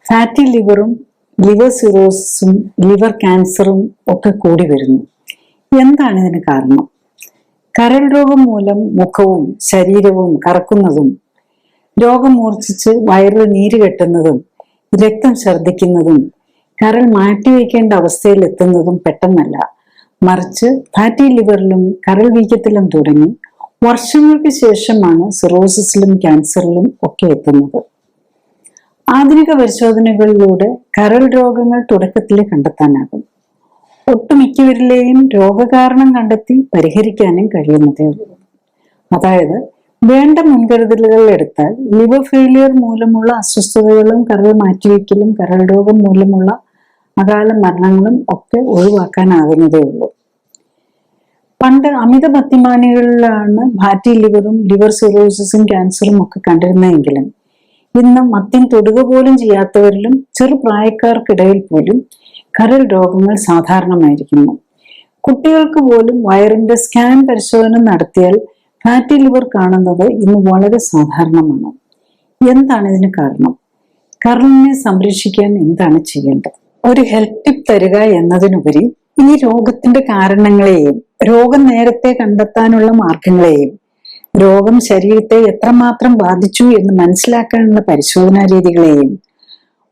Fatty ലിവറും liver സിറോസിസും liver ക്യാൻസറും ഒക്കെ കൂടി വരുന്നു. എന്താണ് ഇതിന് കാരണം? കരൾ രോഗം മൂലം മുഖവും ശരീരവും കറക്കുന്നതും, രോഗം മൂർച്ഛിച്ച് വയറിൽ നീര് കെട്ടുന്നതും, രക്തം ഛർദ്ദിക്കുന്നതും, കരൾ മാറ്റിവെക്കേണ്ട അവസ്ഥയിൽ എത്തുന്നതും പെട്ടെന്നല്ല, മറിച്ച് ഫാറ്റി ലിവറിലും കരൾ വീക്കത്തിലും തുടങ്ങി വർഷങ്ങൾക്ക് ശേഷമാണ് സിറോസിസിലും ക്യാൻസറിലും ഒക്കെ എത്തുന്നത്. ആധുനിക പരിശോധനകളിലൂടെ കരൾ രോഗങ്ങൾ തുടക്കത്തിൽ കണ്ടെത്താനാകും. ഒട്ടുമിക്കവരിലെയും രോഗകാരണം കണ്ടെത്തി പരിഹരിക്കാനും കഴിയുന്നതേ ഉള്ളൂ. അതായത് വേണ്ട മുൻകരുതലുകൾ എടുത്താൽ ലിവർ ഫെയിലിയർ മൂലമുള്ള അസ്വസ്ഥതകളും കരൾ മാറ്റിവെക്കലും കരൾ രോഗം മൂലമുള്ള അകാല മരണങ്ങളും ഒക്കെ ഒഴിവാക്കാനാകുന്നതേ ഉള്ളൂ. പണ്ട് അമിത മദ്യപാനികളിലാണ് ഫാറ്റി ലിവറും ലിവർ സിറോസിസും ക്യാൻസറും ഒക്കെ കണ്ടിരുന്നതെങ്കിലും ഇന്ന് മദ്യം തൊടുക പോലും ചെയ്യാത്തവരിലും ചെറുപ്രായക്കാർക്കിടയിൽ പോലും കരൾ രോഗങ്ങൾ സാധാരണമായിരിക്കുന്നു. കുട്ടികൾക്ക് പോലും വയറിന്റെ സ്കാൻ പരിശോധന നടത്തിയാൽ ഫാറ്റി ലിവർ കാണുന്നത് ഇന്ന് വളരെ സാധാരണമാണ്. എന്താണ് ഇതിന് കാരണം? കരളിനെ സംരക്ഷിക്കാൻ എന്താണ് ചെയ്യേണ്ടത്? ഒരു ഹെൽത്ത് ടിപ്പ് തരിക എന്നതിനുപരി ഈ രോഗത്തിന്റെ കാരണങ്ങളെയും രോഗം നേരത്തെ കണ്ടെത്താനുള്ള മാർഗങ്ങളെയും രോഗം ശരീരത്തെ എത്രമാത്രം ബാധിച്ചു എന്ന് മനസ്സിലാക്കാനുള്ള പരിശോധനാ രീതികളെയും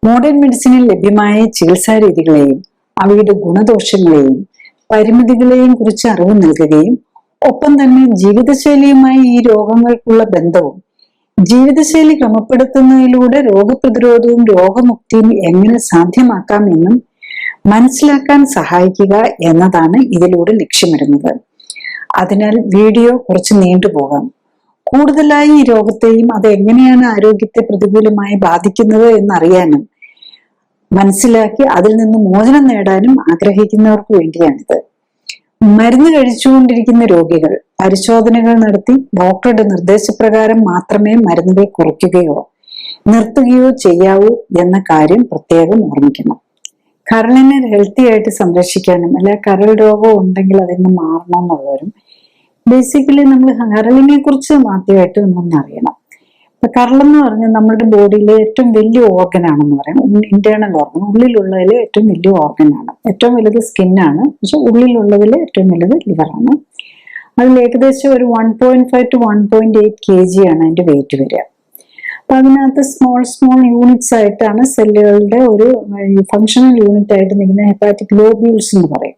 മോഡേൺ മെഡിസിനിൽ ലഭ്യമായ ചികിത്സാ രീതികളെയും അവയുടെ ഗുണദോഷങ്ങളെയും പരിമിതികളെയും കുറിച്ച് അറിവ് നൽകുകയും ഒപ്പം തന്നെ ജീവിതശൈലിയുമായി ഈ രോഗങ്ങൾക്കുള്ള ബന്ധവും ജീവിതശൈലി ക്രമപ്പെടുത്തുന്നതിലൂടെ രോഗപ്രതിരോധവും രോഗമുക്തിയും എങ്ങനെ സാധ്യമാക്കാം എന്നും മനസ്സിലാക്കാൻ സഹായിക്കുക എന്നതാണ് ഇതിലൂടെ ലക്ഷ്യമിടുന്നത്. അതിനാൽ വീഡിയോ കുറച്ച് നീണ്ടുപോകാം. കൂടുതലായി ഈ രോഗത്തെയും അത് എങ്ങനെയാണ് ആരോഗ്യത്തെ പ്രതികൂലമായി ബാധിക്കുന്നത് എന്നറിയാനും മനസ്സിലാക്കി അതിൽ നിന്ന് മോചനം നേടാനും ആഗ്രഹിക്കുന്നവർക്ക് വേണ്ടിയാണിത്. മരുന്ന് കഴിച്ചുകൊണ്ടിരിക്കുന്ന രോഗികൾ പരിശോധനകൾ നടത്തി ഡോക്ടറുടെ നിർദ്ദേശപ്രകാരം മാത്രമേ മരുന്നുകൾ കുറയ്ക്കുകയോ നിർത്തുകയോ ചെയ്യാവൂ എന്ന കാര്യം പ്രത്യേകം ഓർമ്മിക്കണം. കരളിനെ ഹെൽത്തി ആയിട്ട് സംരക്ഷിക്കാനും അല്ലെ കരൾ രോഗം ഉണ്ടെങ്കിൽ അതിൽ നിന്ന് മാറണമെന്നുള്ളവരും ബേസിക്കലി നമ്മൾ കരളിനെ കുറിച്ച് ആദ്യമായിട്ട് നമ്മളൊന്ന് അറിയണം. ഇപ്പൊ കരളെന്ന് പറഞ്ഞാൽ നമ്മുടെ ബോഡിയിലെ ഏറ്റവും വലിയ ഓർഗൻ ആണെന്ന് പറയാം. ഇന്റേണൽ ഓർഗൻ, ഉള്ളിലുള്ളതിൽ ഏറ്റവും വലിയ ഓർഗൻ ആണ്. ഏറ്റവും വലുത് സ്കിന്നാണ്, പക്ഷെ ഉള്ളിലുള്ളതിൽ ഏറ്റവും വലുത് ലിവറാണ്. അതിൽ ഏകദേശം ഒരു 1.5 to 1.8 kg ആണ് അതിന്റെ വെയിറ്റ് വരിക. അപ്പൊ അതിനകത്ത് സ്മോൾ യൂണിറ്റ്സ് ആയിട്ടാണ് സെല്ലുകളുടെ ഒരു ഫങ്ഷണൽ യൂണിറ്റ് ആയിട്ട് നിൽക്കുന്ന ഹെപ്പാറ്റിക് ഗ്ലോബ്യൂൾസ് എന്ന് പറയും.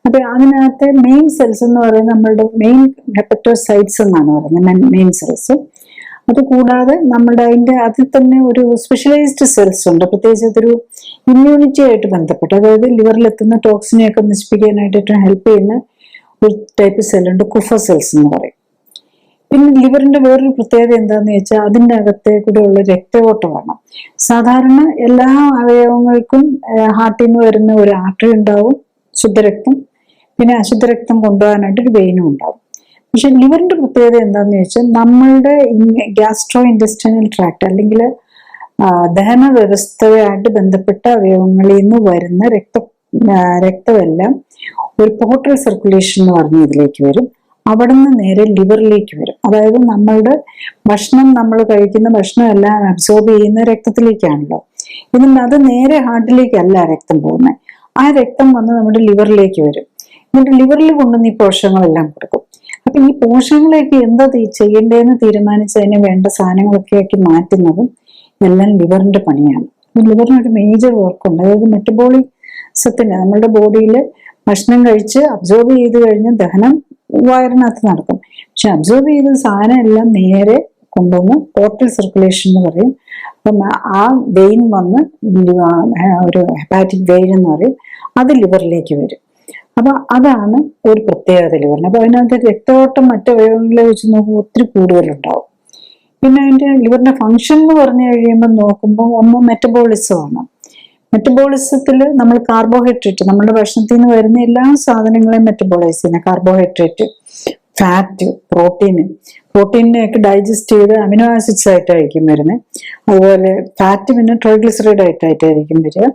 അപ്പൊ അതിനകത്ത് മെയിൻ സെൽസ് എന്ന് പറയുന്നത് നമ്മളുടെ മെയിൻ ഹെപ്പറ്റോസൈറ്റ്സ് എന്നാണ് പറയുന്നത്, മെയിൻ സെൽസ്. അത് കൂടാതെ നമ്മുടെ അതിൽ തന്നെ ഒരു സ്പെഷ്യലൈസ്ഡ് സെൽസ് ഉണ്ട്, പ്രത്യേകിച്ച് അതൊരു ഇമ്മ്യൂണിറ്റി ആയിട്ട് ബന്ധപ്പെട്ട്, അതായത് ലിവറിലെത്തുന്ന ടോക്സിനെയൊക്കെ നശിപ്പിക്കാനായിട്ട് ഏറ്റവും ഹെൽപ്പ് ചെയ്യുന്ന ഒരു ടൈപ്പ് സെല്ലുണ്ട്, കുഫർ സെൽസ് എന്ന് പറയും. പിന്നെ ലിവറിന്റെ വേറൊരു പ്രത്യേകത എന്താന്ന് വെച്ചാൽ അതിൻ്റെ അകത്തെ കൂടെ ഉള്ള രക്തയോട്ടമാണ്. സാധാരണ എല്ലാ അവയവങ്ങൾക്കും ഹാർട്ടിൽ നിന്ന് വരുന്ന ഒരു ആർട്ടറി ഉണ്ടാവും, ശുദ്ധരക്തം, പിന്നെ അശുദ്ധരക്തം കൊണ്ടുപോകാനായിട്ട് ഒരു വെയിനും ഉണ്ടാവും. പക്ഷെ ലിവറിന്റെ പ്രത്യേകത എന്താന്ന് വെച്ചാൽ നമ്മളുടെ ഗ്യാസ്ട്രോ ഇൻറ്റെസ്റ്റൈനൽ ട്രാക്ട് അല്ലെങ്കിൽ ദഹന വ്യവസ്ഥയായിട്ട് ബന്ധപ്പെട്ട അവയവങ്ങളിൽ നിന്ന് വരുന്ന രക്തമെല്ലാം ഒരു പോർട്ടൽ സർക്കുലേഷൻ എന്ന് പറഞ്ഞ ഇതിലേക്ക് വരും. അവിടെ നിന്ന് നേരെ ലിവറിലേക്ക് വരും. അതായത് നമ്മളുടെ ഭക്ഷണം, നമ്മൾ കഴിക്കുന്ന ഭക്ഷണം എല്ലാം അബ്സോർബ് ചെയ്യുന്ന രക്തത്തിലേക്കാണല്ലോ. എന്നിട്ട് അത് നേരെ ഹാർട്ടിലേക്കല്ല രക്തം പോകുന്നത്. ആ രക്തം വന്ന് നമ്മുടെ ലിവറിലേക്ക് വരും. എന്നിട്ട് ലിവറിൽ കൊണ്ടുവന്ന് ഈ പോഷകങ്ങളെല്ലാം കൊടുക്കും. അപ്പൊ ഈ പോഷകങ്ങളൊക്കെ എന്താ ചെയ്യേണ്ടതെന്ന് തീരുമാനിച്ച് അതിന് വേണ്ട സാധനങ്ങളൊക്കെ ആക്കി മാറ്റുന്നതും എല്ലാം ലിവറിന്റെ പണിയാണ്. ലിവറിനൊരു മേജർ വർക്കുണ്ട്. അതായത് മെറ്റബോളിസത്തിന് നമ്മളുടെ ബോഡിയിൽ ഭക്ഷണം കഴിച്ച് അബ്സോർബ് ചെയ്ത് കഴിഞ്ഞ് ദഹനം വയറിനകത്ത് നടക്കും. പക്ഷെ അബ്സോർബ് ചെയ്ത സാധനം എല്ലാം നേരെ കൊണ്ടുവന്ന് പോർട്ടൽ സർക്കുലേഷൻ എന്ന് പറയും. അപ്പം ആ വെയിൻ വന്ന് ഒരു ഹെപ്പാറ്റിക് വെയിൻ എന്ന് പറയും, അത് ലിവറിലേക്ക് വരും. അപ്പൊ അതാണ് ഒരു പ്രത്യേകത ലിവറിന്. അപ്പൊ അതിനകത്ത് രക്തയോട്ടം മറ്റവയവങ്ങളെ വെച്ച് നോക്കുമ്പോൾ ഒത്തിരി കൂടുതലുണ്ടാവും. പിന്നെ അതിന്റെ ലിവറിന്റെ ഫങ്ഷൻ എന്ന് പറഞ്ഞു കഴിയുമ്പോൾ നോക്കുമ്പോൾ ഒന്ന് മെറ്റബോളിസമാണ്. മെറ്റബോളിസത്തിൽ നമ്മൾ കാർബോഹൈഡ്രേറ്റ്, നമ്മുടെ ഭക്ഷണത്തിൽ നിന്ന് വരുന്ന എല്ലാ സാധനങ്ങളെയും മെറ്റബോളൈസ് ചെയ്യുന്ന കാർബോഹൈഡ്രേറ്റ്, ഫാറ്റ്, പ്രോട്ടീനെയൊക്കെ ഡൈജസ്റ്റ് ചെയ്ത് അമിനോ ആസിഡ്സ് ആയിട്ടായിരിക്കും വരുന്നത്. അതുപോലെ ഫാറ്റ് പിന്നെ ട്രൈഗ്ലിസറൈഡ് ആയിട്ടായിരിക്കും വരിക.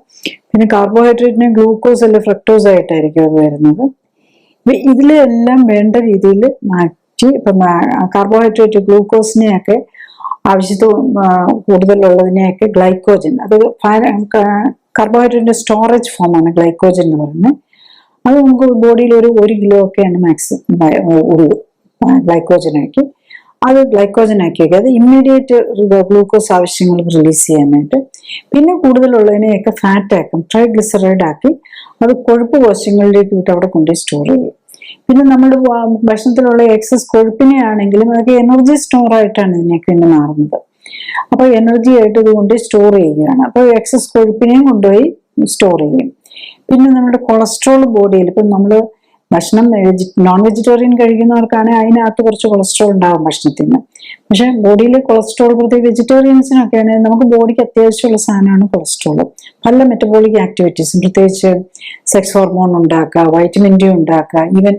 പിന്നെ കാർബോഹൈഡ്രേറ്റിനെ ഗ്ലൂക്കോസ് അല്ലെ ഫ്രക്ടോസ് ആയിട്ടായിരിക്കും അത് വരുന്നത്. ഇതിലെല്ലാം വേണ്ട രീതിയിൽ മാറ്റി ഇപ്പം കാർബോഹൈഡ്രേറ്റ് ഗ്ലൂക്കോസിനെയൊക്കെ ആവശ്യത്തിൽ കൂടുതലുള്ളതിനെയൊക്കെ ഗ്ലൈക്കോജൻ, അത് കാർബോഹൈഡ്രേറ്റിന്റെ സ്റ്റോറേജ് ഫോമാണ് ഗ്ലൈക്കോജൻ എന്ന് പറയുന്നത്. അത് നമുക്ക് ബോഡിയിൽ ഒരു കിലോ ഒക്കെയാണ് മാക്സിമം ഉള്ളൂ ഗ്ലൈക്കോജനാക്കി. അത് ഗ്ലൈക്കോജനാക്കി വയ്ക്കുക. അത് ഇമ്മീഡിയറ്റ് ഗ്ലൂക്കോസ് ആവശ്യങ്ങൾക്ക് റിലീസ് ചെയ്യാനായിട്ട്. പിന്നെ കൂടുതലുള്ളതിനെയൊക്കെ ഫാറ്റ് ആക്കും, ട്രൈഗ്ലിസറൈഡ് ആക്കി അത് കൊഴുപ്പ് കോശങ്ങളിലേക്ക് വിട്ട് അവിടെ കൊണ്ടുപോയി സ്റ്റോർ ചെയ്യും. പിന്നെ നമ്മുടെ ഭക്ഷണത്തിലുള്ള എക്സസ് കൊഴുപ്പിനെ ആണെങ്കിലും അതൊക്കെ എനർജി സ്റ്റോർ ആയിട്ടാണ് ഇതിനൊക്കെ ഇന്ന് മാറുന്നത്. അപ്പൊ എനർജി ആയിട്ട് ഇത് കൊണ്ട് സ്റ്റോർ ചെയ്യുകയാണ്. അപ്പൊ എക്സസ് കൊഴുപ്പിനെയും കൊണ്ടുപോയി സ്റ്റോർ ചെയ്യും. പിന്നെ നമ്മുടെ കൊളസ്ട്രോൾ ബോഡിയിൽ, ഇപ്പം നമ്മൾ ഭക്ഷണം നോൺ വെജിറ്റേറിയൻ കഴിക്കുന്നവർക്കാണെങ്കിൽ അതിനകത്ത് കുറച്ച് കൊളസ്ട്രോൾ ഉണ്ടാകും ഭക്ഷണത്തിന്. പക്ഷെ ബോഡിയിൽ കൊളസ്ട്രോൾ, പ്രത്യേകിച്ച് വെജിറ്റേറിയൻസിനൊക്കെ ആണെങ്കിൽ നമുക്ക് ബോഡിക്ക് അത്യാവശ്യമുള്ള സാധനമാണ് കൊളസ്ട്രോൾ. പല മെറ്റബോളിക് ആക്ടിവിറ്റീസും, പ്രത്യേകിച്ച് സെക്സ് ഹോർമോൺ ഉണ്ടാക്കുക, വൈറ്റമിൻ ഡി ഉണ്ടാക്കുക, ഈവൻ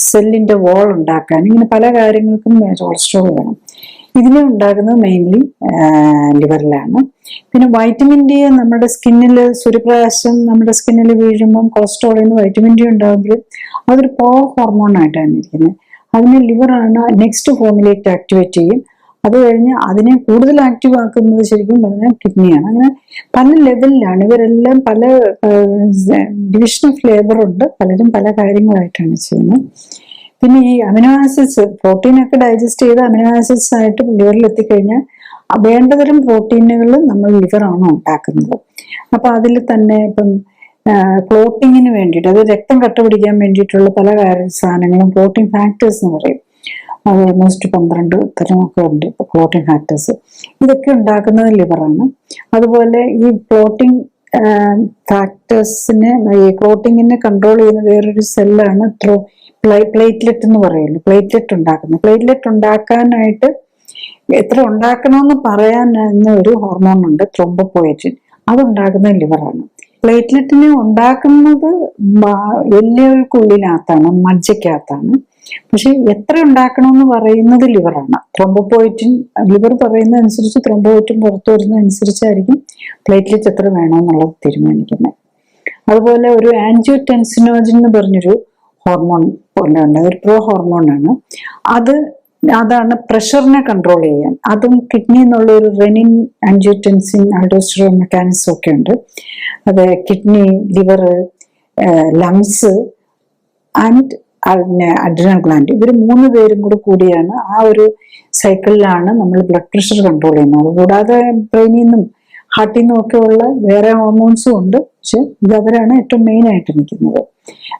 സെല്ലിന്റെ വാൾ ഉണ്ടാക്കാൻ, ഇങ്ങനെ പല കാര്യങ്ങൾക്കും കൊളസ്ട്രോൾ വേണം. ഇതിനെ ഉണ്ടാക്കുന്നത് മെയിൻലി ലിവറിലാണ്. പിന്നെ വൈറ്റമിൻ ഡി നമ്മുടെ സ്കിന്നിൽ, സൂര്യപ്രകാശം നമ്മുടെ സ്കിന്നിൽ വീഴുമ്പം കൊളസ്ട്രോളിൽ നിന്ന് വൈറ്റമിൻ ഡി ഉണ്ടാകുമെങ്കിലും അതൊരു ഹോർമോൺ ആയിട്ടാണ് ഇരിക്കുന്നത്. അതിനെ ലിവറാണ് നെക്സ്റ്റ് ഫോമിലേക്ക് ആക്ടിവേറ്റ് ചെയ്യും. അത് കഴിഞ്ഞ് അതിനെ കൂടുതൽ ആക്റ്റീവ് ആക്കുന്നത് ശരിക്കും പറഞ്ഞാൽ കിഡ്നിയാണ്. അങ്ങനെ പല ലെവലിലാണ് ഇവരെല്ലാം, പല ഡിവിഷൻ ഓഫ് ലേബർ ഉണ്ട്. പലരും പല കാര്യങ്ങളായിട്ടാണ് ചെയ്യുന്നത്. പിന്നെ ഈ അമിനോ ആസിഡ്സ്, പ്രോട്ടീനൊക്കെ ഡൈജസ്റ്റ് ചെയ്ത് അമിനോ ആസിഡ്സ് ആയിട്ട് ലിവറിൽ എത്തിക്കഴിഞ്ഞാൽ വേണ്ടതരം പ്രോട്ടീനുകൾ നമ്മൾ ലിവറാണ് ഉണ്ടാക്കുന്നത്. അപ്പൊ അതിൽ തന്നെ ഇപ്പം ക്ലോട്ടിങ്ങിന് വേണ്ടിയിട്ട്, അത് രക്തം കട്ടപിടിക്കാൻ വേണ്ടിയിട്ടുള്ള പല സാധനങ്ങളും പ്രോട്ടീൻ ഫാക്ടേഴ്സ് എന്ന് പറയും. അത് ഓൾമോസ്റ്റ് 12 തരമൊക്കെ ഉണ്ട് പ്രോട്ടീൻ ഫാക്ടേഴ്സ്. ഇതൊക്കെ ഉണ്ടാക്കുന്നത് ലിവറാണ്. അതുപോലെ ഈ പ്രോട്ടീൻ ഫാക്ടേഴ്സിനെ, ഈ ക്ലോട്ടിങ്ങിനെ കൺട്രോൾ ചെയ്യുന്ന വേറൊരു സെല്ലാണ് പ്ലേറ്റ്ലെറ്റ് എന്ന് പറയുള്ളൂ. പ്ലേറ്റ്ലെറ്റ് ഉണ്ടാക്കുന്നത്, പ്ലേറ്റ്ലെറ്റ് ഉണ്ടാക്കാനായിട്ട് എത്ര ഉണ്ടാക്കണമെന്ന് പറയാൻ ഒരു ഹോർമോൺ ഉണ്ട്, ത്രോംബോപോയറ്റിൻ. അതുണ്ടാക്കുന്നത് ലിവറാണ്. പ്ലേറ്റ്ലെറ്റിനെ ഉണ്ടാക്കുന്നത് എല്ലുകൾക്കുള്ളിനകത്താണ്, മജ്ജയ്ക്കകത്താണ്. പക്ഷെ എത്ര ഉണ്ടാക്കണമെന്ന് പറയുന്നത് ലിവറാണ്. ത്രോംബോപോയറ്റിൻ, ലിവർ പറയുന്നതനുസരിച്ച് ത്രോംബോപോയറ്റിൻ പുറത്തു വരുന്നതനുസരിച്ചായിരിക്കും പ്ലേറ്റ്ലെറ്റ് എത്ര വേണമെന്നുള്ളത് തീരുമാനിക്കുന്നത്. അതുപോലെ ഒരു ആൻജിയോടെൻസിനോജൻ എന്ന് പറഞ്ഞൊരു ഹോർമോൺ പോലെ ഉണ്ട്, ഒരു പ്രോ ഹോർമോണാണ്. അതാണ് പ്രഷറിനെ കൺട്രോൾ ചെയ്യാൻ. അതും കിഡ്നി എന്നുള്ള ഒരു റെനിൻ, ആൻജിയോടെൻസിൻ, ആൽഡോസ്റ്ററോൺ മെക്കാനിസം ഒക്കെ ഉണ്ട്. അത് kidney, liver, lungs and adrenal gland, ഇവർ 3 പേരും കൂടിയാണ് ആ ഒരു സൈക്കിളിലാണ് നമ്മൾ ബ്ലഡ് പ്രഷർ കൺട്രോൾ ചെയ്യുന്നത്. അതുകൂടാതെ ബ്രെയിനിൽ നിന്നും ഹാർട്ടിൽ നിന്നും ഒക്കെ ഉള്ള വേറെ ഹോർമോൺസും ഉണ്ട്. പക്ഷെ ഇത് അവരാണ് ഏറ്റവും മെയിൻ ആയിട്ട് നിൽക്കുന്നത്.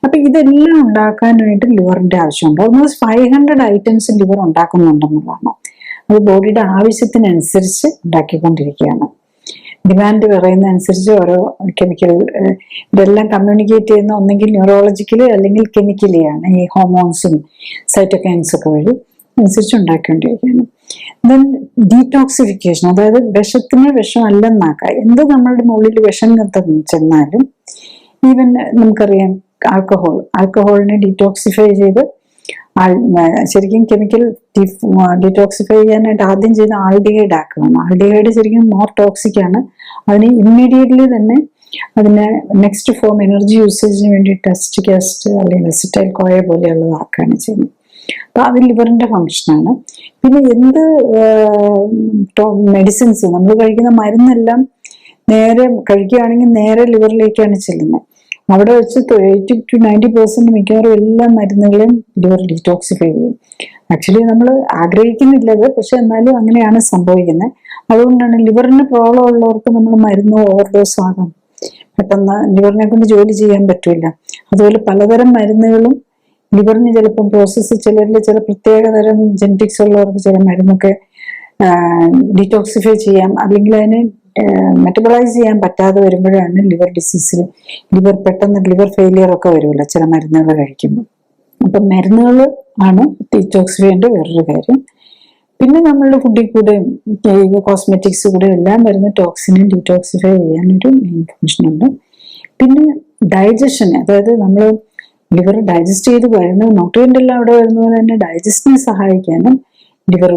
അപ്പൊ ഇതെല്ലാം ഉണ്ടാക്കാനായിട്ട് ലിവറിന്റെ ആവശ്യമുണ്ട്. ഓൾമോസ്റ്റ് 500 ഐറ്റംസ് ലിവർ ഉണ്ടാക്കുന്നുണ്ടെന്നുള്ളതാണ്. അത് ബോഡിയുടെ ആവശ്യത്തിനനുസരിച്ച് ഉണ്ടാക്കിക്കൊണ്ടിരിക്കുകയാണ്. ഡിമാൻഡ് പറയുന്നതനുസരിച്ച് ഓരോ കെമിക്കൽ ഇതെല്ലാം കമ്മ്യൂണിക്കേറ്റ് ചെയ്യുന്ന ഒന്നെങ്കിൽ ന്യൂറോളജിക്കലി അല്ലെങ്കിൽ കെമിക്കലി ആണ്. ഈ ഹോർമോൺസും സൈറ്റോകൈൻസും ഒക്കെ വഴി അനുസരിച്ച് ഉണ്ടാക്കിക്കൊണ്ടിരിക്കുകയാണ്. ദെൻ ഡീടോക്സിഫിക്കേഷൻ, അതായത് വിഷത്തിന് വിഷം അല്ലെന്നാക്കുക. എന്ത് നമ്മളുടെ മുകളിൽ വിഷം ചെന്നാലും, ഈവൻ നമുക്കറിയാം ആൽക്കഹോളിനെ ഡീടോക്സിഫൈ ചെയ്ത്, ശരിക്കും കെമിക്കൽ ഡീടോക്സിഫൈ ചെയ്യാനായിട്ട് ആദ്യം ചെയ്ത് ആൽഡിഹൈഡ് ആക്കുകയാണ്. ആൽഡിഹൈഡ് ശരിക്കും മോർ ടോക്സിക് ആണ്. അതിന് ഇമ്മീഡിയറ്റ്ലി തന്നെ അതിനെ നെക്സ്റ്റ് ഫോം എനർജി യൂസേജിന് വേണ്ടി ടെസ്റ്റിക് ആസിഡ് അല്ലെങ്കിൽ അസിറ്റൈൽ കോയ പോലെയുള്ളതാക്കുകയാണ് ചെയ്യുന്നത്. അപ്പൊ അത് ലിവറിന്റെ ഫങ്ഷനാണ്. പിന്നെ എന്ത് മെഡിസിൻസ് നമ്മൾ കഴിക്കുന്ന മരുന്നെല്ലാം നേരെ കഴിക്കുകയാണെങ്കിൽ നേരെ ലിവറിലേക്കാണ് ചെല്ലുന്നത്. അവിടെ വെച്ച് 80 to 90% മിക്കവാറും എല്ലാ മരുന്നുകളെയും ലിവർ ഡീടോക്സിഫൈ ചെയ്യും. ആക്ച്വലി നമ്മൾ ആഗ്രഹിക്കുന്നില്ലത്, പക്ഷെ എന്നാലും അങ്ങനെയാണ് സംഭവിക്കുന്നത്. അതുകൊണ്ടാണ് ലിവറിന് പ്രോബ്ലം ഉള്ളവർക്ക് നമ്മൾ മരുന്ന് ഓവർഡോസ് ആകാം, പെട്ടെന്ന് ലിവറിനെ കൊണ്ട് ജോലി ചെയ്യാൻ പറ്റില്ല. അതുപോലെ പലതരം മരുന്നുകളും ലിവറിന് ചിലപ്പോൾ പ്രോസസ്സ്, ചിലരിൽ ചില പ്രത്യേകതരം ജെനറ്റിക്സ് ഉള്ളവർക്ക് ചില മരുന്നൊക്കെ ഡീടോക്സിഫൈ ചെയ്യാം, അല്ലെങ്കിൽ അതിനെ മെറ്റബോളൈസ് ചെയ്യാൻ പറ്റാതെ വരുമ്പോഴാണ് ലിവർ ഡിസീസിൽ, പെട്ടെന്ന് ലിവർ ഫെയിലിയർ ഒക്കെ വരുമല്ലോ ചില മരുന്നുകൾ കഴിക്കുമ്പോൾ. അപ്പം മരുന്നുകൾ ആണ് ഡീടോക്സിഫൈൻ്റെ വേറൊരു കാര്യം. പിന്നെ നമ്മളുടെ ഫുഡിൽ കൂടെയും കോസ്മെറ്റിക്സ് കൂടെ എല്ലാം വരുന്ന ടോക്സിനെ ഡീടോക്സിഫൈ ചെയ്യാനൊരു മെയിൻ ഫംഗ്ഷനുണ്ട്. പിന്നെ ഡൈജഷൻ, അതായത് നമ്മൾ ലിവർ ഡൈജസ്റ്റ് ചെയ്ത് വരുന്നത് ന്യൂട്രിയൻ്റ് എല്ലാം അവിടെ വരുന്നത് തന്നെ ഡൈജസ്റ്റിനെ സഹായിക്കാനും ലിവർ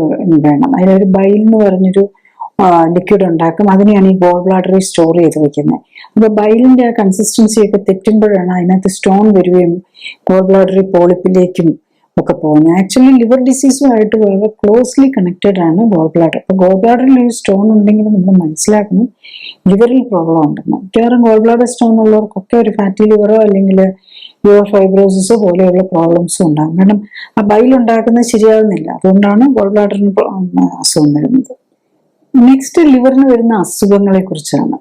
വേണം. അതിനൊരു ബൈൽ എന്ന് പറഞ്ഞൊരു ലിക്വിഡ് ഉണ്ടാക്കും. അതിനെയാണ് ഈ ഗോൾ ബ്ലാഡറിൽ സ്റ്റോർ ചെയ്ത് വെക്കുന്നത്. അപ്പൊ ബൈലിന്റെ ആ കൺസിസ്റ്റൻസി ഒക്കെ തെറ്റുമ്പോഴാണ് അതിനകത്ത് സ്റ്റോൺ വരികയും ഗോൾ ബ്ലാഡറി പോളിപ്പിലേക്കും ഒക്കെ പോകുന്നത്. ആക്ച്വലി ലിവർ ഡിസീസുമായിട്ട് വളരെ ക്ലോസ്ലി കണക്റ്റഡ് ആണ് ഗോൾ ബ്ലാഡർ. അപ്പൊ ഗോൾ ബ്ലാഡറിൽ ഒരു സ്റ്റോൺ ഉണ്ടെങ്കിൽ നമ്മൾ മനസ്സിലാക്കണം ലിവറിൽ പ്രോബ്ലം ഉണ്ടെന്ന്. മിക്കവാറും ഗോൾ ബ്ലാഡർ സ്റ്റോൺ ഉള്ളവർക്കൊക്കെ ഒരു ഫാറ്റി ലിവറോ അല്ലെങ്കിൽ ലിവർ ഫൈബ്രോസിസോ പോലെയുള്ള പ്രോബ്ലംസും ഉണ്ടാകും. കാരണം ആ ബൈൽ ഉണ്ടാക്കുന്നത് ശരിയാകുന്നില്ല. അതുകൊണ്ടാണ് ഗോൾ ബ്ലാഡറിന് അസുഖം വരുന്നത്. നെക്സ്റ്റ് ലിവറിന് വരുന്ന അസുഖങ്ങളെ കുറിച്ചാണ്.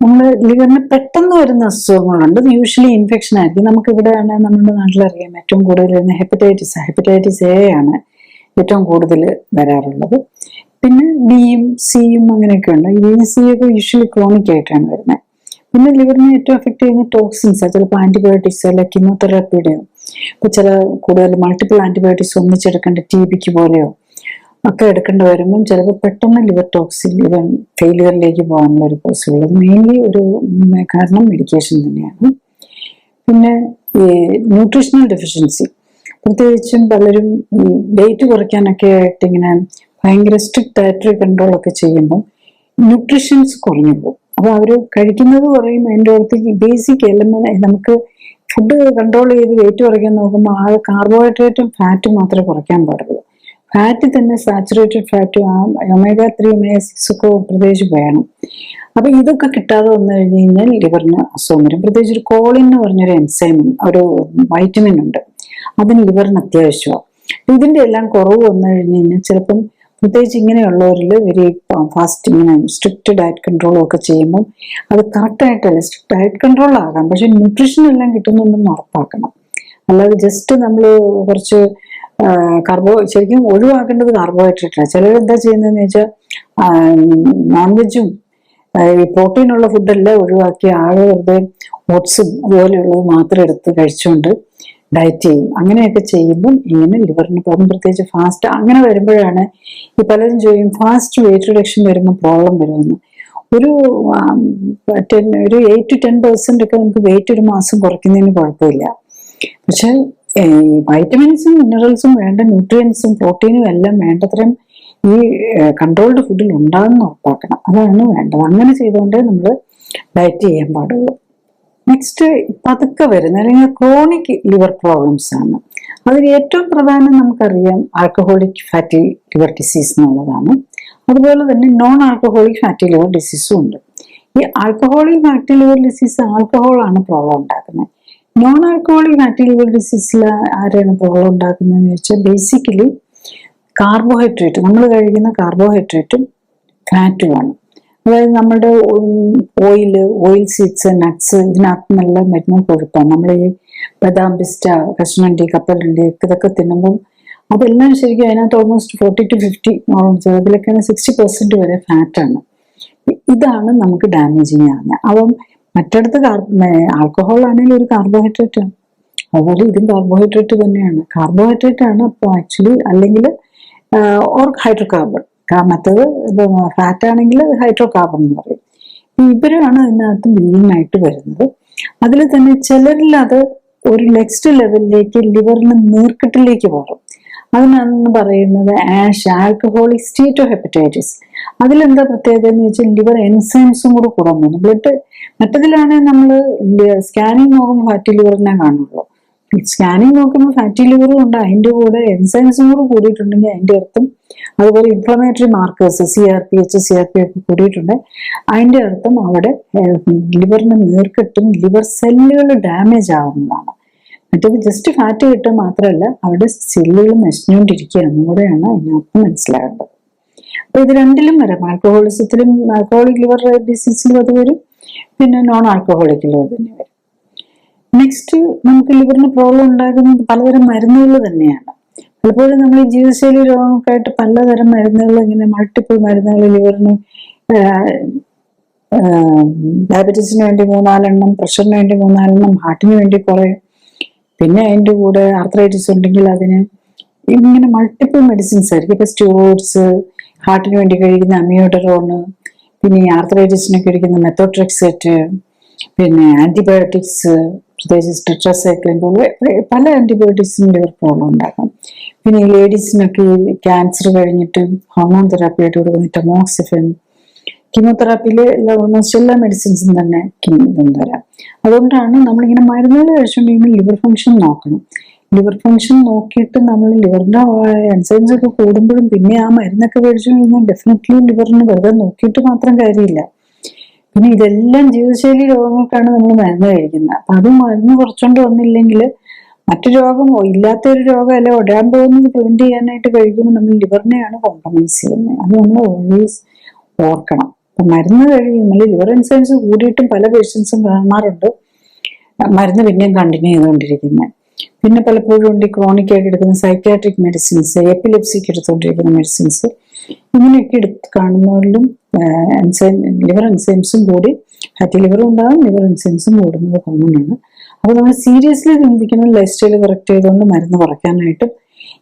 നമ്മൾ ലിവറിന് പെട്ടെന്ന് വരുന്ന അസുഖങ്ങളുണ്ട്. ഇത് യൂഷ്വലി ഇൻഫെക്ഷൻ ആയിരിക്കും. നമുക്ക് ഇവിടെയാണ് നമ്മുടെ നാട്ടിലറിയാം ഏറ്റവും കൂടുതൽ വരുന്ന ഹെപ്പറ്റൈറ്റിസ് എ ആണ് ഏറ്റവും കൂടുതൽ വരാറുള്ളത്. പിന്നെ ബിയും സിയും അങ്ങനെയൊക്കെ ഉണ്ട്. ഈ ബിയും സിയും ഒക്കെ യൂഷ്വലി ക്രോണിക് ആയിട്ടാണ് വരുന്നത്. പിന്നെ ലിവറിനെ ഏറ്റവും എഫക്ട് ചെയ്യുന്ന ടോക്സിൻസ്, ചിലപ്പോൾ ആന്റിബയോട്ടിക്സ് അല്ല കീമോതെറാപ്പിയുടെയോ ഇപ്പൊ ചില കൂടുതൽ മൾട്ടിപ്പിൾ ആന്റിബയോട്ടിക്സ് ഒന്നിച്ചെടുക്കേണ്ട TBക്ക് പോലെയോ ഒക്കെ എടുക്കേണ്ടി വരുമ്പം ചിലപ്പോൾ പെട്ടെന്ന് ലിവർ ടോക്സിൻ ലിവർ ഫെയിലിയറിലേക്ക് പോകാനുള്ള ഒരു പോസിബിൾ. അത് മെയിൻലി ഒരു കാരണം മെഡിക്കേഷൻ തന്നെയാണ്. പിന്നെ ഈ ന്യൂട്രീഷണൽ ഡെഫിഷ്യൻസി, പ്രത്യേകിച്ചും പലരും ഈ വെയിറ്റ് കുറയ്ക്കാനൊക്കെ ആയിട്ട് ഇങ്ങനെ ഭയങ്കര സ്ട്രിക്റ്റ് ഡയറ്ററി കൺട്രോൾ ഒക്കെ ചെയ്യുമ്പോൾ ന്യൂട്രീഷൻസ് കുറഞ്ഞു പോകും. അപ്പൊ അവര് കഴിക്കുന്നത് കുറയും. അതിൻ്റെ അടുത്ത് ബേസിക് എലമെന്റ് നമുക്ക് ഫുഡ് കൺട്രോൾ ചെയ്ത് വെയിറ്റ് കുറയ്ക്കാൻ നോക്കുമ്പോൾ ആ കാർബോഹൈഡ്രേറ്റും ഫാറ്റും മാത്രമേ കുറയ്ക്കാൻ പാടുള്ളൂ. ഫാറ്റ് തന്നെ സാച്ചുറേറ്റഡ് ഫാറ്റും omega-3 omega-6 ഒക്കെ പ്രത്യേകിച്ച് വേണം. അപ്പൊ ഇതൊക്കെ കിട്ടാതെ വന്നു കഴിഞ്ഞ് കഴിഞ്ഞാൽ ലിവറിന് അസുഖം വരും. പ്രത്യേകിച്ച് ഒരു കോളിൻ എന്ന് പറഞ്ഞൊരു എൻസൈം, ഒരു വൈറ്റമിൻ ഉണ്ട്, അതിന് ലിവറിന് അത്യാവശ്യമാണ്. ഇതിന്റെ എല്ലാം കുറവ് വന്നു കഴിഞ്ഞ് കഴിഞ്ഞാൽ ചിലപ്പം പ്രത്യേകിച്ച് ഇങ്ങനെയുള്ളവരിൽ വെരി ഫാസ്റ്റ് ഇങ്ങനെ സ്ട്രിക്റ്റ് ഡയറ്റ് കൺട്രോളും ഒക്കെ ചെയ്യുമ്പോൾ അത് കറക്റ്റായിട്ടല്ല, സ്ട്രിക്റ്റ് ഡയറ്റ് കൺട്രോൾ ആകാം, പക്ഷെ ന്യൂട്രീഷൻ എല്ലാം കിട്ടുന്നുണ്ടെന്ന് ഉറപ്പാക്കണം. അല്ലാതെ ജസ്റ്റ് നമ്മൾ കുറച്ച് ശരിക്കും ഒഴിവാക്കേണ്ടത് കാർബോഹൈഡ്രേറ്റ് ആണ്. ചിലർ എന്താ ചെയ്യുന്നതെന്ന് വെച്ചാൽ നോൺ വെജും ഈ പ്രോട്ടീനുള്ള ഫുഡെല്ലാം ഒഴിവാക്കി ആകെ വെറുതെ ഓട്സും അതുപോലെയുള്ളത് മാത്രം എടുത്ത് കഴിച്ചുകൊണ്ട് ഡയറ്റ് ചെയ്യും. അങ്ങനെയൊക്കെ ചെയ്യുമ്പം ഇങ്ങനെ ലിവറിന് പ്രോബ്ലം, പ്രത്യേകിച്ച് ഫാസ്റ്റ് അങ്ങനെ വരുമ്പോഴാണ് ഈ പലരും ചോദിക്കും ഫാസ്റ്റ് വെയിറ്റ് റിഡക്ഷൻ വരുമ്പോൾ പ്രോബ്ലം വരുമെന്ന്. ഒരു 8 to 10% ഒക്കെ നമുക്ക് വെയിറ്റ് ഒരു മാസം കുറയ്ക്കുന്നതിന് കുഴപ്പമില്ല. പക്ഷെ വൈറ്റമിൻസും മിനറൽസും വേണ്ട ന്യൂട്രിയൻസും പ്രോട്ടീനും എല്ലാം വേണ്ടത്രയും ഈ കൺട്രോൾഡ് ഫുഡിൽ ഉണ്ടാകുന്ന ഉറപ്പാക്കണം. അതാണ് വേണ്ടത്. അങ്ങനെ ചെയ്തുകൊണ്ടേ നമ്മൾ ഡയറ്റ് ചെയ്യാൻ പാടുള്ളൂ. നെക്സ്റ്റ് പതുക്കെ വരുന്ന അല്ലെങ്കിൽ ക്രോണിക് ലിവർ പ്രോബ്ലംസ് ആണ്. അതിൽ ഏറ്റവും പ്രധാനം നമുക്കറിയാം ആൽക്കഹോളിക് ഫാറ്റി ലിവർ ഡിസീസ് എന്നുള്ളതാണ്. അതുപോലെ തന്നെ നോൺ ആൽക്കഹോളിക് ഫാറ്റി ലിവർ ഡിസീസും ഉണ്ട്. ഈ ആൽക്കഹോളിക് ഫാറ്റി ലിവർ ഡിസീസ് ആൽക്കഹോളാണ് പ്രോബ്ലം ഉണ്ടാക്കുന്നത്. നോൺ ആൽക്കഹോളിക് ഫാറ്റി ലിവർ ഡിസീസിൽ ആരാണ് പ്രോബ്ലം ഉണ്ടാക്കുന്നതെന്ന് വെച്ചാൽ ബേസിക്കലി കാർബോഹൈഡ്രേറ്റ്, നമ്മൾ കഴിക്കുന്ന കാർബോഹൈഡ്രേറ്റും ഫാറ്റുമാണ്. അതായത് നമ്മുടെ ഓയിൽ സീഡ്സ്, നട്ട്സ്, ഇതിനകത്ത് നല്ല മരുന്നും കൊഴുപ്പാണ്. നമ്മൾ ഈ ബദാം, പിസ്റ്റ, കശുവണ്ടി, കപ്പലണ്ടി ഇതൊക്കെ തിന്നുമ്പം അതെല്ലാം ശരിക്കും അതിനകത്ത് ഓൾമോസ്റ്റ് 40 to 50, ഇതിലൊക്കെ 60% വരെ ഫാറ്റാണ്. ഇതാണ് നമുക്ക് ഡാമേജിങ് ആകുന്നത്. അപ്പം മറ്റിടത്ത് ആൽക്കഹോൾ ആണെങ്കിൽ ഒരു കാർബോഹൈഡ്രേറ്റ് ആണ്, അതുപോലെ ഇതും കാർബോഹൈഡ്രേറ്റ് തന്നെയാണ്. കാർബോഹൈഡ്രേറ്റ് ആണ് അപ്പോൾ ആക്ച്വലി, അല്ലെങ്കിൽ ഓർ ഹൈഡ്രോ കാർബൺ. മറ്റത് ഫാറ്റ് ആണെങ്കിൽ ഹൈഡ്രോ കാർബൺ എന്ന് പറയും. ഇവരാണ് അതിനകത്ത് മെയിനായിട്ട് വരുന്നത്. അതിൽ തന്നെ ചിലരിൽ അത് ഒരു നെക്സ്റ്റ് ലെവലിലേക്ക് ലിവറിന് നീർക്കെട്ടിലേക്ക് മാറും. അതിനാണെന്ന് പറയുന്നത് ആൽക്കഹോളിക് സ്റ്റേറ്റ് ഓഫ് ഹെപ്പറ്റൈറ്റിസ്. അതിലെന്താ പ്രത്യേകത എന്ന് വെച്ചാൽ ലിവർ എൻസൈംസും കൂടെ കൂടാൻ പോകുന്നു. ബ്ലഡ് മറ്റതിലാണെങ്കിൽ നമ്മൾ സ്കാനിങ് നോക്കുമ്പോൾ ഫാറ്റി ലിവറിനെ കാണുള്ളൂ. സ്കാനിങ് നോക്കുമ്പോൾ ഫാറ്റി ലിവറും ഉണ്ട്, അതിൻ്റെ കൂടെ എൻസൈംസും കൂടെ കൂടിയിട്ടുണ്ടെങ്കിൽ അതിൻ്റെ അർത്ഥം, അതുപോലെ ഇൻഫ്ലമേറ്ററി മാർക്കേഴ്സ് CRP, CRP ഒക്കെ കൂടിയിട്ടുണ്ട്, അതിൻ്റെ അർത്ഥം അവിടെ ലിവറിന് നീർക്കെട്ടും ലിവർ സെല്ലുകൾ ഡാമേജ് ആവുന്നതാണ്. മറ്റേത് ജസ്റ്റ് ഫാറ്റ് കിട്ടുക മാത്രമല്ല അവിടെ സെല്ലുകൾ നശിച്ചുകൊണ്ടിരിക്കുക എന്നും കൂടെയാണ് അതിനകത്ത് മനസ്സിലാകേണ്ടത്. അപ്പൊ ഇത് രണ്ടിലും വരാം. ആൽക്കഹോളിസത്തിലും ആൽക്കഹോളിക് ലിവർ ഡിസീസിലും അത് വരും, പിന്നെ നോൺ ആൽക്കഹോളിക്കിലും അത് തന്നെ വരും. നെക്സ്റ്റ് നമുക്ക് ലിവറിന് പ്രോബ്ലം ഉണ്ടാക്കുന്നത് പലതരം മരുന്നുകൾ തന്നെയാണ്. പലപ്പോഴും നമ്മൾ ഈ ജീവിതശൈലി രോഗങ്ങൾക്കായിട്ട് പലതരം മരുന്നുകൾ, ഇങ്ങനെ മൾട്ടിപ്പിൾ മരുന്നുകൾ ലിവറിന്, ഡയബറ്റീസിന് വേണ്ടി 3-4 എണ്ണം, പ്രഷറിന് വേണ്ടി 3-4 എണ്ണം, ഹാർട്ടിന് വേണ്ടി കുറെ, പിന്നെ അതിൻ്റെ കൂടെ ആർത്രൈറ്റിസ് ഉണ്ടെങ്കിൽ അതിന് ഇങ്ങനെ മൾട്ടിപ്പിൾ മെഡിസിൻസ് ആയിരിക്കും. ഇപ്പൊ സ്റ്റിറോയിഡ്സ്, ഹാർട്ടിന് വേണ്ടി കഴിക്കുന്ന അമിയോഡറോണ്, പിന്നെ ഈ ആർത്രൈറ്റിസിന് കഴിക്കുന്ന മെത്തോട്രെക്സേറ്റ്, പിന്നെ ആന്റിബയോട്ടിക്സ്, പ്രത്യേകിച്ച് ടെട്രാസൈക്ലിൻ പോലെ പല ആന്റിബയോട്ടിക്സിനും ലിവർ പ്രോബ്ലം ഉണ്ടാക്കാം. പിന്നെ ഈ ലേഡീസിനൊക്കെ ഈ ക്യാൻസർ കഴിഞ്ഞിട്ട് ഹോർമോൺ തെറാപ്പി ആയിട്ട് കൊടുക്കുന്ന ടമോക്സിഫൻ, കീമോതെറാപ്പിയിലെ ഓൾമോസ്റ്റ് എല്ലാ മെഡിസിൻസും തന്നെ വരാം. അതുകൊണ്ടാണ് നമ്മളിങ്ങനെ മരുന്നുകൾ കഴിച്ചുകൊണ്ടിരിക്കുന്ന ലിവർ ഫംഗ്ഷൻ നോക്കണം. ലിവർ ഫങ്ഷൻ നോക്കിയിട്ട് നമ്മൾ ലിവറിന്റെ എൻസൈംസ് ഒക്കെ കൂടുമ്പോഴും പിന്നെ ആ മരുന്നൊക്കെ മേടിച്ചു കഴിഞ്ഞാൽ ഡെഫിനറ്റ്ലി ലിവറിന് വെറുതെ നോക്കിയിട്ട് മാത്രം കാര്യമില്ല. പിന്നെ ഇതെല്ലാം ജീവിതശൈലി രോഗങ്ങൾക്കാണ് നമ്മൾ മരുന്ന് കഴിക്കുന്നത്. അപ്പൊ അത് മരുന്ന് കുറച്ചുകൊണ്ട് വന്നില്ലെങ്കിൽ മറ്റു രോഗം ഇല്ലാത്തൊരു രോഗം അല്ലെ ഒടാൻ പോകുന്നത് പ്രിവെന്റ് ചെയ്യാനായിട്ട് കഴിക്കുമ്പോൾ നമ്മൾ ലിവറിനെയാണ് കോംപ്രമൈസ് ചെയ്യുന്നത്. അത് നമ്മൾ ഓൾവേസ് ഓർക്കണം. അപ്പൊ മരുന്ന് കഴിയുമ്പോൾ ലിവർ എൻസൈംസ് കൂടിയിട്ടും പല പേഷ്യൻസും കാണാറുണ്ട് മരുന്ന് പിന്നെയും കണ്ടിന്യൂ ചെയ്തുകൊണ്ടിരിക്കുന്നത്. പിന്നെ പലപ്പോഴും ഉണ്ട് ക്രോണിക് ആയിട്ട് എടുക്കുന്ന സൈക്യാട്രിക് മെഡിസിൻസ്, എപ്പിലെപ്സിക്ക് എടുത്തുകൊണ്ടിരിക്കുന്ന മെഡിസിൻസ്, ഇങ്ങനെയൊക്കെ എടുത്ത് കാണുന്നവരിലും ലിവർ എൻസൈംസും കൂടി ഫാറ്റി ലിവറും ഉണ്ടാകും, ലിവർ എൻസൈംസും കൂടുന്നത് കോമൺ ആണ്. അപ്പൊ നമ്മൾ സീരിയസ്ലി ചിന്തിക്കണം ലൈഫ് സ്റ്റൈൽ കറക്റ്റ് ചെയ്തുകൊണ്ട് മരുന്ന് കുറയ്ക്കാനായിട്ടും.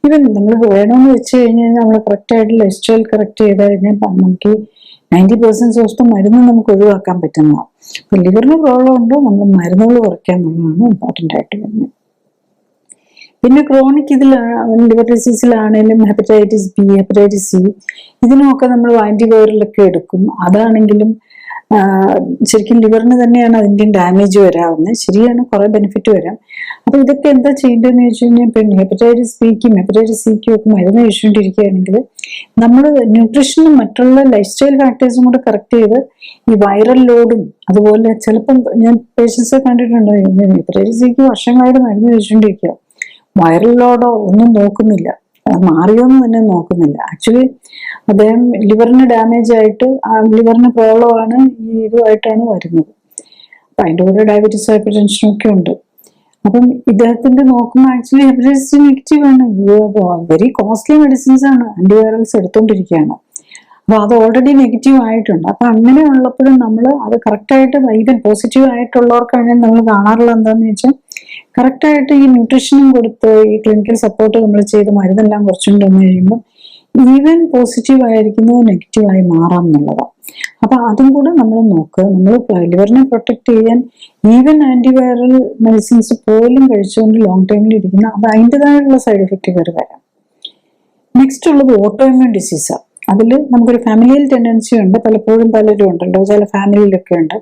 ഈവൻ നമ്മൾ വേണമെന്ന് വെച്ച് കഴിഞ്ഞാൽ നമ്മൾ കറക്റ്റായിട്ട് ലൈഫ് സ്റ്റൈൽ കറക്റ്റ് ചെയ്ത് കഴിഞ്ഞാൽ നമുക്ക് 90% ഓഫ് മരുന്ന് നമുക്ക് ഒഴിവാക്കാൻ പറ്റുന്നതാണ്. അപ്പൊ ലിവറിന് പ്രോബ്ലം ഉണ്ടോ നമ്മൾ മരുന്നുകൾ കുറയ്ക്കുക എന്നുള്ളതാണ് ഇമ്പോർട്ടൻ്റ് ആയിട്ട് വരുന്നത്. പിന്നെ ക്രോണിക് ലിവർ ഡിസീസിലാണെങ്കിലും ഹെപ്പറ്റൈറ്റിസ് ബി, ഹെപ്പറ്റൈറ്റിസ് സി, ഇതിനൊക്കെ നമ്മൾ ആന്റിവൈറലൊക്കെ എടുക്കും. അതാണെങ്കിലും ശരിക്കും ലിവറിന് തന്നെയാണ് അതിൻ്റെ ഡാമേജ് വരാവുന്നത്. ശരിയാണ്, കുറെ ബെനിഫിറ്റ് വരാം. അപ്പൊ ഇതൊക്കെ എന്താ ചെയ്യേണ്ടതെന്ന് വെച്ച് കഴിഞ്ഞാൽ പിന്നെ ഹെപ്പറ്റൈറ്റിസ് ബിക്കും ഹെപ്പറ്റൈറ്റിസ് സിക്കും ഒക്കെ മരുന്ന് കഴിച്ചുകൊണ്ടിരിക്കുകയാണെങ്കിൽ നമ്മൾ ന്യൂട്രീഷനും മറ്റുള്ള ലൈഫ് സ്റ്റൈൽ ഫാക്ടേഴ്സും കൂടെ കറക്റ്റ് ചെയ്ത് ഈ വൈറൽ ലോഡും അതുപോലെ ചിലപ്പം ഞാൻ പേഷ്യൻസ് കണ്ടിട്ടുണ്ട് ഹെപ്പറ്റൈറ്റിസ് സിക്ക് വർഷങ്ങളായിട്ട് മരുന്ന് കഴിച്ചുകൊണ്ടിരിക്കുക, വൈറൽ ലോഡോ ഒന്നും നോക്കുന്നില്ല, മാറിയോന്ന് തന്നെ നോക്കുന്നില്ല. ആക്ച്വലി അദ്ദേഹം ലിവറിന് ഡാമേജ് ആയിട്ട് ലിവറിന് പ്രോബ്ലം ആണ് ഈ ഇതുമായിട്ടാണ് വരുന്നത്. അപ്പൊ അതിൻ്റെ കൂടെ ഡയബറ്റീസ് ഹൈപ്പർ ടെൻഷനും ഒക്കെ ഉണ്ട്. അപ്പം ഇദ്ദേഹത്തിന്റെ നോക്കുമ്പോൾ ആക്ച്വലി ഹെപ്പറ്റൈറ്റിസ് നെഗറ്റീവ് ആണ്. വെരി കോസ്റ്റ്ലി മെഡിസിൻസ് ആണ്, ആന്റിവൈറൽസ് എടുത്തോണ്ടിരിക്കുകയാണ്. അപ്പൊ അത് ഓൾറെഡി നെഗറ്റീവ് ആയിട്ടുണ്ട്. അപ്പൊ അങ്ങനെ ഉള്ളപ്പോഴും നമ്മൾ അത് കറക്റ്റായിട്ട് ഈവൻ പോസിറ്റീവ് ആയിട്ടുള്ളവർക്കാണെങ്കിൽ നമ്മൾ കാണാറുള്ള എന്താന്ന് വെച്ചാൽ കറക്റ്റായിട്ട് ഈ ന്യൂട്രീഷനും കൊടുത്ത് ഈ ക്ലിനിക്കൽ സപ്പോർട്ട് നമ്മൾ ചെയ്ത് മരുന്നെല്ലാം കുറച്ചുകൊണ്ട് വന്നു കഴിയുമ്പോൾ ഈവൻ പോസിറ്റീവ് ആയിരിക്കുന്നത് നെഗറ്റീവായി മാറാം എന്നുള്ളതാണ്. അപ്പൊ അതും കൂടെ നമ്മൾ നോക്കുക. നമ്മൾ ലിവറിനെ പ്രൊട്ടക്ട് ചെയ്യാൻ ഈവൻ ആന്റിവൈറൽ മെഡിസിൻസ് പോലും കഴിച്ചുകൊണ്ട് ലോങ് ടൈമിൽ ഇരിക്കുന്ന അത് അതിൻ്റെതായുള്ള സൈഡ് എഫക്റ്റുകൾ വരാം. നെക്സ്റ്റ് ഉള്ളത് ഓട്ടോഇമ്യൂൺ ഡിസീസാണ്. അതിൽ നമുക്കൊരു ഫാമിലിയിൽ ടെൻഡൻസി ഉണ്ട്, പലപ്പോഴും പലരും ഉണ്ടല്ലോ, ചില ഫാമിലിയിലൊക്കെ ഉണ്ട്.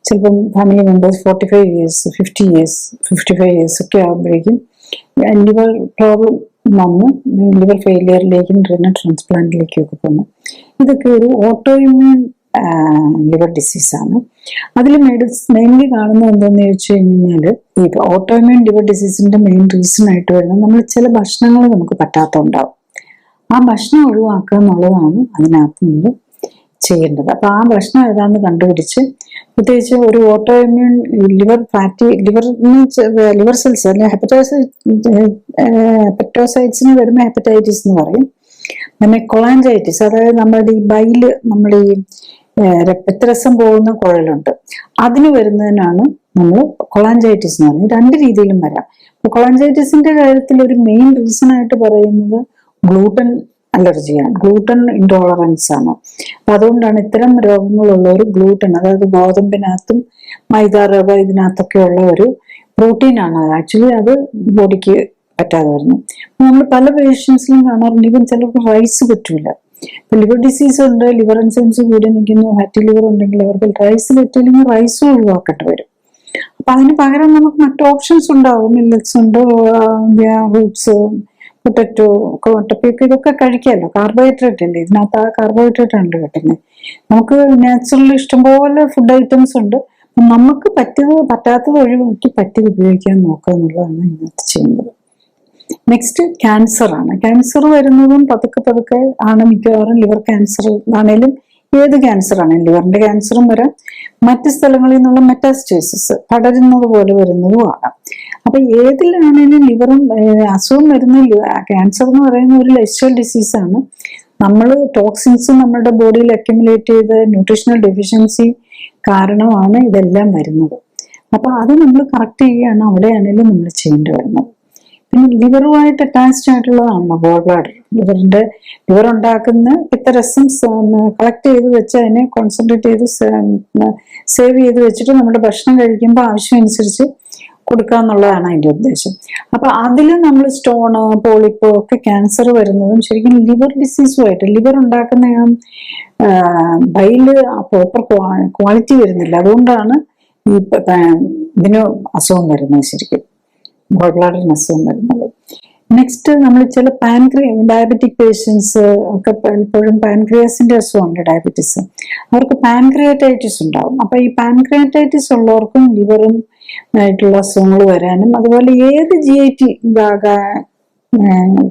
ചിലപ്പം family members 45 years 50 years 55 years ഒക്കെ ആകുമ്പോഴേക്കും ലിവർ പ്രോബ്ലം വന്ന് ലിവർ ഫെയിലിയറിലേക്കും റിനൽ ട്രാൻസ്പ്ലാന്റിലേക്കും ഒക്കെ പോകുന്നു. ഇതൊക്കെ ഒരു ഓട്ടോഇമ്യൂൺ ലിവർ ഡിസീസാണ്. അതിൽ മെയിൻലി കാണുന്നത് എന്താണെന്ന് ചോദിച്ചു കഴിഞ്ഞാൽ ഈ ഓട്ടോഇമ്യൂൺ ലിവർ ഡിസീസിന്റെ മെയിൻ റീസൺ ആയിട്ട് വരുന്നത് നമ്മൾ ചില ഭക്ഷണങ്ങൾ നമുക്ക് പറ്റാത്തതുണ്ടാവും. ആ ഭക്ഷണം ഒഴിവാക്കുക എന്നുള്ളതാണ് അതിനകത്ത് നിന്ന് ചെയ്യേണ്ടത്. അപ്പൊ ആ ഭക്ഷണം ഏതാണെന്ന് കണ്ടുപിടിച്ച് പ്രത്യേകിച്ച് ഒരു ഓട്ടോഇമ്യൂൺ ലിവർ സെൽസ് അല്ലെങ്കിൽ ഹെപ്പറ്റോസൈറ്റ്സിന് വരുമ്പോൾ ഹെപ്പറ്റൈറ്റിസ് എന്ന് പറയും. പിന്നെ കൊളാഞ്ചൈറ്റിസ്, അതായത് നമ്മുടെ ഈ ബൈല്, നമ്മുടെ ഈ രക്തരസം പോകുന്ന കുഴലുണ്ട്, അതിന് വരുന്നതിനാണ് നമ്മൾ കൊളാഞ്ചൈറ്റിസ് എന്ന് പറയുന്നത്. രണ്ട് രീതിയിലും വരാം. കൊളാഞ്ചൈറ്റിസിന്റെ കാര്യത്തിൽ ഒരു മെയിൻ റീസൺ ആയിട്ട് പറയുന്നത് ഗ്ലൂട്ടൻ അലർജിയാണ്, ഗ്ലൂട്ടൻ ഇൻടോളറൻസ് ആണ്. അപ്പൊ അതുകൊണ്ടാണ് ഇത്തരം രോഗങ്ങളുള്ളവർ ഗ്ലൂട്ടൻ, അതായത് ഗോതമ്പിനകത്തും മൈദ, റവ, ഇതിനകത്തൊക്കെ ഉള്ള ഒരു പ്രോട്ടീനാണ്. ആക്ച്വലി അത് ബോഡിക്ക് പറ്റാതെ വരുന്നു. നമ്മൾ പല പേഷ്യൻസിലും കാണാറുണ്ട് ഇവൻ ചിലർക്ക് റൈസ് പറ്റൂല. ഇപ്പൊ ലിവർ ഡിസീസ് ഉണ്ട്, ലിവർ എൻസൈംസ് കൂടി നിൽക്കുന്നു, ഫാറ്റി ലിവർ ഉണ്ടെങ്കിൽ അവർക്ക് റൈസ് പറ്റില്ലെങ്കിൽ റൈസും ഒഴിവാക്കേണ്ടി വരും. അപ്പൊ അതിന് പകരം നമുക്ക് മറ്റു ഓപ്ഷൻസ് ഉണ്ടാവും. മില്ലറ്റ്സ് ഉണ്ട്, ഫ്രൂട്ട്സ്, പൊട്ടറ്റോ, മുട്ടപ്പൊക്കെ, ഇതൊക്കെ കഴിക്കാമല്ലോ. കാർബോഹൈഡ്രേറ്റ് അല്ലേ ഇതിനകത്ത്, ആ കാർബോഹൈഡ്രേറ്റ് ആണ് കിട്ടുന്നത്. നമുക്ക് നാച്ചുറലി ഇഷ്ടംപോലെ ഫുഡ് ഐറ്റംസ് ഉണ്ട്. നമുക്ക് പറ്റാത്തത് ഒഴിവാക്കി പറ്റിയത് ഉപയോഗിക്കാൻ നോക്കുക എന്നുള്ളതാണ് ഇതിനകത്ത് ചെയ്യുന്നത്. നെക്സ്റ്റ് ക്യാൻസർ ആണ്. ക്യാൻസർ വരുന്നതും പതുക്കെ ആണ്. മിക്കവാറും ലിവർ ക്യാൻസർ ആണെങ്കിലും ഏത് ക്യാൻസർ ആണെങ്കിലും ലിവറിന്റെ ക്യാൻസറും വരാം, മറ്റ് സ്ഥലങ്ങളിൽ നിന്നുള്ള മെറ്റാസ്റ്റേസിസ് പടരുന്നത് പോലെ വരുന്നതും ആകാം. അപ്പൊ ഏതിലാണെങ്കിലും ലിവറും അസുഖം വരുന്ന ക്യാൻസർ എന്ന് പറയുന്ന ഒരു ലൈഫ് സ്റ്റൈൽ ഡിസീസാണ്. നമ്മൾ ടോക്സിൻസ് നമ്മുടെ ബോഡിയിൽ അക്യുമുലേറ്റ് ചെയ്ത് ന്യൂട്രീഷണൽ ഡെഫിഷ്യൻസി കാരണമാണ് ഇതെല്ലാം വരുന്നത്. അപ്പൊ അത് നമ്മൾ കറക്റ്റ് ചെയ്യുകയാണ് അവിടെയാണെങ്കിലും നമ്മൾ ചെയ്യേണ്ടി വരുന്നത്. പിന്നെ ലിവറുമായിട്ട് അറ്റാച്ച്ഡ് ആയിട്ടുള്ളതാണല്ലോ ഗോൾ ബ്ലാഡർ. ലിവർ ഉണ്ടാക്കുന്ന പിത്തരസം കളക്ട് ചെയ്ത് വെച്ച് അതിനെ കോൺസെൻട്രേറ്റ് ചെയ്ത് സേവ് ചെയ്ത് വെച്ചിട്ട് നമ്മുടെ ഭക്ഷണം കഴിക്കുമ്പോൾ ആവശ്യമനുസരിച്ച് കൊടുക്കുക എന്നുള്ളതാണ് അതിന്റെ ഉദ്ദേശം. അപ്പൊ അതിൽ നമ്മൾ സ്റ്റോണ്, പോളിപ്പ് ഒക്കെ ക്യാൻസർ വരുന്നതും ശരിക്കും ലിവർ ഡിസീസുമായിട്ട്, ലിവർ ഉണ്ടാക്കുന്ന ബൈല് പ്രോപ്പർ ക്വാളിറ്റി വരുന്നില്ല. അതുകൊണ്ടാണ് ഈ ഇതിന് അസുഖം വരുന്നത്, ശരിക്കും ഗോൾ ബ്ലാഡറിന് അസുഖം വരുന്നത്. നെക്സ്റ്റ് നമ്മൾ ചില ഡയബറ്റിക് പേഷ്യൻസ് ഒക്കെ പലപ്പോഴും പാൻക്രിയാസിന്റെ അസുഖമുണ്ട്, ഡയബറ്റീസ്. അവർക്ക് പാൻക്രിയാറ്റൈറ്റിസ് ഉണ്ടാവും. അപ്പൊ ഈ പാൻക്രിയാറ്റൈറ്റിസ് ഉള്ളവർക്കും ലിവറും ആയിട്ടുള്ള അസുഖങ്ങൾ വരാനും, അതുപോലെ ഏത് GIT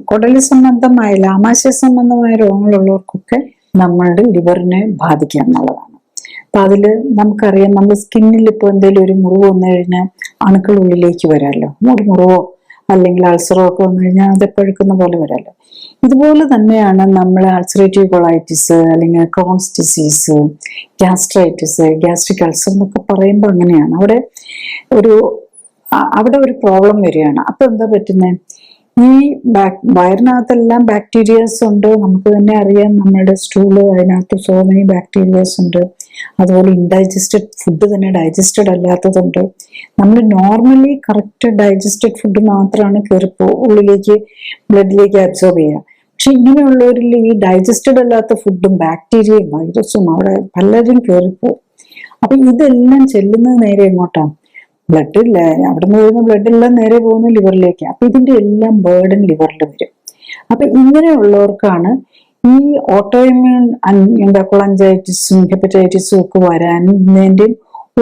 കുടല് സംബന്ധമായ ആമാശയ സംബന്ധമായ രോഗങ്ങളുള്ളവർക്കൊക്കെ നമ്മളുടെ ലിവറിനെ ബാധിക്കാം എന്നുള്ളതാണ്. അപ്പൊ അതില് നമുക്കറിയാം, നമ്മൾ സ്കിന്നിൽ ഇപ്പൊ എന്തെങ്കിലും ഒരു മുറിവ് വന്നു കഴിഞ്ഞാൽ അണുക്കൾ ഉള്ളിലേക്ക് വരാമല്ലോ. ഒരു മുറിവോ അല്ലെങ്കിൽ അൾസറോ ഒക്കെ വന്നു കഴിഞ്ഞാൽ അത് പഴുക്കുന്ന പോലെ വരാമല്ലോ. ഇതുപോലെ തന്നെയാണ് നമ്മൾ അൾസറേറ്റീവ് കൊളൈറ്റിസ് അല്ലെങ്കിൽ Crohn's disease, gastritis, gastric ulcer എന്നൊക്കെ പറയുമ്പോൾ അങ്ങനെയാണ്. അവിടെ ഒരു പ്രോബ്ലം വരികയാണ്. അപ്പൊ എന്താ പറ്റുന്നത്? ഈ വയറിനകത്തെല്ലാം ബാക്ടീരിയാസ് ഉണ്ട്. നമുക്ക് തന്നെ അറിയാം, നമ്മുടെ സ്റ്റൂള് അതിനകത്ത് സോ മെനി ബാക്ടീരിയാസ് ഉണ്ട്. അതുപോലെ ഇൻഡൈജസ്റ്റഡ് ഫുഡ് തന്നെ ഡൈജസ്റ്റഡ് അല്ലാത്തതുണ്ട്. നമ്മൾ നോർമലി കറക്റ്റ് ഡൈജസ്റ്റഡ് ഫുഡ് മാത്രമാണ് ഉള്ളിലേക്ക് ബ്ലഡിലേക്ക് അബ്സോർബ് ചെയ്യുക. പക്ഷെ ഇങ്ങനെയുള്ളവരിൽ ഈ ഡൈജസ്റ്റഡ് അല്ലാത്ത ഫുഡും ബാക്ടീരിയയും വൈറസും അവിടെ പലരും കയറിപ്പോവും. അപ്പൊ ഇതെല്ലാം ചെല്ലുന്നത് നേരെ എങ്ങോട്ടാണ്? ബ്ലഡില്ല, അവിടെ നിന്ന് വരുന്ന ബ്ലഡ് എല്ലാം നേരെ പോകുന്ന ലിവറിലേക്ക്. അപ്പൊ ഇതിന്റെ എല്ലാം ബേർഡൻ ലിവറിൽ വരും. അപ്പൊ ഇങ്ങനെയുള്ളവർക്കാണ് ഈ ഓട്ടോഇമ്യൂൺ കൊളഞ്ചൈറ്റിസും ഹെപ്പറ്റൈറ്റിസും ഒക്കെ വരാനതിന്റെ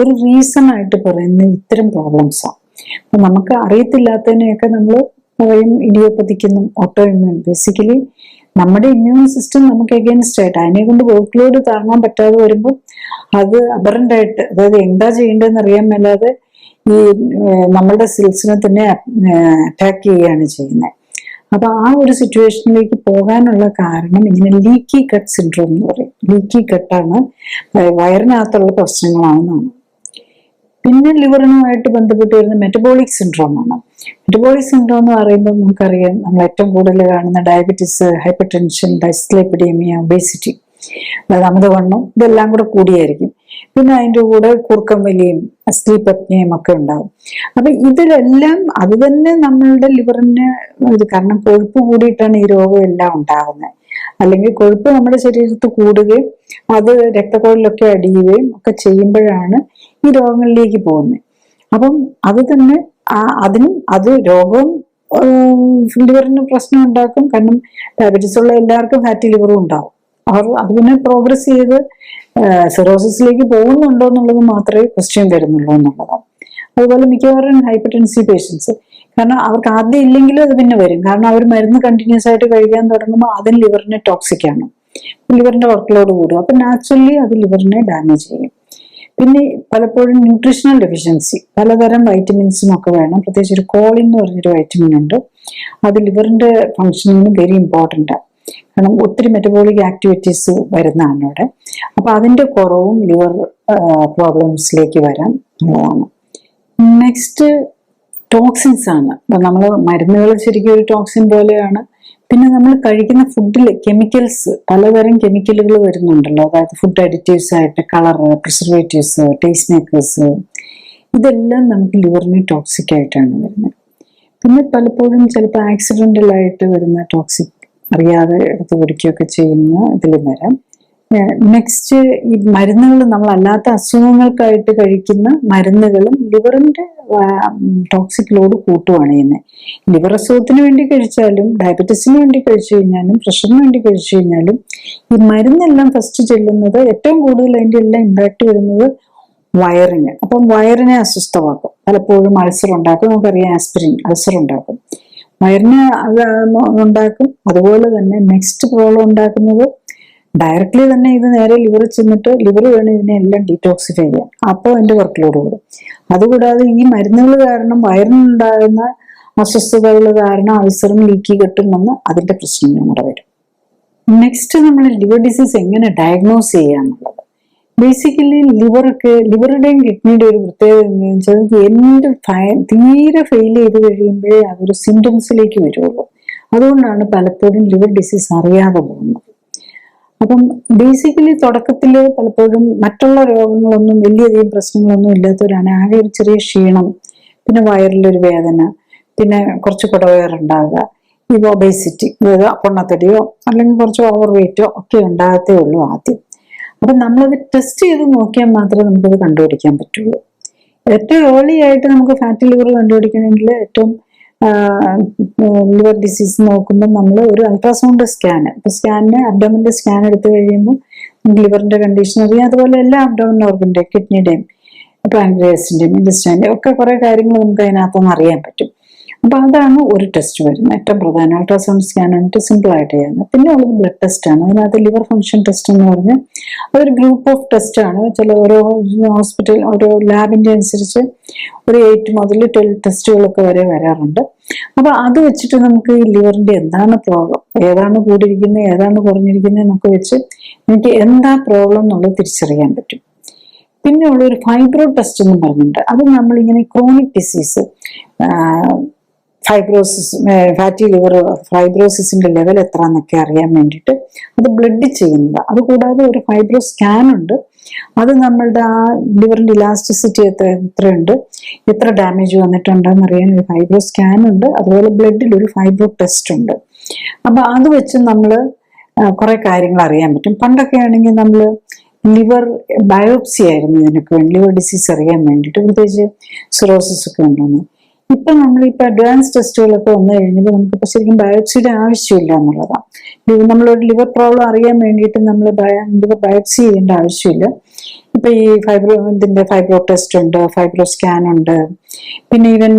ഒരു റീസൺ ആയിട്ട് പറയുന്ന ഇത്തരം പ്രോബ്ലംസാണ്. അപ്പൊ നമുക്ക് അറിയത്തില്ലാത്തതിനെയൊക്കെ നമ്മൾ പറയും ഇഡിയോപ്പതിക്കെന്നും ഓട്ടോഇമ്യൂൺ. ബേസിക്കലി നമ്മുടെ ഇമ്മ്യൂൺ സിസ്റ്റം നമുക്ക് എഗെയിൻസ്റ്റ് ആയിട്ട് അതിനെ കൊണ്ട് വർക്ക് ലോഡ് താങ്ങാൻ പറ്റാതെ വരുമ്പോൾ അത് അബറന്റ് ആയിട്ട്, അതായത് എന്താ ചെയ്യേണ്ടതെന്ന് അറിയാൻ മേലാതെ ഈ നമ്മളുടെ സെൽസിനെ തന്നെ അറ്റാക്ക് ചെയ്യുകയാണ് ചെയ്യുന്നത്. അപ്പൊ ആ ഒരു സിറ്റുവേഷനിലേക്ക് പോകാനുള്ള കാരണം ഇങ്ങനെ ലീക്കി കട്ട് സിൻഡ്രോം എന്ന് പറയും. ലീക്കി കട്ടാണ്, വയറിനകത്തുള്ള പ്രശ്നങ്ങളാണെന്നാണ്. പിന്നെ ലിവറിനുമായിട്ട് ബന്ധപ്പെട്ട് വരുന്ന മെറ്റബോളിക് സിൻഡ്രോം ആണ്. മെറ്റബോളിക് സിൻഡ്രോം എന്ന് പറയുമ്പോൾ നമുക്കറിയാം, നമ്മൾ ഏറ്റവും കൂടുതൽ കാണുന്ന ഡയബറ്റീസ്, ഹൈപ്പർ ടെൻഷൻ, ഡൈസ്ലിപ്പിഡീമിയ, ഒബേസിറ്റി, അതായത് അമിതവണ്ണം, ഇതെല്ലാം കൂടെ കൂടിയായിരിക്കും. പിന്നെ അതിൻ്റെ കൂടെ കൂർക്കം വലിയും സ്ലീപ്പ് അപ്നിയയും ഒക്കെ ഉണ്ടാവും. അപ്പൊ ഇതിലെല്ലാം അത് തന്നെ നമ്മളുടെ ലിവറിന് കാരണം കൊഴുപ്പ് കൂടിയിട്ടാണ് ഈ രോഗം എല്ലാം ഉണ്ടാകുന്നത്. അല്ലെങ്കിൽ കൊഴുപ്പ് നമ്മുടെ ശരീരത്തിൽ കൂടുകയും അത് രക്തക്കുഴലിലൊക്കെ അടിയുകയും ഒക്കെ ചെയ്യുമ്പോഴാണ് ഈ രോഗങ്ങളിലേക്ക് പോകുന്നത്. അപ്പം അത് തന്നെ അത് രോഗവും ലിവറിന് പ്രശ്നം ഉണ്ടാക്കും. കാരണം ഡയബറ്റീസ് ഉള്ള എല്ലാവർക്കും ഫാറ്റി ലിവറും ഉണ്ടാവും. അത് പിന്നെ പ്രോഗ്രസ് ചെയ്ത് സിറോസിസിലേക്ക് പോകുന്നുണ്ടോ എന്നുള്ളത് മാത്രമേ ക്വസ്റ്റ്യൻ വരുന്നുള്ളൂ എന്നുള്ളതാണ്. അതുപോലെ മിക്കവാറും ഹൈപ്പർ ടെൻസീവ് പേഷ്യൻസ്, കാരണം അവർക്ക് ആദ്യം ഇല്ലെങ്കിലും അത് പിന്നെ വരും. കാരണം അവർ മരുന്ന് കണ്ടിന്യൂസ് ആയിട്ട് കഴിക്കാൻ തുടങ്ങുമ്പോൾ അതിന് ലിവറിനെ ടോക്സിക് ആണ്, ലിവറിന്റെ വർക്ക് ലോഡ് കൂടും. അപ്പൊ നാച്ചുറലി അത് ലിവറിനെ ഡാമേജ് ചെയ്യും. പിന്നെ പലപ്പോഴും ന്യൂട്രീഷണൽ ഡെഫിഷ്യൻസി, പലതരം വൈറ്റമിൻസും ഒക്കെ വേണം. പ്രത്യേകിച്ച് ഒരു കോളിൻ എന്ന് പറഞ്ഞൊരു വൈറ്റമിൻ ഉണ്ട്. അത് ലിവറിന്റെ ഫങ്ഷനിങ്ങിന് വെരി ഇമ്പോർട്ടൻ്റ് ആണ്. കാരണം ഒത്തിരി മെറ്റബോളിക് ആക്ടിവിറ്റീസ് വരുന്നതാണ് അവിടെ. അപ്പൊ അതിന്റെ കുറവും ലിവർ പ്രോബ്ലംസിലേക്ക് വരാൻ ഉള്ളതാണ്. നെക്സ്റ്റ് ടോക്സിൻസ് ആണ്. നമ്മൾ മരുന്നുകൾ ശരിക്കും ഒരു ടോക്സിൻ പോലെയാണ്. പിന്നെ നമ്മൾ കഴിക്കുന്ന ഫുഡിൽ കെമിക്കൽസ്, പലതരം കെമിക്കലുകൾ വരുന്നുണ്ടല്ലോ. അതായത് ഫുഡ് അഡിറ്റീവ്സ് ആയിട്ട് കളർ, പ്രിസർവേറ്റീവ്സ്, ടേസ്റ്റ് മേക്കേഴ്സ്, ഇതെല്ലാം നമുക്ക് ലിവറിന് ടോക്സിക് ആയിട്ടാണ് വരുന്നത്. പിന്നെ പലപ്പോഴും ചിലപ്പോൾ ആക്സിഡന്റൽ ആയിട്ട് വരുന്ന ടോക്സിക്, അറിയാതെ എടുത്ത് കുടിക്കുകയൊക്കെ ചെയ്യുന്ന ഇതിലും വരാം. നെക്സ്റ്റ് ഈ മരുന്നുകൾ, നമ്മളല്ലാത്ത അസുഖങ്ങൾക്കായിട്ട് കഴിക്കുന്ന മരുന്നുകളും ലിവറിന്റെ ടോക്സിക് ലോഡ് കൂട്ടുകയാണ് ചെയ്യുന്നത്. ലിവർ അസുഖത്തിന് വേണ്ടി കഴിച്ചാലും ഡയബറ്റീസിന് വേണ്ടി കഴിച്ചു കഴിഞ്ഞാലും പ്രഷറിന് വേണ്ടി കഴിച്ചു കഴിഞ്ഞാലും ഈ മരുന്നെല്ലാം ഫസ്റ്റ് ചെല്ലുന്നത്, ഏറ്റവും കൂടുതൽ അതിൻ്റെ എല്ലാം ഇമ്പാക്ട് വരുന്നത് വയറിന്. അപ്പം വയറിനെ അസ്വസ്ഥമാക്കും, പലപ്പോഴും അൾസർ ഉണ്ടാക്കും. നമുക്കറിയാം ആസ്പിരിൻ അൾസർ ഉണ്ടാക്കും, വയറിന് ഉണ്ടാക്കും. അതുപോലെ തന്നെ നെക്സ്റ്റ് പ്രോബ്ലം ഉണ്ടാക്കുന്നത് ഡയറക്ട്ലി തന്നെ ഇത് നേരെ ലിവറിൽ ചെന്നിട്ട് ലിവർ വേണം ഇതിനെല്ലാം ഡീറ്റോക്സിഫൈ ചെയ്യാൻ. അപ്പോൾ അതിന്റെ വർക്ക് ലോഡ് കൂടും. അതുകൂടാതെ ഈ മരുന്നുകൾ കാരണം വയറിനുണ്ടാകുന്ന അസ്വസ്ഥതകൾ കാരണം അൾസറും ലീക്കി കെട്ടും വന്ന് അതിന്റെ പ്രശ്നങ്ങൾ കൂടെ വരും. നെക്സ്റ്റ് നമ്മൾ ലിവർ ഡിസീസ് എങ്ങനെ ഡയഗ്നോസ് ചെയ്യാന്നുള്ളത്. ബേസിക്കലി ലിവറുടെയും കിഡ്നിയുടെ ഒരു പ്രത്യേകത എന്താണെന്ന് വെച്ചാൽ തീരെ ഫെയിൽ ചെയ്ത് കഴിയുമ്പോഴേ അതൊരു സിംറ്റംസിലേക്ക് വരുള്ളൂ. അതുകൊണ്ടാണ് പലപ്പോഴും ലിവർ ഡിസീസ് അറിയാതെ പോകുന്നത്. അപ്പം ബേസിക്കലി തുടക്കത്തിൽ പലപ്പോഴും മറ്റുള്ള രോഗങ്ങളൊന്നും വലിയധികം പ്രശ്നങ്ങളൊന്നും ഇല്ലാത്തവരാണ്. ആകെ ഒരു ചെറിയ ക്ഷീണം, പിന്നെ വയറിലൊരു വേദന, പിന്നെ കുറച്ച് കുടവയറുണ്ടാകുക, ഈ ഒബേസിറ്റി, അതായത് പൊണ്ണത്തടിയോ അല്ലെങ്കിൽ കുറച്ച് ഓവർ വെയിറ്റോ ഒക്കെ ഉണ്ടാകത്തേ ഉള്ളൂ ആദ്യം. അപ്പൊ നമ്മളത് ടെസ്റ്റ് ചെയ്ത് നോക്കിയാൽ മാത്രമേ നമുക്കത് കണ്ടുപിടിക്കാൻ പറ്റുള്ളൂ. ഏറ്റവും ഏർലി ആയിട്ട് നമുക്ക് ഫാറ്റി ലിവർ കണ്ടുപിടിക്കണമെങ്കിൽ ഏറ്റവും ലിവർ ഡിസീസ് നോക്കുമ്പോൾ നമ്മൾ ഒരു അൾട്രാസൗണ്ട് സ്കാന്, ഇപ്പൊ സ്കാനിന് അബ്ഡോമിന്റെ സ്കാൻ എടുത്തു കഴിയുമ്പോൾ ലിവറിന്റെ കണ്ടീഷൻ അറിയാം. അതുപോലെ എല്ലാ അബ്ഡോമിൻ ഓർഗന്റെ, കിഡ്നിയുടെയും പാൻക്രിയാസിന്റെയും ഇൻഡസ്ട്രീന്റെയും ഒക്കെ കുറെ കാര്യങ്ങൾ നമുക്ക് അതിനകത്തുനിന്ന് അറിയാൻ പറ്റും. അപ്പൊ അതാണ് ഒരു ടെസ്റ്റ് വരുന്നത്, ഏറ്റവും പ്രധാനം. അൾട്രാസൗണ്ട് സ്കാൻ ആയിട്ട് സിമ്പിൾ ആയിട്ട് ചെയ്യുന്നത്. പിന്നെ ഉള്ളത് ബ്ലഡ് ടെസ്റ്റ് ആണ്. അതിനകത്ത് ലിവർ ഫംഗ്ഷൻ ടെസ്റ്റ് എന്ന് പറഞ്ഞ് അതൊരു ഗ്രൂപ്പ് ഓഫ് ടെസ്റ്റ് ആണ്. ചില ഓരോ ഹോസ്പിറ്റൽ ഓരോ ലാബിന്റെ അനുസരിച്ച് ഒരു 8 മുതൽ 12 ടെസ്റ്റുകളൊക്കെ വരെ വരാറുണ്ട്. അപ്പൊ അത് വെച്ചിട്ട് നമുക്ക് ഈ ലിവറിന്റെ എന്താണ് പ്രോബ്ലം, ഏതാണ് കൂടിയിരിക്കുന്നത്, ഏതാണ് കുറഞ്ഞിരിക്കുന്നത് എന്നൊക്കെ വെച്ച് എനിക്ക് എന്താ പ്രോബ്ലം എന്നുള്ളത് തിരിച്ചറിയാൻ പറ്റും. പിന്നെ ഉള്ള ഒരു ഫൈബ്രോ ടെസ്റ്റ് എന്ന് പറഞ്ഞിട്ടുണ്ട്. അത് നമ്മളിങ്ങനെ chronic disease, fibrosis, fatty liver, ഫൈബ്രോസിസിന്റെ ലെവൽ എത്ര എന്നൊക്കെ അറിയാൻ വേണ്ടിയിട്ട് അത് ബ്ലഡ് ചെയ്യുന്നത്. അതുകൂടാതെ ഒരു ഫൈബ്രോ സ്കാൻ ഉണ്ട്. അത് നമ്മളുടെ ആ ലിവറിന്റെ ഇലാസ്റ്റിസിറ്റി എത്രയുണ്ട്, എത്ര ഡാമേജ് വന്നിട്ടുണ്ടെന്ന് അറിയാൻ ഒരു ഫൈബ്രോ സ്കാൻ ഉണ്ട്. അതുപോലെ ബ്ലഡിൽ ഒരു ഫൈബ്രോ ടെസ്റ്റ് ഉണ്ട്. അപ്പൊ അത് വെച്ച് നമ്മൾ കുറെ കാര്യങ്ങൾ അറിയാൻ പറ്റും. പണ്ടൊക്കെ ആണെങ്കിൽ നമ്മൾ ലിവർ ബയോപ്സി ആയിരുന്നു ഇതിനൊക്കെ വേണ്ടി, ലിവർ ഡിസീസ് അറിയാൻ വേണ്ടിയിട്ട്, പ്രത്യേകിച്ച് സിറോസിസ് ഒക്കെ ഉണ്ടെന്ന്. ഇപ്പൊ നമ്മളിപ്പോ അഡ്വാൻസ് ടെസ്റ്റുകളൊക്കെ വന്നു കഴിഞ്ഞപ്പോൾ നമുക്കിപ്പോ ശരിക്കും ബയോപ്സിയുടെ ആവശ്യമില്ല എന്നുള്ളതാണ്. നമ്മളൊരു ലിവർ പ്രോബ്ലം അറിയാൻ വേണ്ടിയിട്ട് നമ്മൾ ലിവർ ബയോപ്സി ചെയ്യേണ്ട ആവശ്യമില്ല. ഇപ്പൊ ഈ ഫൈബ്രോ ടെസ്റ്റ് ഉണ്ട്, ഫൈബ്രോ സ്കാൻ ഉണ്ട്. പിന്നെ ഈവൻ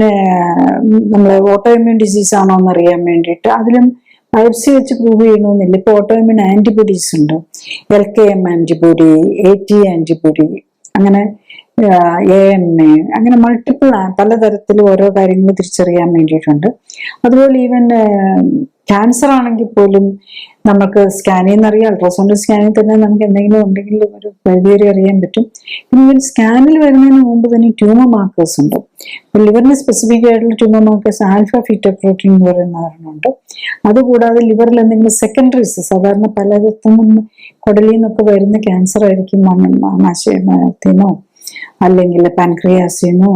നമ്മള് ഓട്ടോ ഇമ്മ്യൂൺ ഡിസീസ് ആണോ എന്ന് അറിയാൻ വേണ്ടിയിട്ട് അതിലും ബയോപ്സി വെച്ച് പ്രൂവ് ചെയ്യണമെന്നില്ല. ഇപ്പൊ ഓട്ടോ ഇമ്മ്യൂൺ ആന്റിബോഡീസ് ഉണ്ട്, LKM ആന്റിബോഡി, AT ആന്റിബോഡി, അങ്ങനെ AMA, അങ്ങനെ മൾട്ടിപ്പിൾ പലതരത്തിൽ ഓരോ കാര്യങ്ങൾ തിരിച്ചറിയാൻ വേണ്ടിയിട്ടുണ്ട്. അതുപോലെ ഈവൻ ക്യാൻസർ ആണെങ്കിൽ പോലും നമുക്ക് സ്കാനിൽ നിന്ന് അറിയാം. അൾട്രാസൗണ്ട് സ്കാനിൽ തന്നെ നമുക്ക് എന്തെങ്കിലും ഉണ്ടെങ്കിൽ ഒരു പരിധിവരെ അറിയാൻ പറ്റും. പിന്നെ ഇവൻ സ്കാനിൽ വരുന്നതിന് മുമ്പ് തന്നെ ട്യൂമർ മാർക്കേഴ്സ് ഉണ്ട്. ലിവറിന് സ്പെസിഫിക് ആയിട്ടുള്ള ട്യൂമർ മാർക്കേഴ്സ് ആൽഫ ഫീറ്റോപ്രോട്ടീൻ എന്ന് പറയുന്ന ഒരെണ്ണമുണ്ട്. അതുകൂടാതെ ലിവറിൽ എന്തെങ്കിലും സെക്കൻഡറീസ്, സാധാരണ പലയിടത്തുനിന്നും കുടലിൽ നിന്നൊക്കെ വരുന്ന ക്യാൻസർ ആയിരിക്കും, മണ്ണീന്നോ അല്ലെങ്കിൽ പാൻക്രിയാസിന്നോ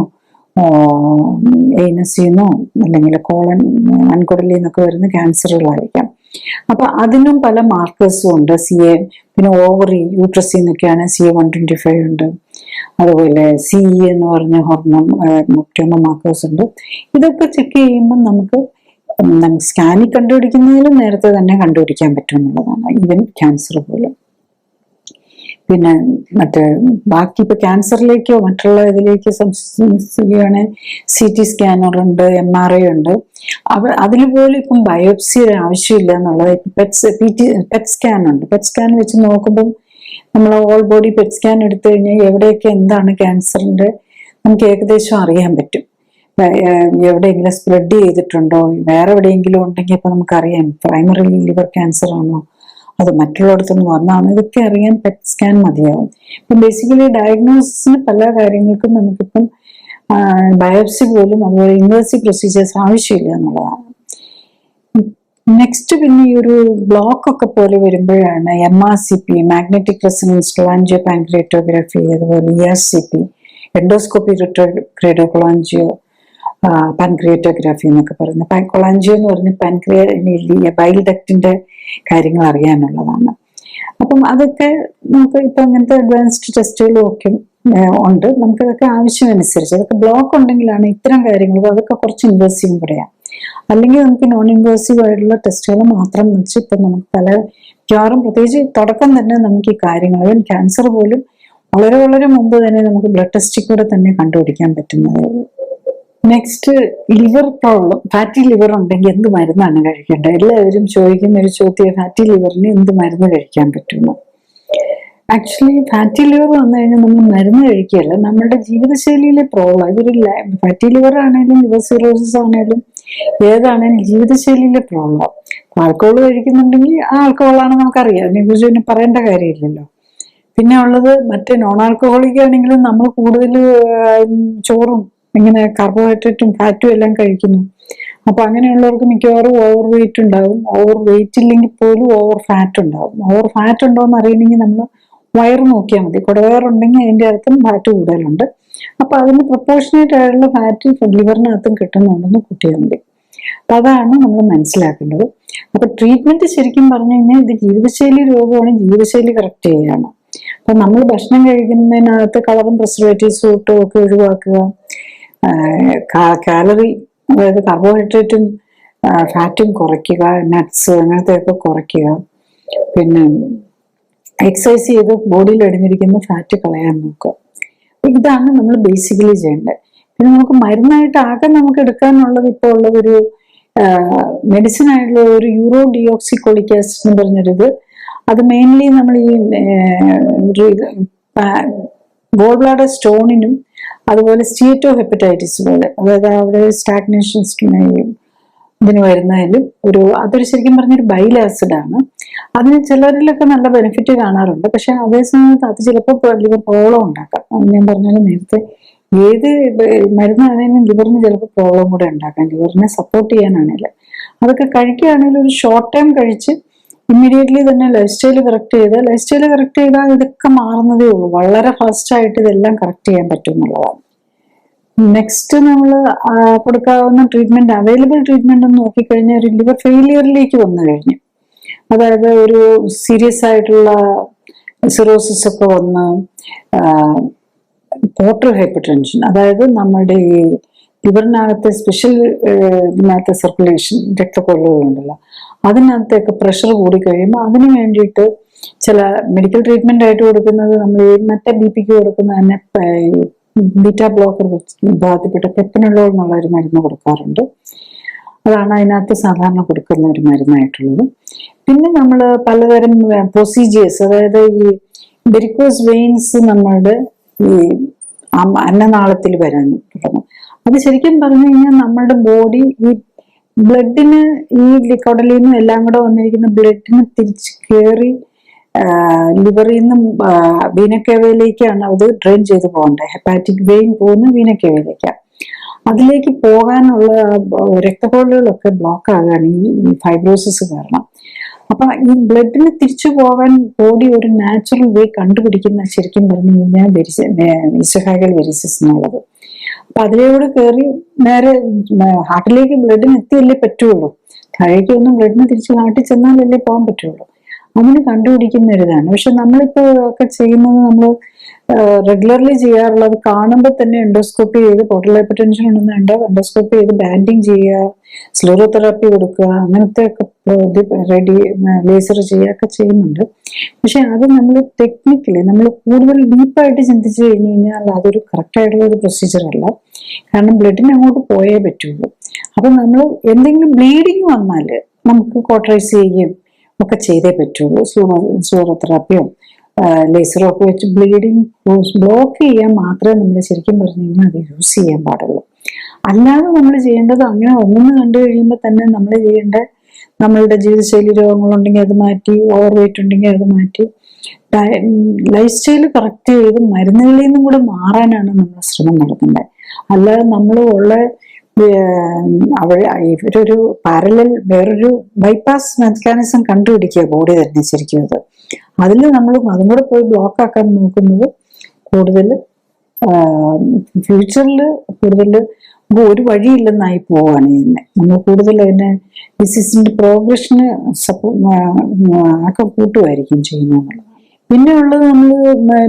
എയ്നസിന്നോ അല്ലെങ്കിൽ കോളൻ വൻകുടലിൽ നിന്നൊക്കെ വരുന്ന ക്യാൻസറുകളായിരിക്കാം. അപ്പൊ അതിനും പല മാർക്കേഴ്സും ഉണ്ട്. പിന്നെ ഓവറി, യൂട്രസിൽ നിന്നൊക്കെയാണ് CA-125 ഉണ്ട്. അതുപോലെ CE എന്ന് പറഞ്ഞ ഹോർമോൺ ട്യൂമർ മാർക്കേഴ്സ് ഉണ്ട്. ഇതൊക്കെ ചെക്ക് ചെയ്യുമ്പോൾ നമുക്ക് സ്കാനിൽ കണ്ടുപിടിക്കുന്നതിലും നേരത്തെ തന്നെ കണ്ടുപിടിക്കാൻ പറ്റും എന്നുള്ളതാണ്, ഈവൻ ക്യാൻസർ പോലും. പിന്നെ ബാക്കി ഇപ്പൊ ക്യാൻസറിലേക്കോ മറ്റുള്ള ഇതിലേക്കോ ചെയ്യുകയാണെങ്കിൽ CT സ്കാനർ ഉണ്ട്, MRI ഉണ്ട്. അതിൽ പോലും ഇപ്പം ബയോപ്സിയുടെ ആവശ്യമില്ല എന്നുള്ളത്. പെറ്റ് സ്കാൻ ഉണ്ട്. പെറ്റ് സ്കാൻ വെച്ച് നോക്കുമ്പോൾ നമ്മൾ ഓൾ ബോഡി പെറ്റ് സ്കാൻ എടുത്തു കഴിഞ്ഞാൽ എവിടെയൊക്കെ എന്താണ് ക്യാൻസറിന്റെ നമുക്ക് ഏകദേശം അറിയാൻ പറ്റും. എവിടെയെങ്കിലും സ്പ്രെഡ് ചെയ്തിട്ടുണ്ടോ, വേറെ എവിടെയെങ്കിലും ഉണ്ടെങ്കിൽ ഇപ്പൊ നമുക്കറിയാം പ്രൈമറി ലിവർ ക്യാൻസർ ആണോ, അത് മറ്റുള്ളിടത്തുനിന്ന് വന്നാണ്, ഇതൊക്കെ അറിയാൻ പെറ്റ് സ്കാൻ മതിയാവും. ഇപ്പം ബേസിക്കലി ഡയഗ്നോസിന് പല കാര്യങ്ങൾക്കും നമുക്കിപ്പം ബയോപ്സി പോലും അതുപോലെ ഇൻവേസീവ് പ്രൊസീജിയേഴ്സ് ആവശ്യമില്ല എന്നുള്ളതാണ്. നെക്സ്റ്റ് പിന്നെ ഈ ഒരു ബ്ലോക്ക് ഒക്കെ പോലെ വരുമ്പോഴാണ് MRCP, മാഗ്നറ്റിക് റെസൊണൻസ് കൊളാഞ്ചിയോ പാൻക്രിയാറ്റോഗ്രാഫി, അതുപോലെ ERCP, എൻഡോസ്കോപ്പി റിട്രോഗ്രേഡോ കൊളാഞ്ചിയോ പാൻക്രിയാറ്റോഗ്രാഫി എന്നൊക്കെ പറയുന്നത്. കൊളാഞ്ചിയോ എന്ന് പറഞ്ഞ ബൈൽ ഡക്റ്റിന്റെ കാര്യങ്ങൾ അറിയാനുള്ളതാണ്. അപ്പം അതൊക്കെ നമുക്ക് ഇപ്പൊ അങ്ങനത്തെ അഡ്വാൻസ്ഡ് ടെസ്റ്റുകളും ഒക്കെ ഉണ്ട്. നമുക്കതൊക്കെ ആവശ്യമനുസരിച്ച്, അതൊക്കെ ബ്ലോക്ക് ഉണ്ടെങ്കിലാണ് ഇത്തരം കാര്യങ്ങൾ, അതൊക്കെ കുറച്ച് ഇൻവേസീവും കൂടെയാണ്. അല്ലെങ്കിൽ നമുക്ക് നോൺ ഇൻവേസീവ് ആയിട്ടുള്ള ടെസ്റ്റുകൾ മാത്രം വെച്ച് ഇപ്പൊ നമുക്ക് മിക്കവാറും പ്രത്യേകിച്ച് തുടക്കം തന്നെ നമുക്ക് ഈ കാര്യങ്ങൾ, ക്യാൻസർ പോലും വളരെ വളരെ മുമ്പ് തന്നെ നമുക്ക് ബ്ലഡ് ടെസ്റ്റിൽ കൂടെ തന്നെ കണ്ടുപിടിക്കാൻ പറ്റുന്നതേ ഉള്ളൂ. Next, liver problem, fatty liver ഉണ്ടെങ്കിൽ എന്ത് മരുന്നാണ് കഴിക്കേണ്ടത്? എല്ലാവരും ചോദിക്കുന്ന ഒരു ചോദ്യം, ഫാറ്റി ലിവറിന് എന്ത് മരുന്ന് കഴിക്കാൻ പറ്റുന്നു? ആക്ച്വലി ഫാറ്റി ലിവർ വന്നു കഴിഞ്ഞാൽ നമ്മൾ മരുന്ന് കഴിക്കുകയല്ല, നമ്മുടെ ജീവിതശൈലിയിലെ പ്രോബ്ലം. ഇതൊരു ഫാറ്റി ലിവർ ആണെങ്കിലും ലിവർ സിറോസിസ് ആണെങ്കിലും ഏതാണെങ്കിലും ജീവിതശൈലിയിലെ പ്രോബ്ലം. ആൽക്കഹോൾ കഴിക്കുന്നുണ്ടെങ്കിൽ ആ ആൽക്കഹോളാണ് നമുക്കറിയാം, അതിനെക്കുറിച്ച് പിന്നെ പറയേണ്ട കാര്യമില്ലല്ലോ. പിന്നെ ഉള്ളത് മറ്റേ നോൺ ആൽക്കഹോളിക് ആണെങ്കിലും നമ്മൾ കൂടുതൽ ചോറും ഇങ്ങനെ കാർബോഹൈഡ്രേറ്റും ഫാറ്റും എല്ലാം കഴിക്കുന്നു. അപ്പൊ അങ്ങനെയുള്ളവർക്ക് മിക്കവാറും ഓവർ വെയിറ്റ് ഉണ്ടാവും. ഓവർ വെയിറ്റ് ഇല്ലെങ്കിൽ പോലും ഓവർ ഫാറ്റ് ഉണ്ടാവും. ഓവർ ഫാറ്റ് ഉണ്ടോ എന്ന് അറിയണമെങ്കിൽ നമ്മൾ വയറ് നോക്കിയാൽ മതി. കുടവയറുണ്ടെങ്കിൽ അതിന്റെ അകത്തും ഫാറ്റ് കൂടുതലുണ്ട്. അപ്പൊ അതിന് പ്രൊപ്പോർഷനേറ്റ് ആയിട്ടുള്ള ഫാറ്റ് ലിവറിനകത്തും കിട്ടുന്നുണ്ടെന്ന് കൂട്ടിയാൽ മതി. അപ്പൊ അതാണ് നമ്മൾ മനസ്സിലാക്കേണ്ടത്. അപ്പൊ ട്രീറ്റ്മെന്റ് ശരിക്കും പറഞ്ഞു കഴിഞ്ഞാൽ ഇത് ജീവിതശൈലി രോഗമാണ്, ജീവിതശൈലി കറക്റ്റ് ചെയ്യുകയാണ്. അപ്പൊ നമ്മൾ ഭക്ഷണം കഴിക്കുന്നതിനകത്ത് കളറും പ്രിസർവേറ്റീവ്സും ഒക്കെ ഒഴിവാക്കുക, കാലറി അതായത് കാർബോഹൈഡ്രേറ്റും ഫാറ്റും കുറയ്ക്കുക, നട്ട്സ് അങ്ങനത്തെയൊക്കെ കുറയ്ക്കുക, പിന്നെ എക്സസൈസ് ചെയ്ത് ബോഡിയിൽ അടിഞ്ഞിരിക്കുന്ന ഫാറ്റ് കളയാൻ നോക്കുക. ഇതാണ് നമ്മൾ ബേസിക്കലി ചെയ്യേണ്ടത്. പിന്നെ നമുക്ക് മരുന്നായിട്ട് ആകെ നമുക്ക് എടുക്കാനുള്ളത് ഇപ്പോൾ ഉള്ളതൊരു മെഡിസിൻ ആയിട്ടുള്ള ഒരു യൂറോ ഡിയോക്സിക്കോളിക് ആസിഡ് എന്ന് പറഞ്ഞൊരിത്. അത് മെയിൻലി നമ്മൾ ഈ ഗോൾ ബ്ലാഡർ സ്റ്റോണിനും അതുപോലെ സ്റ്റീറ്റോ ഹെപ്പറ്റൈറ്റിസ് പോലെ, അതായത് അവിടെ സ്റ്റാഗ്നേഷൻ ഇതിന് വരുന്നതിലും അതൊരു ശരിക്കും പറഞ്ഞൊരു ബൈൽ ആസിഡാണ്. അതിന് ചിലരിലൊക്കെ നല്ല ബെനിഫിറ്റ് കാണാറുണ്ട്. പക്ഷെ അതേ സമയത്ത് അത് ചിലപ്പോൾ ലിവർ പ്രോബ്ലം ഉണ്ടാക്കാം. ഞാൻ പറഞ്ഞാൽ നേരത്തെ ഏത് മരുന്നാണെങ്കിലും ലിവറിന് ചിലപ്പോൾ പ്രോബ്ലം കൂടെ ഉണ്ടാക്കാം, ലിവറിനെ സപ്പോർട്ട് ചെയ്യാനാണെങ്കിൽ. അതൊക്കെ കഴിക്കുകയാണെങ്കിൽ ഒരു ഷോർട്ട് ടൈം കഴിച്ച് ഇമ്മീഡിയറ്റ്ലി തന്നെ ലൈഫ് സ്റ്റൈൽ കറക്റ്റ് ചെയ്താൽ ഇതൊക്കെ മാറുന്നതേ ഉള്ളൂ. വളരെ ഫാസ്റ്റായിട്ട് ഇതെല്ലാം കറക്റ്റ് ചെയ്യാൻ പറ്റും എന്നുള്ളതാണ്. നെക്സ്റ്റ് നമ്മൾ കൊടുക്കാവുന്ന ട്രീറ്റ്മെന്റ്, അവൈലബിൾ ട്രീറ്റ്മെന്റ് എന്ന് നോക്കിക്കഴിഞ്ഞാൽ ഒരു ലിവർ ഫെയിലിയറിലേക്ക് വന്നു കഴിഞ്ഞു, അതായത് ഒരു സീരിയസ് ആയിട്ടുള്ള സിറോസിസ് ഒക്കെ വന്ന് പോർട്ടൽ ഹൈപ്പർ ടെൻഷൻ, അതായത് നമ്മുടെ ഈ ലിവറിനകത്തെ സ്പെഷ്യൽ ഇതിനകത്ത് സർക്കുലേഷൻ രക്തക്കൊള്ളുകളുണ്ടല്ലോ, അതിനകത്തേക്ക് പ്രഷർ കൂടി കഴിയുമ്പോൾ അതിന് വേണ്ടിയിട്ട് ചില മെഡിക്കൽ ട്രീറ്റ്മെന്റ് ആയിട്ട് കൊടുക്കുന്നത് നമ്മൾ മറ്റേ BP കൊടുക്കുന്ന തന്നെ ബീറ്റാ ബ്ലോക്കർ ബാധിപ്പെട്ട പെപ്പനോളോൾ എന്നുള്ള ഒരു മരുന്ന് കൊടുക്കാറുണ്ട്. അതാണ് അതിനകത്ത് സാധാരണ കൊടുക്കുന്ന ഒരു മരുന്നായിട്ടുള്ളത്. പിന്നെ നമ്മൾ പലതരം പ്രൊസീജിയേഴ്സ്, അതായത് ഈ വെരിക്കോസ് വെയിൻസ് നമ്മളുടെ ഈ അന്നനാളത്തിൽ വരാൻ തുടങ്ങും. അത് ശരിക്കും പറഞ്ഞു കഴിഞ്ഞാൽ നമ്മളുടെ ബോഡി ഈ ബ്ലഡിന് ഈ കുടലിൽ നിന്നും എല്ലാം കൂടെ വന്നിരിക്കുന്ന ബ്ലഡിന് തിരിച്ച് കയറി ലിവറിൽ നിന്നും വീനക്കേവയിലേക്കാണ് അത് ഡ്രെയിൻ ചെയ്ത് പോകേണ്ടത്. ഹെപ്പാറ്റിക് വെയിൻ പോകുന്ന വീനക്കേവയിലേക്കാണ്. അതിലേക്ക് പോകാനുള്ള രക്തക്കൊള്ളുകളൊക്കെ ബ്ലോക്ക് ആകാണ് ഈ ഫൈബ്രോസിസ് കാരണം. അപ്പൊ ഈ ബ്ലഡിന് തിരിച്ചു പോകാൻ ബോഡി ഒരു നാച്ചുറൽ വേ കണ്ടുപിടിക്കുന്ന ശരിക്കും പറഞ്ഞു കഴിഞ്ഞാൽ ഈസോഫാഗൽ വെരിസിസ് എന്നുള്ളത്. അപ്പൊ അതിലൂടെ കയറി നേരെ ഹാർട്ടിലേക്ക് ബ്ലഡിന് എത്തിയല്ലേ പറ്റുള്ളൂ. താഴേക്കൊന്നും ബ്ലഡിന് തിരിച്ച് ഹാർട്ടിൽ ചെന്നാലല്ലേ പോകാൻ പറ്റുള്ളൂ. അങ്ങനെ കണ്ടുപിടിക്കുന്ന ഒരിതാണ്. പക്ഷെ നമ്മളിപ്പോ ഒക്കെ ചെയ്യുന്നത് നമ്മൾ റെഗുലർലി ചെയ്യാറുള്ളത് കാണുമ്പോൾ തന്നെ എൻഡോസ്കോപ്പി ചെയ്ത് പോർട്ടൽ ഹൈപ്പർ ടെൻഷൻ ഉണ്ടെന്നുണ്ടോ എൻഡോസ്കോപ്പി ചെയ്ത് ബാൻഡിങ് ചെയ്യുക, സ്ലൂറോതെറാപ്പി കൊടുക്കുക, അങ്ങനത്തെ ഒക്കെ ലേസർ ചെയ്യുകയൊക്കെ ചെയ്യുന്നുണ്ട്. പക്ഷെ അത് നമ്മൾ ടെക്നിക്കലി നമ്മൾ കൂടുതൽ ഡീപ്പായിട്ട് ചിന്തിച്ചു കഴിഞ്ഞു കഴിഞ്ഞാൽ അതൊരു കറക്റ്റ് ആയിട്ടുള്ള ഒരു പ്രൊസീജിയർ അല്ല. കാരണം ബ്ലഡിന് അങ്ങോട്ട് പോയേ പറ്റുള്ളൂ. അപ്പൊ നമ്മൾ എന്തെങ്കിലും ബ്ലീഡിങ് വന്നാൽ നമുക്ക് കോട്ടറൈസ് ചെയ്യുകയും ഒക്കെ ചെയ്തേ പറ്റുള്ളൂ. സ്ലൂറോതെറാപ്പിയോ ലേസറോ ഒക്കെ വെച്ച് ബ്ലീഡിങ് ബ്ലോക്ക് ചെയ്യാൻ മാത്രമേ നമ്മൾ ശരിക്കും പറഞ്ഞു കഴിഞ്ഞാൽ അത് യൂസ് ചെയ്യാൻ പാടുള്ളൂ. അല്ലാതെ നമ്മൾ ചെയ്യേണ്ടത് അങ്ങനെ ഒന്നു കണ്ടു കഴിയുമ്പോൾ തന്നെ നമ്മൾ ചെയ്യേണ്ട നമ്മളുടെ ജീവിതശൈലി രോഗങ്ങളുണ്ടെങ്കിൽ അത് മാറ്റി, ഓവർ വെയിറ്റ് ഉണ്ടെങ്കിൽ അത് മാറ്റി, ലൈഫ് സ്റ്റൈൽ കറക്റ്റ് ചെയ്ത് മരുന്നുകളിൽ നിന്നും കൂടെ മാറാനാണ് നമ്മൾ ശ്രമം നടത്തേണ്ടത്. അല്ലാതെ നമ്മൾ ഉള്ള ഇവരൊരു പാരലൽ വേറൊരു ബൈപ്പാസ് മെക്കാനിസം കണ്ടുപിടിക്കുക ബോഡി തന്നെ ശരിക്കും. അതിൽ നമ്മൾ അതും കൂടെ പോയി ബ്ലോക്ക് ആക്കാൻ നോക്കുന്നത് കൂടുതൽ ഫ്യൂച്ചറിൽ കൂടുതൽ ഒരു വഴിയില്ലെന്നായി പോവുകയാണ് ചെയ്യുന്നത്. നമ്മൾ കൂടുതൽ അതിനെ ഡിസീസിന്റെ പ്രോഗ്രഷന് ഒക്കെ കൂട്ടുമായിരിക്കും ചെയ്യുന്നത്. പിന്നെ ഉള്ളത് നമ്മൾ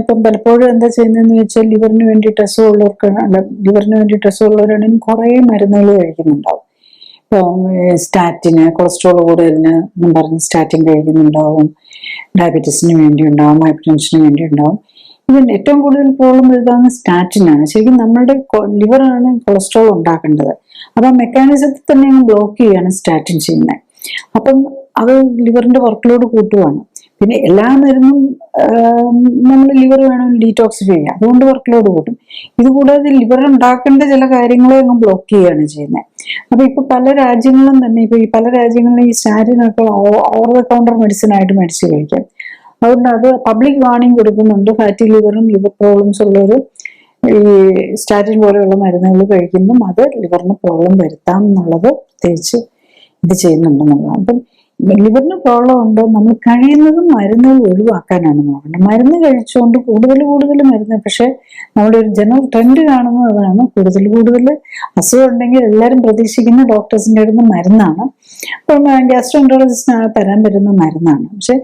ഇപ്പം പലപ്പോഴും എന്താ ചെയ്യുന്നതെന്ന് വെച്ചാൽ ലിവറിന് വേണ്ടിയിട്ട് അസുഖമുള്ളവരാണെങ്കിൽ കുറേ മരുന്നുകൾ കഴിക്കുന്നുണ്ടാവും. ഇപ്പം സ്റ്റാറ്റിന്, കൊളസ്ട്രോൾ കൂടുതലിന് എന്നും പറഞ്ഞ് സ്റ്റാറ്റിൻ കഴിക്കുന്നുണ്ടാവും, ഡയബറ്റീസിന് വേണ്ടി ഉണ്ടാവും, ഹൈപ്പർ ടെൻഷന് വേണ്ടി ഉണ്ടാവും. ഇതിന് ഏറ്റവും കൂടുതൽ പ്രോബ്ലം വരുന്നത് സ്റ്റാറ്റിനാണ്. ശരിക്കും നമ്മളുടെ ലിവറാണ് കൊളസ്ട്രോൾ ഉണ്ടാക്കേണ്ടത്. അപ്പൊ ആ മെക്കാനിസത്തിൽ തന്നെ അങ്ങ് ബ്ലോക്ക് ചെയ്യാണ് സ്റ്റാറ്റിൻ ചെയ്യുന്നത്. അപ്പം അത് ലിവറിന്റെ വർക്ക് ലോഡ് കൂട്ടുവാണ്. പിന്നെ എല്ലാ മരുന്നും നമ്മൾ ലിവർ വേണമെങ്കിൽ ഡീറ്റോക്സിഫൈ ചെയ്യാം, അതുകൊണ്ട് വർക്ക് ലോഡ് കൂട്ടും. ഇതുകൂടാതെ ലിവർ ഉണ്ടാക്കേണ്ട ചില കാര്യങ്ങളെ അങ്ങ് ബ്ലോക്ക് ചെയ്യുകയാണ് ചെയ്യുന്നത്. അപ്പൊ ഇപ്പൊ പല രാജ്യങ്ങളും തന്നെ പല രാജ്യങ്ങളിലും ഈ സ്റ്റാറ്റിനൊക്കെ ഓവർ ദ കൗണ്ടർ മെഡിസിൻ ആയിട്ട് മേടിച്ച് കഴിക്കാം. അതുകൊണ്ട് അത് പബ്ലിക് വാർണിംഗ് കൊടുക്കുന്നുണ്ട്. ഫാറ്റി ലിവറും ലിവർ പ്രോബ്ലംസ് ഉള്ളവർ ഈ സ്റ്റാറ്റിൻ പോലെയുള്ള മരുന്നുകൾ കഴിക്കുമ്പം അത് ലിവറിന് പ്രോബ്ലം വരുത്താം എന്നുള്ളത് പ്രത്യേകിച്ച് ഇത് ചെയ്യുന്നുണ്ടെന്നുള്ളതാണ്. അപ്പം ലിവറിന് പ്രോബ്ലം ഉണ്ടോ നമ്മൾ കഴിയുന്നതും മരുന്നുകൾ ഒഴിവാക്കാനാണ് നോക്കേണ്ടത്. മരുന്ന് കഴിച്ചുകൊണ്ട് കൂടുതൽ മരുന്ന്, പക്ഷെ നമ്മുടെ ഒരു ജനറൽ ട്രെൻഡ് കാണുന്നത് അതാണ്. കൂടുതൽ അസുഖം ഉണ്ടെങ്കിൽ എല്ലാവരും പ്രതീക്ഷിക്കുന്ന ഡോക്ടേഴ്സിൻ്റെ അടുത്ത് മരുന്നാണ്. അപ്പം ഗ്യാസ്ട്രോഎൻട്രോളജിസ്റ്റിന് തരാൻ പറ്റുന്ന മരുന്നാണ്. പക്ഷെ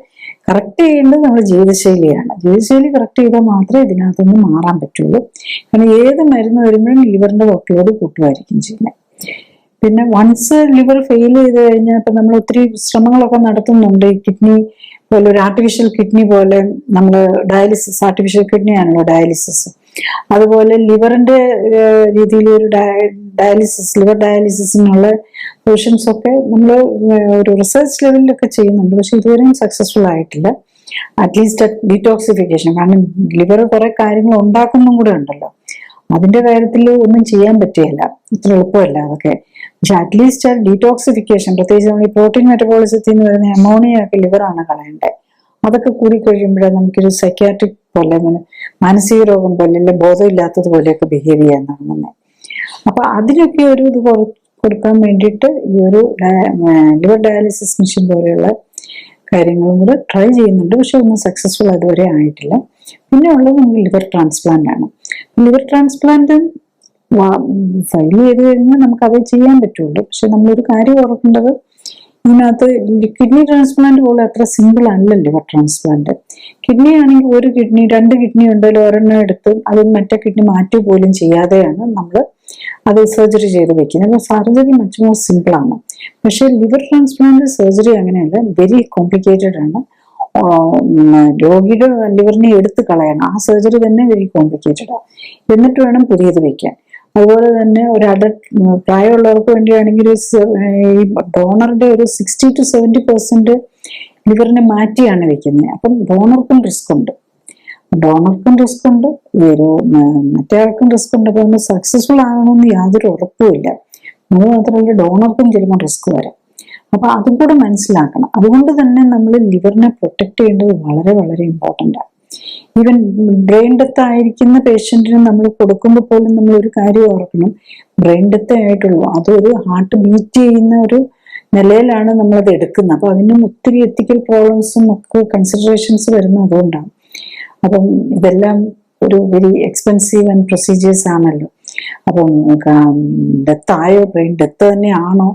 കറക്റ്റ് ചെയ്യേണ്ടത് നമ്മുടെ ജീവിതശൈലിയാണ്. ജീവിതശൈലി കറക്റ്റ് ചെയ്താൽ മാത്രമേ ഇതിനകത്തൊന്നും മാറാൻ പറ്റുള്ളൂ. കാരണം ഏത് മരുന്ന് വരുമ്പോഴും ലിവറിന്റെ വർക്ക് ലോഡ് കൂട്ടുമായിരിക്കും ചെയ്യുന്നത്. പിന്നെ വൺസ് ലിവർ ഫെയിൽ ചെയ്ത് കഴിഞ്ഞാൽ ഇപ്പൊ നമ്മൾ ഒത്തിരി ശ്രമങ്ങളൊക്കെ നടത്തുന്നുണ്ട്. ഈ കിഡ്നി പോലെ ഒരു ആർട്ടിഫിഷ്യൽ കിഡ്നി പോലെ നമ്മൾ ഡയാലിസിസ്, ആർട്ടിഫിഷ്യൽ കിഡ്നി ആണല്ലോ ഡയാലിസിസ്. അതുപോലെ ലിവറിന്റെ രീതിയിൽ ഒരു ഡയാലിസിസ്, ലിവർ ഡയാലിസിസിനുള്ള പോർഷൻസ് ഒക്കെ നമ്മൾ ഒരു റിസർച്ച് ലെവലിലൊക്കെ ചെയ്യുന്നുണ്ട്. പക്ഷെ ഇതുവരെയും സക്സസ്ഫുൾ ആയിട്ടില്ല. അറ്റ്ലീസ്റ്റ് ഡീടോക്സിഫിക്കേഷൻ, കാരണം ലിവർ കുറെ കാര്യങ്ങൾ ഉണ്ടാക്കുന്നും കൂടെ ഉണ്ടല്ലോ, അതിന്റെ കാര്യത്തിൽ ഒന്നും ചെയ്യാൻ പറ്റുകയില്ല, ഇത്ര എളുപ്പമല്ല അതൊക്കെ. പക്ഷെ അറ്റ്ലീസ്റ്റ് ഡീടോക്സിഫിക്കേഷൻ, പ്രത്യേകിച്ച് നമ്മൾ ഈ പ്രോട്ടീൻ മെറ്റബോളിസത്തിൽ നിന്ന് വരുന്ന അമോണിയ ഒക്കെ ലിവറാണ് കളയേണ്ടത്. അതൊക്കെ കൂടി കഴിയുമ്പോഴേ നമുക്കൊരു സൈക്യാട്രിക് പോലെ, അങ്ങനെ മാനസിക രോഗം പോലെ, അല്ലെ ബോധമില്ലാത്തത് പോലെയൊക്കെ ബിഹേവ് ചെയ്യാൻ തുടങ്ങുന്നത്. അപ്പൊ അതിനൊക്കെ ഒരു ഇത് കൊടുക്കാൻ വേണ്ടിയിട്ട് ഈ ഒരു ലിവർ ഡയാലിസിസ് മെഷീൻ പോലെയുള്ള കാര്യങ്ങളും കൂടെ ട്രൈ ചെയ്യുന്നുണ്ട്. പക്ഷെ ഒന്നും സക്സസ്ഫുൾ അതുവരെ ആയിട്ടില്ല. പിന്നെ ഉള്ളത് നമുക്ക് ലിവർ ട്രാൻസ്പ്ലാന്റ് ആണ്. ലിവർ ട്രാൻസ്പ്ലാന്റ് ഫയൽ ചെയ്ത് കഴിഞ്ഞാൽ നമുക്ക് അത് ചെയ്യാൻ പറ്റുള്ളൂ. പക്ഷെ നമ്മളൊരു കാര്യം ഓർക്കേണ്ടത്, ഇതിനകത്ത് കിഡ്നി ട്രാൻസ്പ്ലാന്റ് പോലെ അത്ര സിമ്പിൾ അല്ല ലിവർ ട്രാൻസ്പ്ലാന്റ്. കിഡ്നി ആണെങ്കിൽ ഒരു കിഡ്നി, 2 കിഡ്നി ഉണ്ടല്ലോ, ഒരെണ്ണം എടുത്ത് അത് മറ്റേ കിഡ്നി മാറ്റി പോലും ചെയ്യാതെയാണ് നമ്മൾ അത് സർജറി ചെയ്ത് വെക്കുന്നത്. അപ്പൊ സർജറി മച്ച് മോർ സിമ്പിൾ ആണ്. പക്ഷെ ലിവർ ട്രാൻസ്പ്ലാന്റ് സർജറി അങ്ങനെയല്ല, വെരി കോംപ്ലിക്കേറ്റഡ് ആണ്. രോഗിയുടെ ലിവറിനെ എടുത്ത് കളയണം. ആ സർജറി തന്നെ വെരി കോംപ്ലിക്കേറ്റഡ് ആണ്. എന്നിട്ട് വേണം പുതിയത് വെക്കാൻ. അതുപോലെ തന്നെ ഒരു പ്രായമുള്ളവർക്ക് വേണ്ടിയാണെങ്കിൽ ഈ ഡോണറുടെ ഒരു 60 to 70% ലിവറിനെ മാറ്റിയാണ് വെക്കുന്നത്. അപ്പം ഡോണർക്കും റിസ്ക് ഉണ്ട്, ഈ ഒരു മറ്റേ ആൾക്കും റിസ്ക് ഉണ്ട്. അപ്പൊ നമ്മൾ സക്സസ്ഫുൾ ആകണമെന്ന് യാതൊരു ഉറപ്പുമില്ല. അത് മാത്രമല്ല, ഡോണർക്കും ചിലപ്പോൾ റിസ്ക് വരാം. അപ്പൊ അതും കൂടെ മനസ്സിലാക്കണം. അതുകൊണ്ട് തന്നെ നമ്മൾ ലിവറിനെ പ്രൊട്ടക്ട് ചെയ്യേണ്ടത് വളരെ വളരെ ഇമ്പോർട്ടൻ്റ് ആണ്. ഈവൻ ബ്രെയിൻ ഡെത്ത് ആയിരിക്കുന്ന പേഷ്യന്റിന് നമ്മൾ കൊടുക്കുമ്പോൾ പോലും നമ്മൾ ഒരു കാര്യം ഓർക്കണം, ബ്രെയിൻ ഡെത്ത് ആയിട്ടുള്ളൂ, അതൊരു ഹാർട്ട് ബീറ്റ് ചെയ്യുന്ന ഒരു നിലയിലാണ് നമ്മളത് എടുക്കുന്നത്. അപ്പൊ അതിനും ഒത്തിരി എത്തിക്കൽ പ്രോബ്ലംസും ഒക്കെ കൺസിഡറേഷൻസ് വരുന്നത് അതുകൊണ്ടാണ്. അപ്പം ഇതെല്ലാം ഒരു വെരി എക്സ്പെൻസീവ് ആൻഡ് പ്രൊസീജിയേഴ്സ് ആണല്ലോ. അപ്പം ഡെത്ത് ആയോ, ബ്രെയിൻ ഡെത്ത് തന്നെ ആണോ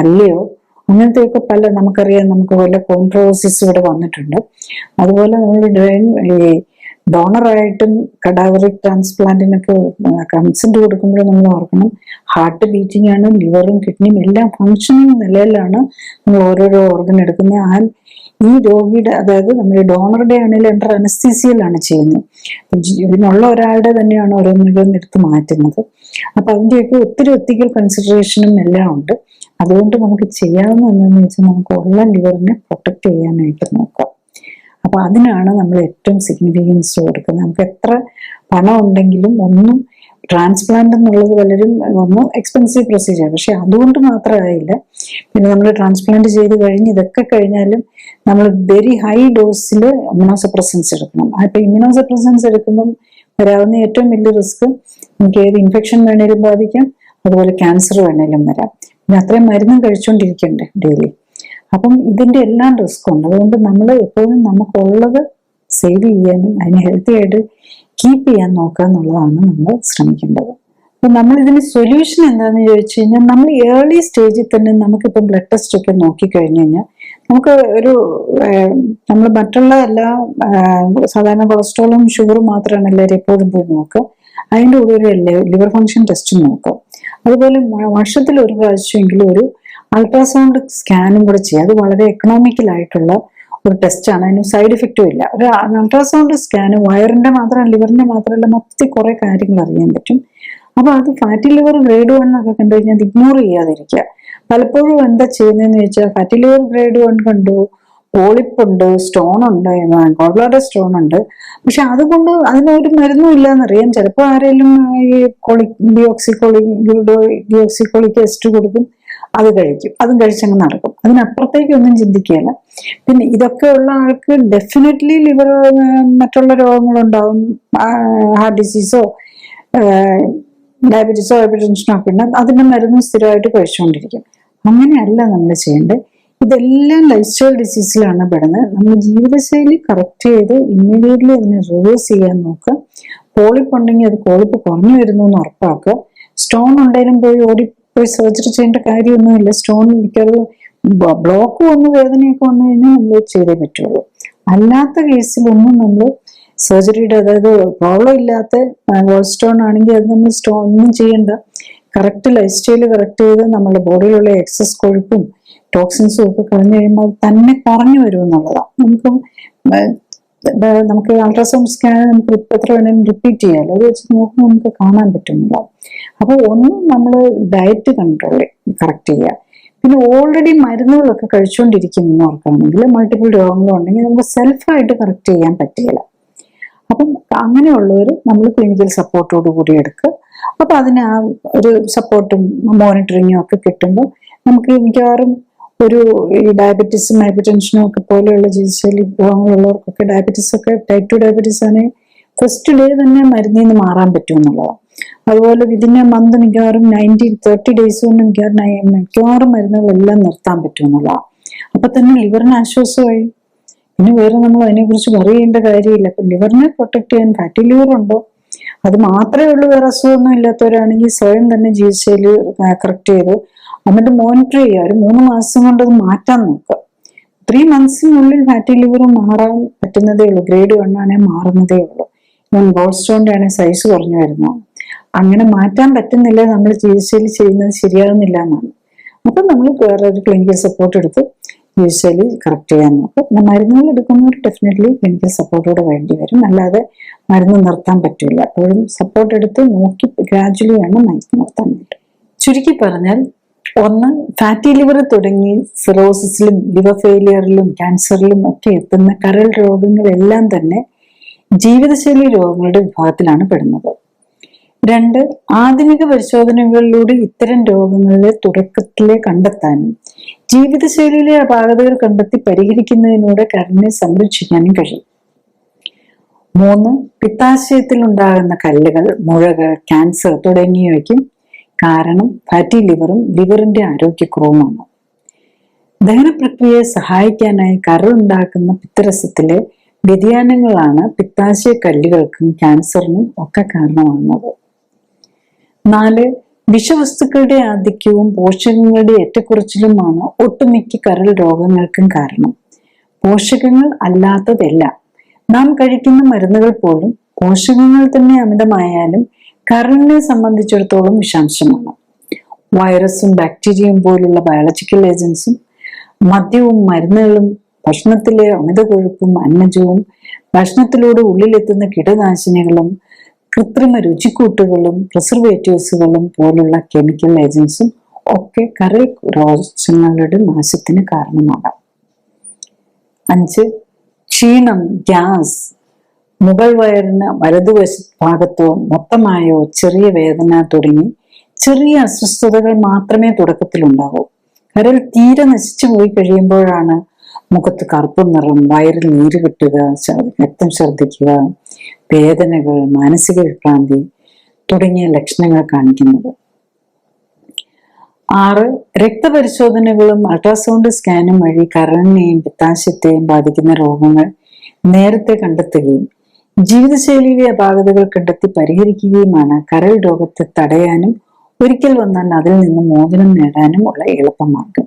അല്ലയോ, അങ്ങനത്തെയൊക്കെ പല നമുക്കറിയാം, നമുക്ക് പല കോൺട്രവേഴ്സീസ് ഇവിടെ വന്നിട്ടുണ്ട്. അതുപോലെ നമ്മൾ ഈ ഡോണറായിട്ടും കഡാവറിക് ട്രാൻസ്പ്ലാന്റിനൊക്കെ കൺസെന്റ് കൊടുക്കുമ്പോൾ നമ്മൾ ഓർക്കണം, ഹാർട്ട് ബീറ്റിംഗ് ആണ്, ലിവറും കിഡ്നിയും എല്ലാം ഫങ്ഷനിങ് നിലയിലാണ് നമ്മൾ ഓരോരോ ഓർഗൻ എടുക്കുന്നത്. ഈ രോഗിയുടെ, അതായത് നമ്മുടെ ഡോണറുടെ ആണെങ്കിൽ അണ്ടർ അനസ്തീസിയയിലാണ് ചെയ്യുന്നത്. ഇതിനുള്ള ഒരാളുടെ തന്നെയാണ് ഓരോന്നിലും എടുത്ത് മാറ്റുന്നത്. അപ്പൊ അതിന്റെയൊക്കെ ഒത്തിരി എത്തിക്കൽ കൺസിഡറേഷനും എല്ലാം ഉണ്ട്. അതുകൊണ്ട് നമുക്ക് ചെയ്യാവുന്ന എന്താണെന്ന് വെച്ചാൽ, നമുക്ക് ഉള്ള ലിവറിനെ പ്രൊട്ടക്ട് ചെയ്യാനായിട്ട് നോക്കാം. അപ്പൊ അതിനാണ് നമ്മൾ ഏറ്റവും സിഗ്നിഫിക്കൻസ് കൊടുക്കുന്നത്. നമുക്ക് എത്ര പണം ഉണ്ടെങ്കിലും ഒന്നും, ട്രാൻസ്പ്ലാന്റ് എന്നുള്ളത് പലരും ഒന്നും എക്സ്പെൻസീവ് പ്രൊസീജിയർ, പക്ഷെ അതുകൊണ്ട് മാത്രമായില്ല. പിന്നെ നമ്മൾ ട്രാൻസ്പ്ലാന്റ് ചെയ്ത് കഴിഞ്ഞ് ഇതൊക്കെ കഴിഞ്ഞാലും നമ്മൾ വെരി ഹൈ ഡോസിൽ ഇമ്യൂണോസപ്രസൻസ് എടുക്കണം. അപ്പൊ ഇമ്യൂണോസപ്രസൻസ് എടുക്കുമ്പം വരാവുന്ന ഏറ്റവും വലിയ റിസ്ക്, നമുക്ക് ഏത് ഇൻഫെക്ഷൻ വേണേലും ബാധിക്കാം, അതുപോലെ ക്യാൻസർ വേണേലും വരാം. പിന്നെ അത്രയും മരുന്നും കഴിച്ചുകൊണ്ടിരിക്കണ്ടേ ഡെയിലി. അപ്പം ഇതിന്റെ എല്ലാം റിസ്ക് ഉണ്ട്. അതുകൊണ്ട് നമ്മൾ എപ്പോഴും നമുക്കുള്ളത് സേവ് ചെയ്യാനും അതിനെ ഹെൽത്തി ആയിട്ട് കീപ്പ് ചെയ്യാൻ നോക്കുക എന്നുള്ളതാണ് നമ്മൾ ശ്രമിക്കേണ്ടത്. അപ്പൊ നമ്മൾ ഇതിന് സൊല്യൂഷൻ എന്താണെന്ന് ചോദിച്ചു കഴിഞ്ഞാൽ, നമ്മൾ ഏർലി സ്റ്റേജിൽ തന്നെ നമുക്കിപ്പോൾ ബ്ലഡ് ടെസ്റ്റ് ഒക്കെ നോക്കിക്കഴിഞ്ഞു കഴിഞ്ഞാൽ നമുക്ക് ഒരു നമ്മൾ മറ്റുള്ള എല്ലാ സാധാരണ കൊളസ്ട്രോളും ഷുഗറും മാത്രമാണ് എല്ലാവരും എപ്പോഴും പോയി നോക്കുക. അതിൻ്റെ കൂടെ ഒരു ലിവർ ഫംഗ്ഷൻ ടെസ്റ്റ് നോക്കുക. അതുപോലെ വർഷത്തിൽ ഒരു പ്രാവശ്യമെങ്കിലും ഒരു അൾട്രാസൗണ്ട് സ്കാനും കൂടെ ചെയ്യുക. അത് വളരെ എക്കണോമിക്കൽ ആയിട്ടുള്ള ഒരു ടെസ്റ്റാണ്, അതിന് സൈഡ് ഇഫക്റ്റും ഇല്ല. ഒരു അൾട്രാസൗണ്ട് സ്കാന് വയറിന്റെ മാത്രമല്ല, ലിവറിന്റെ മാത്രമല്ല, മൊത്തത്തിൽ കുറെ കാര്യങ്ങൾ അറിയാൻ പറ്റും. അപ്പൊ അത് ഫാറ്റി ലിവർ ഗ്രേഡ് 1 എന്നൊക്കെ കണ്ടു കഴിഞ്ഞാൽ അത് ഇഗ്നോർ ചെയ്യാതിരിക്കുക. പലപ്പോഴും എന്താ ചെയ്യുന്നതെന്ന് ചോദിച്ചാൽ, ഫാറ്റി ലിവർ ഗ്രേഡ് 1 കണ്ടു, പോളിപ്പുണ്ട്, സ്റ്റോൺ ഉണ്ട്, ഗോൾബ്ലാഡർ സ്റ്റോൺ ഉണ്ട്, പക്ഷെ അതുകൊണ്ട് അതിനൊരു മരുന്നും ഇല്ലാന്നറിയാം. ചിലപ്പോൾ ആരെങ്കിലും ഈ ഡിയോക്സിക്കോളിക് എസ്റ്റ് കൊടുക്കും, അത് കഴിക്കും, അതും കഴിച്ചങ്ങ് നടക്കും. അതിനപ്പുറത്തേക്കൊന്നും ചിന്തിക്കുകയില്ല. പിന്നെ ഇതൊക്കെ ഉള്ള ആൾക്ക് ഡെഫിനറ്റ്ലി ലിവർ മറ്റുള്ള രോഗങ്ങളുണ്ടാവും, ഹാർട്ട് ഡിസീസോ ഡയബറ്റീസോ ഹൈപ്പർടെൻഷനോ ഒക്കെ ഉണ്ട്, അതിന്റെ മരുന്ന് സ്ഥിരമായിട്ട് കഴിച്ചുകൊണ്ടിരിക്കും. അങ്ങനെയല്ല നമ്മൾ ചെയ്യേണ്ടത്. ഇതെല്ലാം ലൈഫ് സ്റ്റൈൽ ഡിസീസിലാണ് പെടുന്നത്. നമ്മൾ ജീവിതശൈലി കറക്റ്റ് ചെയ്ത് ഇമ്മീഡിയറ്റ്ലി അതിനെ റിവേഴ്സ് ചെയ്യാൻ നോക്കുക. പോളിപ്പ് ഉണ്ടെങ്കിൽ അത് പോളിപ്പ് കുറഞ്ഞു വരുന്നു എന്ന് ഉറപ്പാക്കുക. സ്റ്റോൺ ഉണ്ടെങ്കിലും പോയി സർജറി ചെയ്യേണ്ട കാര്യമൊന്നുമില്ല. സ്റ്റോൺ മിക്കത് ബ്ലോക്ക് വന്ന് വേദനയൊക്കെ വന്നു കഴിഞ്ഞാൽ നമ്മൾ ചെയ്തേ പറ്റുള്ളൂ. അല്ലാത്ത കേസിലൊന്നും നമ്മൾ സർജറിയുടെ, അതായത് പ്രോബ്ലം ഇല്ലാത്ത ഗോൾ സ്റ്റോൺ ആണെങ്കിൽ അത് നമ്മൾ ഒന്നും ചെയ്യണ്ട. കറക്റ്റ് ലൈഫ് സ്റ്റൈല് കറക്റ്റ് ചെയ്ത് നമ്മുടെ ബോഡിയിലുള്ള എക്സസ് കൊഴുപ്പും ടോക്സിൻസും ഒക്കെ കളഞ്ഞു കഴിയുമ്പോൾ അത് തന്നെ കുറഞ്ഞു വരും എന്നുള്ളതാണ്. നമുക്ക് അൾട്രാസൗണ്ട് സ്കാൻ നമുക്ക് എത്ര വേണമെങ്കിലും റിപ്പീറ്റ് ചെയ്യാമല്ലോ, അത് വെച്ച് നോക്കുമ്പോൾ നമുക്ക് കാണാൻ പറ്റുന്നില്ല. അപ്പൊ ഒന്ന് നമ്മൾ ഡയറ്റ് കൺട്രോൾ കറക്റ്റ് ചെയ്യുക. പിന്നെ ഓൾറെഡി മരുന്നുകളൊക്കെ കഴിച്ചുകൊണ്ടിരിക്കുന്നവർക്കാണെങ്കിൽ മൾട്ടിപ്പിൾ രോഗങ്ങളുണ്ടെങ്കിൽ നമുക്ക് സെൽഫായിട്ട് കറക്റ്റ് ചെയ്യാൻ പറ്റില്ല. അപ്പം അങ്ങനെയുള്ളവർ നമ്മൾ ക്ലിനിക്കൽ സപ്പോർട്ടോട് കൂടി എടുക്കുക. അപ്പൊ അതിന് ആ ഒരു സപ്പോർട്ടും മോണിറ്ററിങ്ങും ഒക്കെ കിട്ടുമ്പോൾ നമുക്ക് മിക്കവാറും ഒരു ഈ ഡയബറ്റീസും ഹൈപ്പർ ടെൻഷനും ഒക്കെ പോലെയുള്ള ജീവിതശൈലി രോഗങ്ങളുള്ളവർക്കൊക്കെ ഡയബറ്റീസ് ഒക്കെ ടൈപ്പ് 2 ഡയബറ്റീസ് ആണെങ്കിൽ ഫസ്റ്റ് ഡേ തന്നെ മരുന്നിൽ നിന്ന് മാറാൻ പറ്റും എന്നുള്ളതാണ്. അതുപോലെ ഇതിനെ മന്ത് മിക്കവാറും 30 ഡേയ്സ് കൊണ്ട് മിക്കവാറും മരുന്നുകളെല്ലാം നിർത്താൻ പറ്റും എന്നുള്ളതാണ്. അപ്പൊ തന്നെ ലിവറിന് ആശ്വാസമായി. പിന്നെ വേറെ നമ്മൾ അതിനെക്കുറിച്ച് പറയേണ്ട കാര്യമില്ല. അപ്പൊ ലിവറിനെ പ്രൊട്ടക്ട് ചെയ്യാൻ ഫാറ്റി ലിവർ ഉണ്ടോ അത് മാത്രമേ ഉള്ളൂ, വേറെ അസുഖമൊന്നും ഇല്ലാത്തവരാണെങ്കിൽ സ്വയം തന്നെ ജീവിതശൈലി കറക്റ്റ് ചെയ്ത് എന്നിട്ട് മോണിറ്റർ ചെയ്യുക. ഒരു 3 മാസം കൊണ്ട് അത് മാറ്റാൻ നോക്കുക. 3 മന്ത്സിനുള്ളിൽ ഫാറ്റി ലിവർ മാറാൻ പറ്റുന്നതേ ഉള്ളൂ. ഗ്രേഡ് 1 ആണെങ്കിൽ മാറുന്നതേ ഉള്ളൂ. ഗോൾഡ് സ്റ്റോണിന്റെ ആണെങ്കിൽ സൈസ് കുറഞ്ഞു വരുന്നതാണ്. അങ്ങനെ മാറ്റാൻ പറ്റുന്നില്ല, നമ്മൾ ജീവിതശൈലി ചെയ്യുന്നത് ശരിയാകുന്നില്ല എന്നാണ്. അപ്പൊ നമ്മൾ വേറെ ഒരു ക്ലിനിക്കൽ സപ്പോർട്ട് എടുത്ത് ജീവിതശൈലി കറക്റ്റ് ചെയ്യാൻ നോക്കും. പിന്നെ മരുന്നുകൾ എടുക്കുന്നവർ ഡെഫിനറ്റ്ലി ക്ലിനിക്കൽ സപ്പോർട്ടോടെ വേണ്ടി വരും, അല്ലാതെ മരുന്ന് നിർത്താൻ പറ്റില്ല. അപ്പോഴും സപ്പോർട്ട് എടുത്ത് നോക്കി ഗ്രാജുവലി വേണം മരുന്ന് നിർത്താനായിട്ട്. ചുരുക്കി പറഞ്ഞാൽ, ഒന്ന്, ഫാറ്റി ലിവർ തുടങ്ങി സിറോസിസിലും ലിവർ ഫെയിലിയറിലും ക്യാൻസറിലും ഒക്കെ എത്തുന്ന കരൾ രോഗങ്ങളെല്ലാം തന്നെ ജീവിതശൈലി രോഗങ്ങളുടെ വിഭാഗത്തിലാണ് പെടുന്നത്. 2, ആധുനിക പരിശോധനകളിലൂടെ ഇത്തരം രോഗങ്ങളെ തുടക്കത്തിലെ കണ്ടെത്താനും ജീവിതശൈലിയിലെ അപാകതകൾ കണ്ടെത്തി പരിഹരിക്കുന്നതിലൂടെ കരളിനെ സംരക്ഷിക്കാനും കഴിയും. 3, പിത്താശയത്തിൽ ഉണ്ടാകുന്ന കല്ലുകൾ, മുഴകൾ, ക്യാൻസർ തുടങ്ങിയവയ്ക്കും കാരണം ഫാറ്റി ലിവറും ലിവറിന്റെ ആരോഗ്യക്കുറവുമാണ്. ദഹന പ്രക്രിയയെ സഹായിക്കാനായി കരൾ ഉണ്ടാക്കുന്ന പിത്തരസത്തിലെ വ്യതിയാനങ്ങളാണ് പിത്താശയ കല്ലുകൾക്കും ക്യാൻസറിനും ഒക്കെ കാരണമാകുന്നത്. 4, വിഷവസ്തുക്കളുടെ ആധിക്യവും പോഷകങ്ങളുടെ ഏറ്റക്കുറച്ചിലുമാണ് ഒട്ടുമിക്ക കരൾ രോഗങ്ങൾക്കും കാരണം. പോഷകങ്ങൾ അല്ലാത്തതെല്ലാം, നാം കഴിക്കുന്ന മരുന്നുകൾ പോലും പോഷകങ്ങൾ തന്നെ അമിതമായാലും കരളിനെ സംബന്ധിച്ചിടത്തോളം വിഷാംശമാണ്. വൈറസും ബാക്ടീരിയയും പോലുള്ള ബയോളജിക്കൽ ഏജൻസും മദ്യവും മരുന്നുകളും ഭക്ഷണത്തിലെ അമിത കൊഴുപ്പും അന്നജവും ഭക്ഷണത്തിലൂടെ ഉള്ളിലെത്തുന്ന കീടനാശിനികളും കൃത്രിമ രുചിക്കൂട്ടുകളും പ്രിസർവേറ്റീവ്സുകളും പോലുള്ള കെമിക്കൽ ഏജൻസും ഒക്കെ കരൾ കോശങ്ങളുടെ നാശത്തിന് കാരണമാകാം. 5, ക്ഷീണം, ഗ്യാസ്, മുകൾ വയറിന് വലതുവശ ഭാഗത്തോ മൊത്തമായോ ചെറിയ വേദന തുടങ്ങി ചെറിയ അസ്വസ്ഥതകൾ മാത്രമേ തുടക്കത്തിൽ ഉണ്ടാവൂ. കരൾ തീരെ നശിച്ചു പോയി കഴിയുമ്പോഴാണ് മുഖത്ത് കറുപ്പ് നിറം, വയറിൽ നീര് കെട്ടുക, രക്തം ഛർദ്ദിക്കുക, വേദനകൾ, മാനസിക വിഭ്രാന്തി തുടങ്ങിയ ലക്ഷണങ്ങൾ കാണിക്കുന്നത്. 6, രക്തപരിശോധനകളും അൾട്രാസൗണ്ട് സ്കാനും വഴി കരളിനെയും പിത്താശയത്തെയും ബാധിക്കുന്ന രോഗങ്ങൾ നേരത്തെ കണ്ടെത്തുകയും ജീവിതശൈലിയിലെ അപാകതകൾ കണ്ടെത്തി പരിഹരിക്കുകയുമാണ് കരൾ രോഗത്തെ തടയാനും ഒരിക്കൽ വന്നാൽ അതിൽ നിന്ന് മോചനം നേടാനും ഉള്ള എളുപ്പമാർഗം.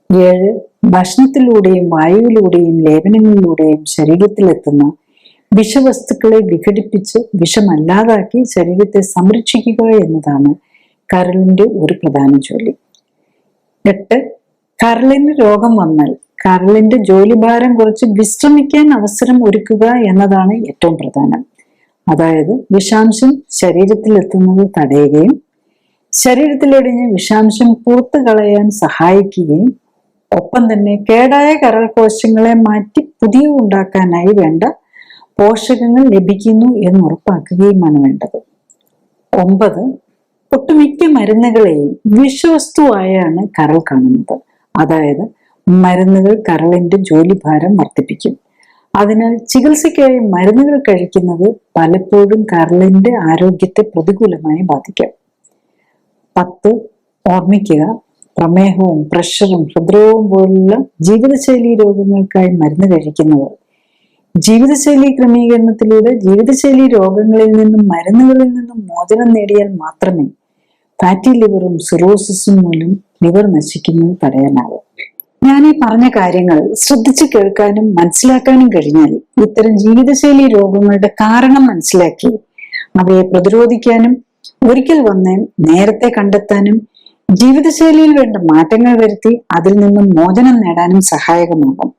7, ഭക്ഷണത്തിലൂടെയും വായുവിലൂടെയും ലേപനങ്ങളിലൂടെയും ശരീരത്തിലെത്തുന്ന വിഷവസ്തുക്കളെ വിഘടിപ്പിച്ച് വിഷമല്ലാതാക്കി ശരീരത്തെ സംരക്ഷിക്കുക എന്നതാണ് കരളിന്റെ ഒരു പ്രധാന ജോലി. 8, കരളിന് രോഗം വന്നാൽ കരളിന്റെ ജോലിഭാരം കുറച്ച് വിശ്രമിക്കാൻ അവസരം ഒരുക്കുക എന്നതാണ് ഏറ്റവും പ്രധാനം. അതായത് വിഷാംശം ശരീരത്തിൽ എത്തുന്നത് തടയുകയും ശരീരത്തിലടിഞ്ഞ് വിഷാംശം പുറത്തു കളയാൻ സഹായിക്കുകയും ഒപ്പം തന്നെ കേടായ കരൾ കോശങ്ങളെ മാറ്റി പുതിയ ഉണ്ടാക്കാനായി വേണ്ട പോഷകങ്ങൾ ലഭിക്കുന്നു എന്ന് ഉറപ്പാക്കുകയുമാണ് വേണ്ടത്. 9, ഒട്ടുമിക്ക മരുന്നുകളെയും വിഷവസ്തുവായാണ് കരൾ കാണുന്നത്. അതായത് മരുന്നുകൾ കരളിന്റെ ജോലിഭാരം വർദ്ധിപ്പിക്കും. അതിനാൽ ചികിത്സയ്ക്കായി മരുന്നുകൾ കഴിക്കുന്നത് പലപ്പോഴും കരളിന്റെ ആരോഗ്യത്തെ പ്രതികൂലമായി ബാധിക്കാം. 10, ഓർമ്മിക്കുക, പ്രമേഹവും പ്രഷറും ഹൃദ്രോഗവും പോലുള്ള ജീവിതശൈലി രോഗങ്ങൾക്കായി മരുന്ന് കഴിക്കുന്നവർ ജീവിതശൈലി ക്രമീകരണത്തിലൂടെ ജീവിതശൈലി രോഗങ്ങളിൽ നിന്നും മരുന്നുകളിൽ നിന്നും മോചനം നേടിയാൽ മാത്രമേ ഫാറ്റി ലിവറും സിറോസിസും മൂലം ലിവർ നശിക്കുന്നത് തടയാനാവും. ഞാൻ ഈ പറഞ്ഞ കാര്യങ്ങൾ ശ്രദ്ധിച്ചു കേൾക്കാനും മനസ്സിലാക്കാനും കഴിഞ്ഞാൽ ഇത്തരം ജീവിതശൈലി രോഗങ്ങളുടെ കാരണം മനസ്സിലാക്കി അവയെ പ്രതിരോധിക്കാനും ഒരിക്കൽ വന്ന് നേരത്തെ കണ്ടെത്താനും ജീവിതശൈലിയിൽ വേണ്ട മാറ്റങ്ങൾ വരുത്തി അതിൽ നിന്നും മോചനം നേടാനും സഹായകമാകും.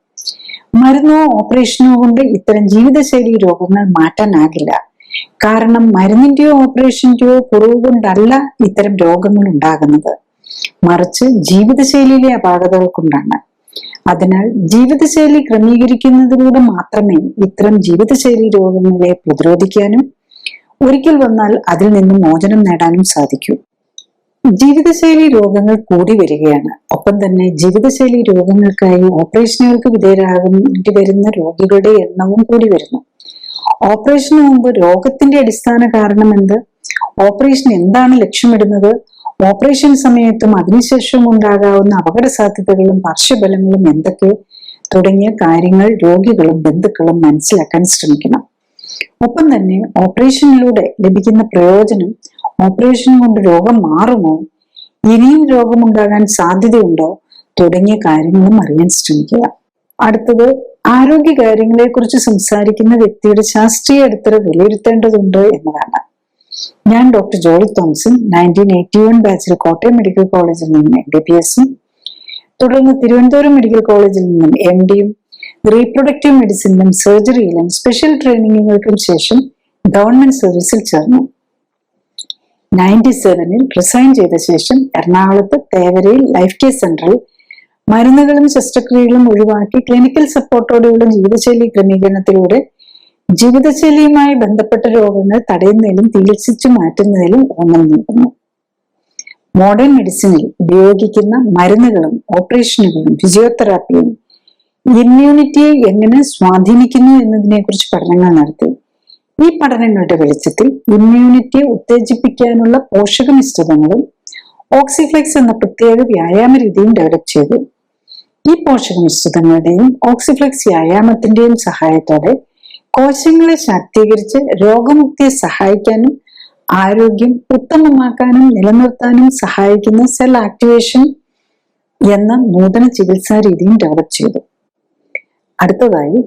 മരുന്നോ ഓപ്പറേഷനോ കൊണ്ട് ഇത്തരം ജീവിതശൈലി രോഗങ്ങൾ മാറ്റാനാകില്ല. കാരണം മരുന്നിന്റെയോ ഓപ്പറേഷന്റെയോ കുറവ് കൊണ്ടല്ല ഇത്തരം രോഗങ്ങൾ ഉണ്ടാകുന്നത്, മറിച്ച് ജീവിതശൈലിയിലെ അപാകതകൾ കൊണ്ടാണ്. അതിനാൽ ജീവിതശൈലി ക്രമീകരിക്കുന്നതിലൂടെ മാത്രമേ ഇത്തരം ജീവിതശൈലി രോഗങ്ങളെ പ്രതിരോധിക്കാനും ഒരിക്കൽ വന്നാൽ അതിൽ നിന്നും മോചനം നേടാനും സാധിക്കൂ. ജീവിതശൈലി രോഗങ്ങൾ കൂടി വരികയാണ്. ഒപ്പം തന്നെ ജീവിതശൈലി രോഗങ്ങൾക്കായി ഓപ്പറേഷനുകൾക്ക് വിധേയരാകേണ്ടി വരുന്ന രോഗികളുടെ എണ്ണവും കൂടി വരുന്നു. ഓപ്പറേഷന് മുമ്പ് രോഗത്തിന്റെ അടിസ്ഥാന കാരണം എന്ത്, ഓപ്പറേഷൻ എന്താണ് ലക്ഷ്യമിടുന്നത്, ഓപ്പറേഷൻ സമയത്തും അതിനുശേഷവും ഉണ്ടാകാവുന്ന അപകട സാധ്യതകളും പാർശ്വഫലങ്ങളും എന്തൊക്കെ തുടങ്ങിയ കാര്യങ്ങൾ രോഗികളും ബന്ധുക്കളും മനസ്സിലാക്കാൻ ശ്രമിക്കണം. ഒപ്പം തന്നെ ഓപ്പറേഷനിലൂടെ ലഭിക്കുന്ന പ്രയോജനം, ഓപ്പറേഷൻ കൊണ്ട് രോഗം മാറുമോ, ഇനിയും രോഗമുണ്ടാകാൻ സാധ്യതയുണ്ടോ തുടങ്ങിയ കാര്യങ്ങളും അറിയാൻ ശ്രമിക്കുക. അടുത്തത്, ആരോഗ്യ കാര്യങ്ങളെ കുറിച്ച് സംസാരിക്കുന്ന വ്യക്തിയുടെ ശാസ്ത്രീയ അടിത്തറ വിലയിരുത്തേണ്ടതുണ്ട് എന്നതാണ്. ഞാൻ ഡോക്ടർ ജോളി തോമസൺ 1981 ബാച്ചിൽ കോട്ടയം മെഡിക്കൽ കോളേജിൽ നിന്നും MBBS-ഉം തുടർന്ന് തിരുവനന്തപുരം മെഡിക്കൽ കോളേജിൽ നിന്നും MD-യും റീപ്രൊഡക്റ്റീവ് മെഡിസിനിലും സർജറിയിലും സ്പെഷ്യൽ ട്രെയിനിങ്ങുകൾക്കും ശേഷം ഗവൺമെന്റ് സർവീസിൽ ചേർന്നു. 97-ൽ റിസൈൻ ചെയ്ത ശേഷം എറണാകുളത്ത് തേവരയിൽ ലൈഫ് കെയർ സെന്ററിൽ മരുന്നുകളും ശസ്ത്രക്രിയകളും ഒഴിവാക്കി ക്ലിനിക്കൽ സപ്പോർട്ടോടെയുള്ള ജീവിതശൈലി ക്രമീകരണത്തിലൂടെ ജീവിതശൈലിയുമായി ബന്ധപ്പെട്ട രോഗങ്ങൾ തടയുന്നതിലും ചികിത്സിച്ചു മാറ്റുന്നതിലും ഊന്നൽ നൽകുന്നു. മോഡേൺ മെഡിസിനിൽ ഉപയോഗിക്കുന്ന മരുന്നുകളും ഓപ്പറേഷനുകളും ഫിസിയോതെറാപ്പിയും ഇമ്മ്യൂണിറ്റിയെ എങ്ങനെ സ്വാധീനിക്കുന്നു എന്നതിനെ കുറിച്ച് പഠനങ്ങൾ നടത്തി. ഈ പഠനങ്ങളുടെ വെളിച്ചത്തിൽ ഇമ്മ്യൂണിറ്റിയെ ഉത്തേജിപ്പിക്കാനുള്ള പോഷക മിശ്രിതങ്ങളും ഓക്സിഫ്ലെക്സ് എന്ന പ്രത്യേക വ്യായാമ രീതിയും ഡെവലപ്പ് ചെയ്തു. ഈ പോഷക മിശ്രിതങ്ങളുടെയും ഓക്സിഫ്ലെക്സ് വ്യായാമത്തിന്റെയും സഹായത്തോടെ കോശങ്ങളെ ശാക്തീകരിച്ച് രോഗമുക്തിയെ സഹായിക്കാനും ആരോഗ്യം ഉത്തമമാക്കാനും നിലനിർത്താനും സഹായിക്കുന്ന സെൽ ആക്ടിവേഷൻ എന്ന നൂതന ചികിത്സാ രീതിയും ഡെവലപ്പ് ചെയ്തു. അടുത്തതായി,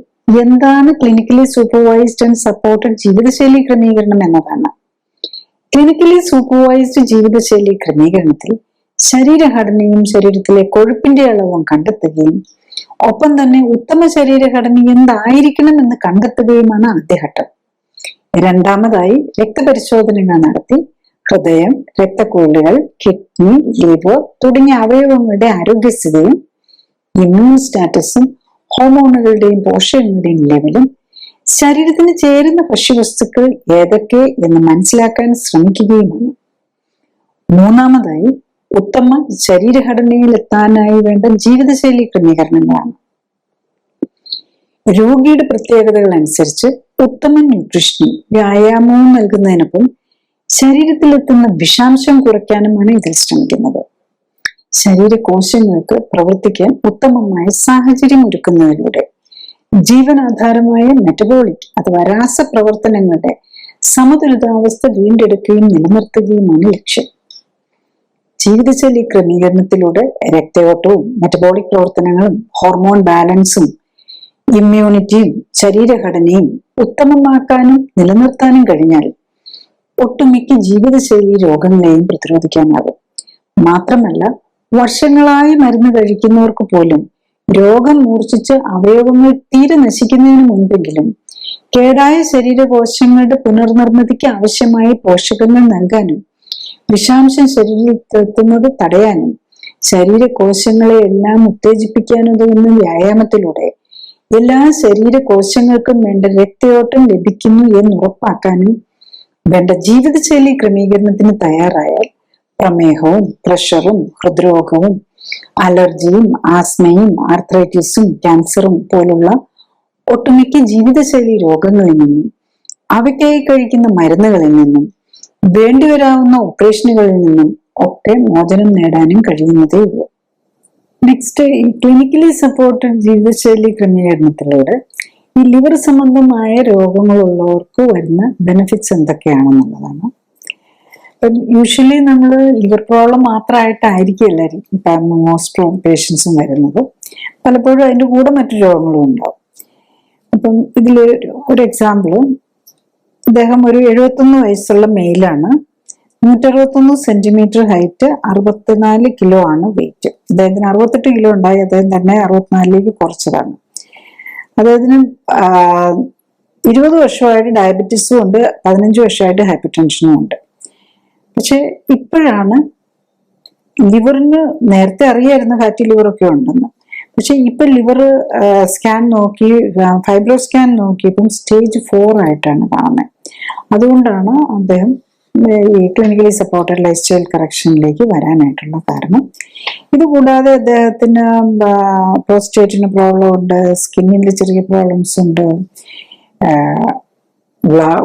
എന്താണ് ക്ലിനിക്കലി സൂപ്പർവൈസ്ഡ് ആൻഡ് സപ്പോർട്ടഡ് ജീവിതശൈലി ക്രമീകരണം എന്നതാണ്. ക്ലിനിക്കലി സൂപ്പർവൈസ്ഡ് ജീവിതശൈലി ക്രമീകരണത്തിൽ ശരീരഘടനയും ശരീരത്തിലെ കൊഴുപ്പിന്റെ അളവും കണ്ടെത്തുകയും ഒപ്പം തന്നെ ഉത്തമ ശരീരഘടന എന്തായിരിക്കണം എന്ന് കണ്ടെത്തുകയുമാണ് ആദ്യഘട്ടം. രണ്ടാമതായി, രക്തപരിശോധനകൾ നടത്തി ഹൃദയം, രക്തക്കുഴലുകൾ, കിഡ്നി, ലിവർ തുടങ്ങിയ അവയവങ്ങളുടെ ആരോഗ്യസ്ഥിതിയും ഇമ്മ്യൂൺ സ്റ്റാറ്റസും ഹോർമോണുകളുടെയും പോഷകങ്ങളുടെയും ലെവലും ശരീരത്തിന് ചേരുന്ന ഭക്ഷ്യവസ്തുക്കൾ ഏതൊക്കെ എന്ന് മനസ്സിലാക്കാൻ ശ്രമിക്കുകയുമാണ്. മൂന്നാമതായി, ഉത്തമ ശരീരഘടനയിൽ എത്താനായി വേണ്ട ജീവിതശൈലി ക്രമീകരണങ്ങളാണ്. രോഗിയുടെ പ്രത്യേകതകൾ അനുസരിച്ച് ഉത്തമ ന്യൂട്രീഷനും വ്യായാമവും നൽകുന്നതിനൊപ്പം ശരീരത്തിലെത്തുന്ന വിഷാംശം കുറയ്ക്കാനുമാണ് ഇതിൽ ശ്രമിക്കുന്നത്. ശരീരകോശങ്ങൾക്ക് പ്രവർത്തിക്കാൻ ഉത്തമമായ സാഹചര്യം ഒരുക്കുന്നതിലൂടെ ജീവനാധാരമായ മെറ്റബോളിക് അഥവാ രാസപ്രവർത്തനങ്ങളുടെ സമതുലിതാവസ്ഥ വീണ്ടെടുക്കുകയും നിലനിർത്തുകയുമാണ് ലക്ഷ്യം. ജീവിതശൈലി ക്രമീകരണത്തിലൂടെ രക്തയോട്ടവും മെറ്റബോളിക് പ്രവർത്തനങ്ങളും ഹോർമോൺ ബാലൻസും ഇമ്മ്യൂണിറ്റിയും ശരീരഘടനയും ഉത്തമമാക്കാനും നിലനിർത്താനും കഴിഞ്ഞാൽ ഒട്ടുമിക്ക ജീവിതശൈലി രോഗങ്ങളെയും പ്രതിരോധിക്കാനാകും. മാത്രമല്ല, വർഷങ്ങളായി മരുന്ന് കഴിക്കുന്നവർക്ക് പോലും രോഗം മൂർച്ഛിച്ച് അവയവങ്ങൾ തീരെ നശിക്കുന്നതിന് മുൻപെങ്കിലും കേടായ ശരീരകോശങ്ങളുടെ പുനർനിർമ്മിതിക്ക് ആവശ്യമായ പോഷകങ്ങൾ നൽകാനും വിഷാംശം ശരീരത്തിലെത്തുന്നത് തടയാനും ശരീരകോശങ്ങളെ എല്ലാം ഉത്തേജിപ്പിക്കാനുതകുന്ന വ്യായാമത്തിലൂടെ എല്ലാ ശരീരകോശങ്ങൾക്കും വേണ്ട രക്തയോട്ടം ലഭിക്കുന്നു എന്ന് ഉറപ്പാക്കാനും വേണ്ട ജീവിതശൈലി ക്രമീകരണത്തിന് തയ്യാറായാൽ പ്രമേഹവും പ്രഷറും ഹൃദ്രോഗവും അലർജിയും ആസ്മയും ആർത്രൈറ്റിസും ക്യാൻസറും പോലുള്ള ഒട്ടുമിക്ക ജീവിതശൈലി രോഗങ്ങളിൽ നിന്നും അവയ്ക്കായി കഴിക്കുന്ന മരുന്നുകളിൽ നിന്നും വേണ്ടിവരാവുന്ന ഓപ്പറേഷനുകളിൽ നിന്നും ഒക്കെ മോചനം നേടാനും കഴിയുന്നതേ ഉള്ളൂ. നെക്സ്റ്റ്, ഈ ക്ലിനിക്കലി സപ്പോർട്ടഡ് ജീവിതശൈലി ക്രമീകരണത്തിലൂടെ ഈ ലിവർ സംബന്ധമായ രോഗങ്ങളുള്ളവർക്ക് വരുന്ന ബെനിഫിറ്റ്സ് എന്തൊക്കെയാണെന്നുള്ളതാണ്. ഇപ്പം യൂഷ്വലി നമ്മൾ ലിവർ പ്രോബ്ലം മാത്രമായിട്ടായിരിക്കില്ല ഇപ്പം മോസ്റ്റ് പേഷ്യൻസും വരുന്നത്. പലപ്പോഴും അതിൻ്റെ കൂടെ മറ്റു രോഗങ്ങളും ഉണ്ടാവും. അപ്പം ഇതിൽ ഒരു എക്സാമ്പിൾ, അദ്ദേഹം ഒരു 71 വയസ്സുള്ള മെയിലാണ്. 161 സെന്റിമീറ്റർ ഹൈറ്റ്, 64 കിലോ ആണ് വെയിറ്റ്. അദ്ദേഹത്തിന് 68 കിലോ ഉണ്ടായി, അദ്ദേഹം തന്നെ 64ലേക്ക് കുറച്ചതാണ്. അദ്ദേഹത്തിന് 20 വർഷമായിട്ട് ഡയബറ്റീസും ഉണ്ട്, 15 വർഷമായിട്ട് ഹൈപ്പർ ടെൻഷനും ഉണ്ട്. പക്ഷെ ഇപ്പോഴാണ് ലിവറിന്, നേരത്തെ അറിയായിരുന്നു ഫാറ്റി ലിവറൊക്കെ ഉണ്ടെന്ന്, പക്ഷെ ഇപ്പൊ ലിവർ സ്കാൻ നോക്കി, ഫൈബ്രോ സ്കാൻ നോക്കിയപ്പം സ്റ്റേജ് 4 ആയിട്ടാണ് കാണുന്നത്. അതുകൊണ്ടാണ് അദ്ദേഹം ഈ ക്ലിനിക്കലി സപ്പോർട്ടഡ് ലൈഫ് സ്റ്റൈൽ കറക്ഷനിലേക്ക് വരാനായിട്ടുള്ള കാരണം. ഇതുകൂടാതെ അദ്ദേഹത്തിന് പ്രോസ്റ്റേറ്റിന് പ്രോബ്ലം ഉണ്ട്, സ്കിന്നിൽ ചെറിയ പ്രോബ്ലംസ് ഉണ്ട്,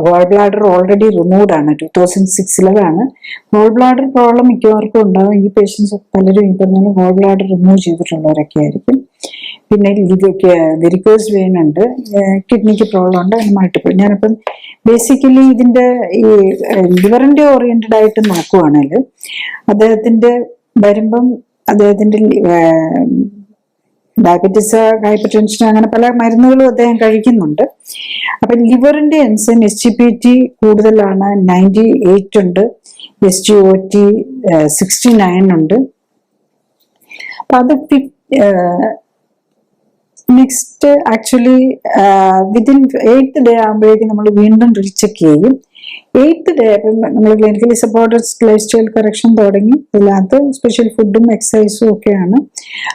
ഗോൾ ബ്ലാഡർ ഓൾറെഡി റിമൂവ്ഡ് ആണ്, 2006 ഗോൾ ബ്ലാഡർ പ്രോബ്ലം മിക്കവർക്കും ഉണ്ടാകും. ഈ പേഷ്യൻസ് പലരും ഈ പറഞ്ഞാൽ ഗോൾ ബ്ലാഡർ റിമൂവ് ചെയ്തിട്ടുള്ളവരൊക്കെ ആയിരിക്കും. പിന്നെ വെരിക്കോസ് വെയിൻ ഉണ്ട്, കിഡ്നിക്ക് പ്രോബ്ലം ഉണ്ട്, അങ്ങനെ മൾട്ടിപ്പിൾ. ഞാനിപ്പം ബേസിക്കലി ഇതിന്റെ ഈ ലിവറിന്റെ ഓറിയന്റഡ് ആയിട്ട് നോക്കുവാണെങ്കിൽ അദ്ദേഹത്തിന്റെ വരുമ്പം അദ്ദേഹത്തിന്റെ ഡയബറ്റീസ്, ഹൈപ്പർ ടെൻഷൻ, അങ്ങനെ പല മരുന്നുകളും അദ്ദേഹം കഴിക്കുന്നുണ്ട്. അപ്പൊ ലിവറിന്റെ എൻസൈം SGPT കൂടുതലാണ്, 98 ഉണ്ട്, SGOT 69 ഉണ്ട്. അപ്പൊ അത് next actually within 8th day ആകുമ്പോഴേക്കും നമ്മൾ വീണ്ടും റീചെക്ക് ചെയ്യും. 8th ഡേ നമ്മൾ clinically supported life style correction തുടങ്ങി, ഇതിനകത്ത് സ്പെഷ്യൽ ഫുഡും എക്സസൈസും ഒക്കെയാണ്.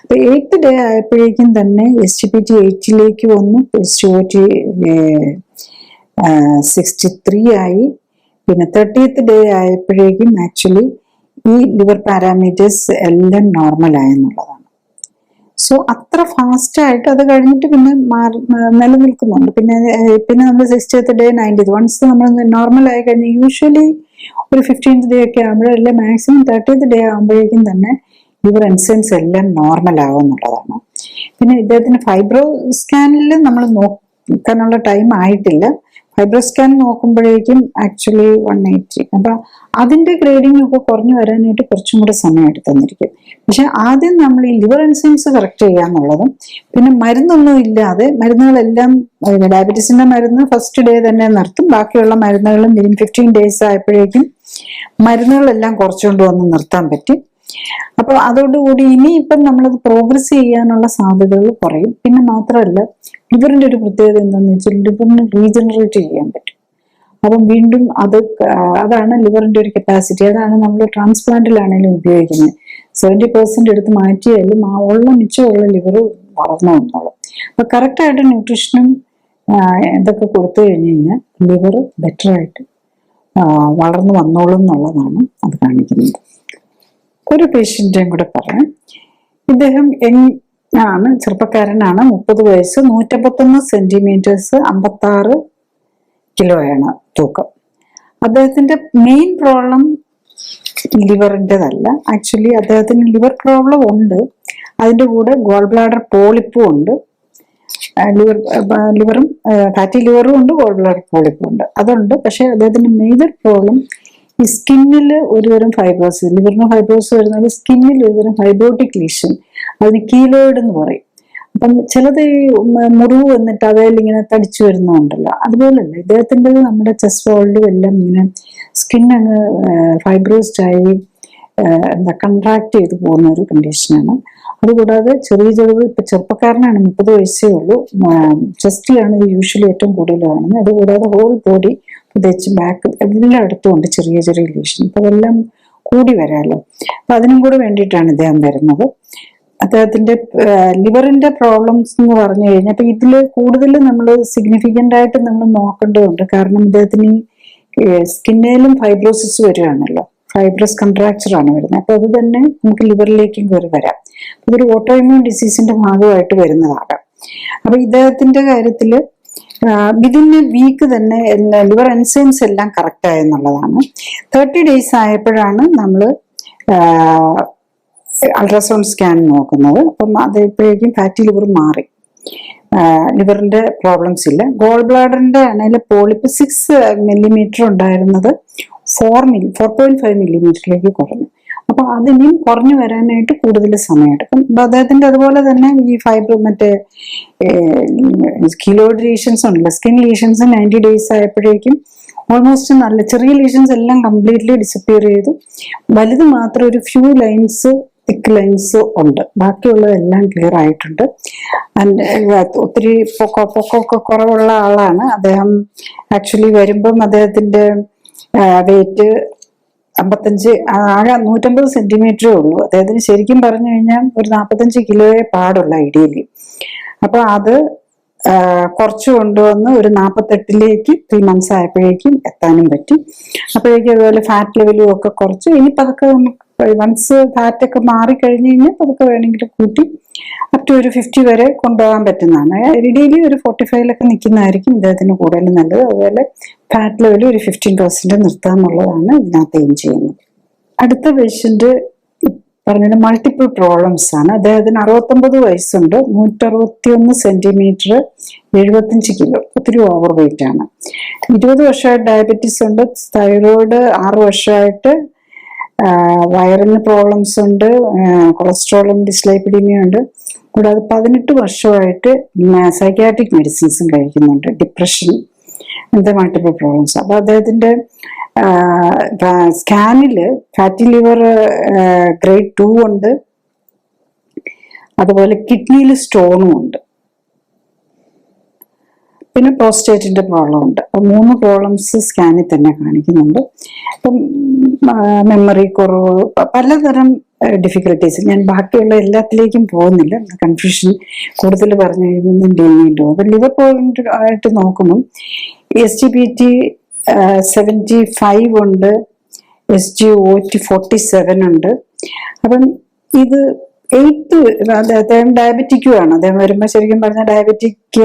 അപ്പൊ 8th ഡേ ആയപ്പോഴേക്കും തന്നെ SGPT 8ലേക്ക് വന്നു, SGOT 63 ആയി. പിന്നെ 30th ഡേ ആയപ്പോഴേക്കും ആക്ച്വലി ഈ ലിവർ പാരാമീറ്റേഴ്സ് എല്ലാം നോർമൽ ആയെന്നുള്ളതാണ്. സോ അത്ര ഫാസ്റ്റ് ആയിട്ട് അത് കഴിഞ്ഞിട്ട് പിന്നെ നിലനിൽക്കുന്നുണ്ട്. പിന്നെ നമ്മൾ 60th ഡേ 90th, വൺസ് നമ്മൾ നോർമൽ ആയി കഴിഞ്ഞ് യൂഷ്വലി ഒരു 15th ഡേ ഒക്കെ ആകുമ്പോഴല്ലേ, മാക്സിമം 30th ഡേ ആകുമ്പോഴേക്കും തന്നെ ലിവർ എൻസൈംസ് എല്ലാം നോർമൽ ആവും എന്നുള്ളതാണ്. പിന്നെ ഇദ്ദേഹത്തിന് ഫൈബ്രോ സ്കാനിൽ നമ്മൾ നോക്കാനുള്ള ടൈം ആയിട്ടില്ല. ഫൈബ്രോ സ്കാൻ നോക്കുമ്പോഴേക്കും ആക്ച്വലി 180. അപ്പൊ അതിന്റെ ഗ്രേഡിംഗ് ഒക്കെ കുറഞ്ഞു വരാനായിട്ട് കുറച്ചും കൂടെ സമയം എടുത്തെന്നിരിക്കും. പക്ഷെ ആദ്യം നമ്മൾ ഈ ലിവർ എൻസൈംസ് കറക്റ്റ് ചെയ്യാന്നുള്ളതും, പിന്നെ മരുന്നൊന്നും ഇല്ലാതെ, മരുന്നുകളെല്ലാം ഡയബറ്റീസിന്റെ മരുന്ന് ഫസ്റ്റ് ഡേ തന്നെ നിർത്തും, ബാക്കിയുള്ള മരുന്നുകളും 15 ഡേയ്സ് ആയപ്പോഴേക്കും മരുന്നുകളെല്ലാം കുറച്ചുകൊണ്ട് വന്ന് നിർത്താൻ പറ്റി. അപ്പൊ അതോടുകൂടി ഇനിയിപ്പം നമ്മളത് പ്രോഗ്രസ് ചെയ്യാനുള്ള സാധ്യതകൾ കുറയും. പിന്നെ മാത്രമല്ല, ലിവറിന്റെ ഒരു പ്രത്യേകത എന്താണെന്ന് വെച്ചാൽ ലിവറിന് റീജനറേറ്റ് ചെയ്യാൻ പറ്റും. അപ്പം വീണ്ടും അതാണ് ലിവറിന്റെ ഒരു കപ്പാസിറ്റി. അതാണ് നമ്മൾ ട്രാൻസ്പ്ലാന്റിലാണെങ്കിലും ഉപയോഗിക്കുന്നത്. 70% എടുത്ത് മാറ്റിയാലും ആ മിച്ചമുള്ള ലിവർ വളർന്നു വന്നോളും. അപ്പൊ കറക്റ്റായിട്ട് ന്യൂട്രീഷനും ഇതൊക്കെ കൊടുത്തു കഴിഞ്ഞു കഴിഞ്ഞാൽ ലിവർ ബെറ്റർ ആയിട്ട് വളർന്നു വന്നോളും എന്നുള്ളതാണ് അത് കാണിക്കുന്നത്. ഒരു പേഷ്യന്റേയും കൂടെ പറയാം. ഇദ്ദേഹം ആണ്, ചെറുപ്പക്കാരനാണ്, 30 വയസ്സ്, 151 സെന്റിമീറ്റേഴ്സ്, 56 കിലോയാണ് തൂക്കം. അദ്ദേഹത്തിന്റെ മെയിൻ പ്രോബ്ലം ലിവറിൻ്റെതല്ല. ആക്ച്വലി അദ്ദേഹത്തിന് ലിവർ പ്രോബ്ലം ഉണ്ട്, അതിൻ്റെ കൂടെ ഗോൾ ബ്ലാഡർ പോളിപ്പും ഉണ്ട്. ലിവറും ഫാറ്റി ലിവറും ഉണ്ട്, ഗോൾ ബ്ലാഡർ പോളിപ്പും ഉണ്ട്, അതുണ്ട്. പക്ഷെ അദ്ദേഹത്തിന്റെ മേജർ പ്രോബ്ലം ഈ സ്കിന്നിൽ ഒരുതരം ഫൈബ്രോസ്, ലിവറിന് ഫൈബ്രോസ് വരുന്നത് സ്കിന്നിൽ ഒരുതരം ഫൈബ്രോട്ടിക് ലീഷൻ, അതിന് കീലോയിഡ് എന്ന് പറയും. അപ്പം ചിലത് ഈ മുറിവ് വന്നിട്ട് അതേൽ ഇങ്ങനെ തടിച്ചു വരുന്നുണ്ടല്ലോ, അതുപോലല്ല ഇദ്ദേഹത്തിൻ്റെ നമ്മുടെ ചെസ്റ്റ് വോളിലും എല്ലാം ഇങ്ങനെ സ്കിൻ അങ്ങ് ഫൈബ്രോസ്ഡ് ആയി കൺട്രാക്ട് ചെയ്ത് പോകുന്ന ഒരു കണ്ടീഷനാണ്. അതുകൂടാതെ ചെറിയ ഇപ്പൊ ചെറുപ്പക്കാരനാണ്, 30 വയസ്സേ ഉള്ളൂ, ചെസ്റ്റിലാണ് ഇത് യൂഷ്വലി ഏറ്റവും കൂടുതൽ കാണുന്നത്. അതുകൂടാതെ ഹോൾ ബോഡി, പ്രത്യേകിച്ച് ബാക്ക് എല്ലായിടത്തും ഉണ്ട് ചെറിയ ചെറിയ ലീഷൻ. അപ്പൊ അതെല്ലാം കൂടി വരാമല്ലോ. അപ്പൊ അതിനും കൂടെ വേണ്ടിയിട്ടാണ് ഇദ്ദേഹം വരുന്നത്. അദ്ദേഹത്തിന്റെ ലിവറിന്റെ പ്രോബ്ലംസ് എന്ന് പറഞ്ഞു കഴിഞ്ഞാൽ അപ്പൊ ഇതിൽ കൂടുതൽ നമ്മൾ സിഗ്നിഫിക്കന്റ് ആയിട്ട് നമ്മൾ നോക്കേണ്ടതുണ്ട്. കാരണം ഇദ്ദേഹത്തിന് സ്കിന്നിലും ഫൈബ്രോസിസ് വരികയാണല്ലോ, ഫൈബ്രസ് കൺട്രാക്ചർ ആണ് വരുന്നത്. അപ്പൊ അത് തന്നെ നമുക്ക് ലിവറിലേക്കും കയറി വരാം. ഇതൊരു ഓട്ടോ ഇമ്മ്യൂൺ ഡിസീസിന്റെ ഭാഗമായിട്ട് വരുന്നതാകാം. അപ്പൊ ഇദ്ദേഹത്തിന്റെ കാര്യത്തിൽ വിതിൻ എ വീക്ക് തന്നെ ലിവർ എൻസൈംസ് എല്ലാം കറക്റ്റ് ആയെന്നുള്ളതാണ്. 30 ഡേയ്സ് ആയപ്പോഴാണ് നമ്മൾ അൾട്രാസൗണ്ട് സ്കാൻ നോക്കുന്നത്. അപ്പം അതെപ്പോഴേക്കും ഫാറ്റി ലിവർ മാറി, ലിവറിന്റെ പ്രോബ്ലംസ് ഇല്ല. ഗോൾ ബ്ലാഡറിന്റെ ആണെങ്കിൽ പോളിപ്പ് 6 മില്ലിമീറ്റർ ഉണ്ടായിരുന്നത് 4.5 മില്ലിമീറ്ററിലേക്ക് കുറഞ്ഞു. അപ്പൊ അതിനും കുറഞ്ഞു വരാനായിട്ട് കൂടുതൽ സമയമെടുക്കും. അപ്പൊ അദ്ദേഹത്തിന്റെ അതുപോലെ തന്നെ ഈ മറ്റേ കീലോയിഡ് ലീഷൻസ് ഉണ്ടല്ലോ, സ്കിൻ ലീഷൻസ് 90 ഡേയ്സ് ആയപ്പോഴേക്കും ഓൾമോസ്റ്റ് നല്ല ചെറിയ ലീഷൻസ് എല്ലാം കംപ്ലീറ്റ്ലി ഡിസപ്പിയർ ചെയ്തു. വലുത് മാത്രം ഒരു ഫ്യൂ ലൈൻസ്, തിക്ക് ലൈൻസ് ഉണ്ട്. ബാക്കിയുള്ളതെല്ലാം ക്ലിയർ ആയിട്ടുണ്ട്. ഒത്തിരി പൊക്കമൊക്കെ കുറവുള്ള ആളാണ് അദ്ദേഹം. ആക്ച്വലി വരുമ്പം അദ്ദേഹത്തിന്റെ വെയിറ്റ് 55, ആകെ 150 സെന്റിമീറ്ററേ ഉള്ളൂ. അദ്ദേഹത്തിന് ശരിക്കും പറഞ്ഞു കഴിഞ്ഞാൽ ഒരു 45 കിലോയെ പാടുള്ള ഐഡിയലി. അപ്പൊ അത് കുറച്ച് കൊണ്ടുവന്ന് ഒരു 48ലേക്ക് 3 months ആയപ്പോഴേക്കും എത്താനും പറ്റി. അപ്പോഴേക്കും അതുപോലെ ഫാറ്റ് ലെവലും ഒക്കെ കുറച്ച്. ഇനി പതുക്കെ വൺസ് ഫാറ്റ് ഒക്കെ മാറിക്കഴിഞ്ഞ് കഴിഞ്ഞാൽ പതുക്കെ വേണമെങ്കിൽ കൂട്ടി അപ് ടു ഒരു 50 വരെ കൊണ്ടുപോകാൻ പറ്റുന്നതാണ്. ഐഡിയലി ഒരു 45 നിൽക്കുന്നതായിരിക്കും ഇദ്ദേഹത്തിന് കൂടുതൽ നല്ലത്. അതുപോലെ ഫാറ്റ് ലെവൽ ഒരു 15% നിർത്തുക എന്നുള്ളതാണ് ഇതിനകത്ത് എയിം ചെയ്യുന്നത്. അടുത്ത പേഷ്യന്റ് പറഞ്ഞത് മൾട്ടിപ്പിൾ പ്രോബ്ലംസ് ആണ്. അദ്ദേഹത്തിന് 69 വയസ്സുണ്ട്, 161 സെന്റിമീറ്റർ, 75 കിലോ, ഒത്തിരി ഓവർ വെയിറ്റ് ആണ്. 20 വർഷമായിട്ട് ഡയബറ്റീസ് ഉണ്ട്, തൈറോയിഡ് 6 വർഷമായിട്ട്, വയറിന് പ്രോബ്ലംസ് ഉണ്ട്, കൊളസ്ട്രോളും ഡിസ്ലൈപ്പിഡീമിയും ഉണ്ട്. കൂടാതെ 18 വർഷമായിട്ട് സൈക്യാട്രിക് മെഡിസിൻസും കഴിക്കുന്നുണ്ട്, ഡിപ്രഷൻ, അങ്ങനത്തെ മൾട്ടിപ്പിൾ പ്രോബ്ലംസ്. അപ്പൊ അദ്ദേഹത്തിന്റെ സ്കാനില് ഫാറ്റി ലിവർ grade 2 ഉണ്ട്, അതുപോലെ കിഡ്നിയിൽ സ്റ്റോണും ഉണ്ട്, പിന്നെ പ്രോസ്റ്റേറ്റിന്റെ പ്രോബ്ലം ഉണ്ട്. അപ്പൊ 3 പ്രോബ്ലംസ് സ്കാനിൽ തന്നെ കാണിക്കുന്നുണ്ട്. അപ്പം മെമ്മറി കുറവ്, പലതരം ഡിഫിക്കൽട്ടീസ്. ഞാൻ ബാക്കിയുള്ള എല്ലാത്തിലേക്കും പോകുന്നില്ല, കൺഫ്യൂഷൻ കൂടുതൽ പറഞ്ഞു കഴിയുമ്പോൾ. അപ്പൊ ലിവർ പോയിന്റ് ആയിട്ട് നോക്കുമ്പോൾ SGPT 75 ഉണ്ട്, SGOT 47 ഉണ്ട്. അപ്പം ഇത് 8 അദ്ദേഹം ഡയബറ്റിക്കും ആണ്. അദ്ദേഹം വരുമ്പോൾ ശരിക്കും പറഞ്ഞാൽ ഡയബറ്റിക്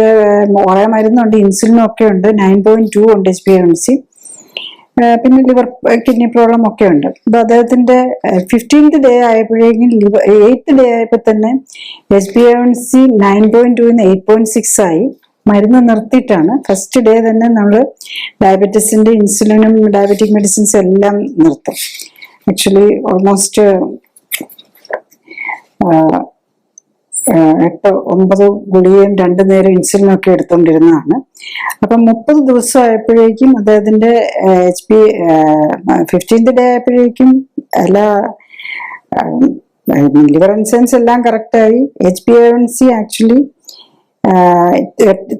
കുറെ മരുന്നുണ്ട്, ഇൻസുലിനും ഒക്കെ ഉണ്ട്. 9.2 ഉണ്ട് HbA1c. പിന്നെ ലിവർ കിഡ്നി പ്രോബ്ലം ഒക്കെ ഉണ്ട്. അപ്പൊ അദ്ദേഹത്തിന്റെ 15th ഡേ ആയപ്പോഴേക്കും 8th ഡേ ആയപ്പോ തന്നെ HbA1c 9.2 8.6 ആയി. മരുന്ന് നിർത്തിയിട്ടാണ്. ഫസ്റ്റ് ഡേ തന്നെ നമ്മൾ ഡയബറ്റീസിന്റെ ഇൻസുലിനും ഡയബറ്റിക് മെഡിസിൻസ് എല്ലാം നിർത്തും. ആക്ച്വലി ഓൾമോസ്റ്റ് 8-9 ഗുളികയും 2 നേരം ഇൻസുലിനും ഒക്കെ എടുത്തുകൊണ്ടിരുന്നതാണ്. അപ്പം 30 ദിവസം ആയപ്പോഴേക്കും അദ്ദേഹത്തിന്റെ 15th ഡേ ആയപ്പോഴേക്കും എല്ലാ ലിവർ എൻസൈംസ് എല്ലാം കറക്റ്റായി. HbA1c ആക്ച്വലി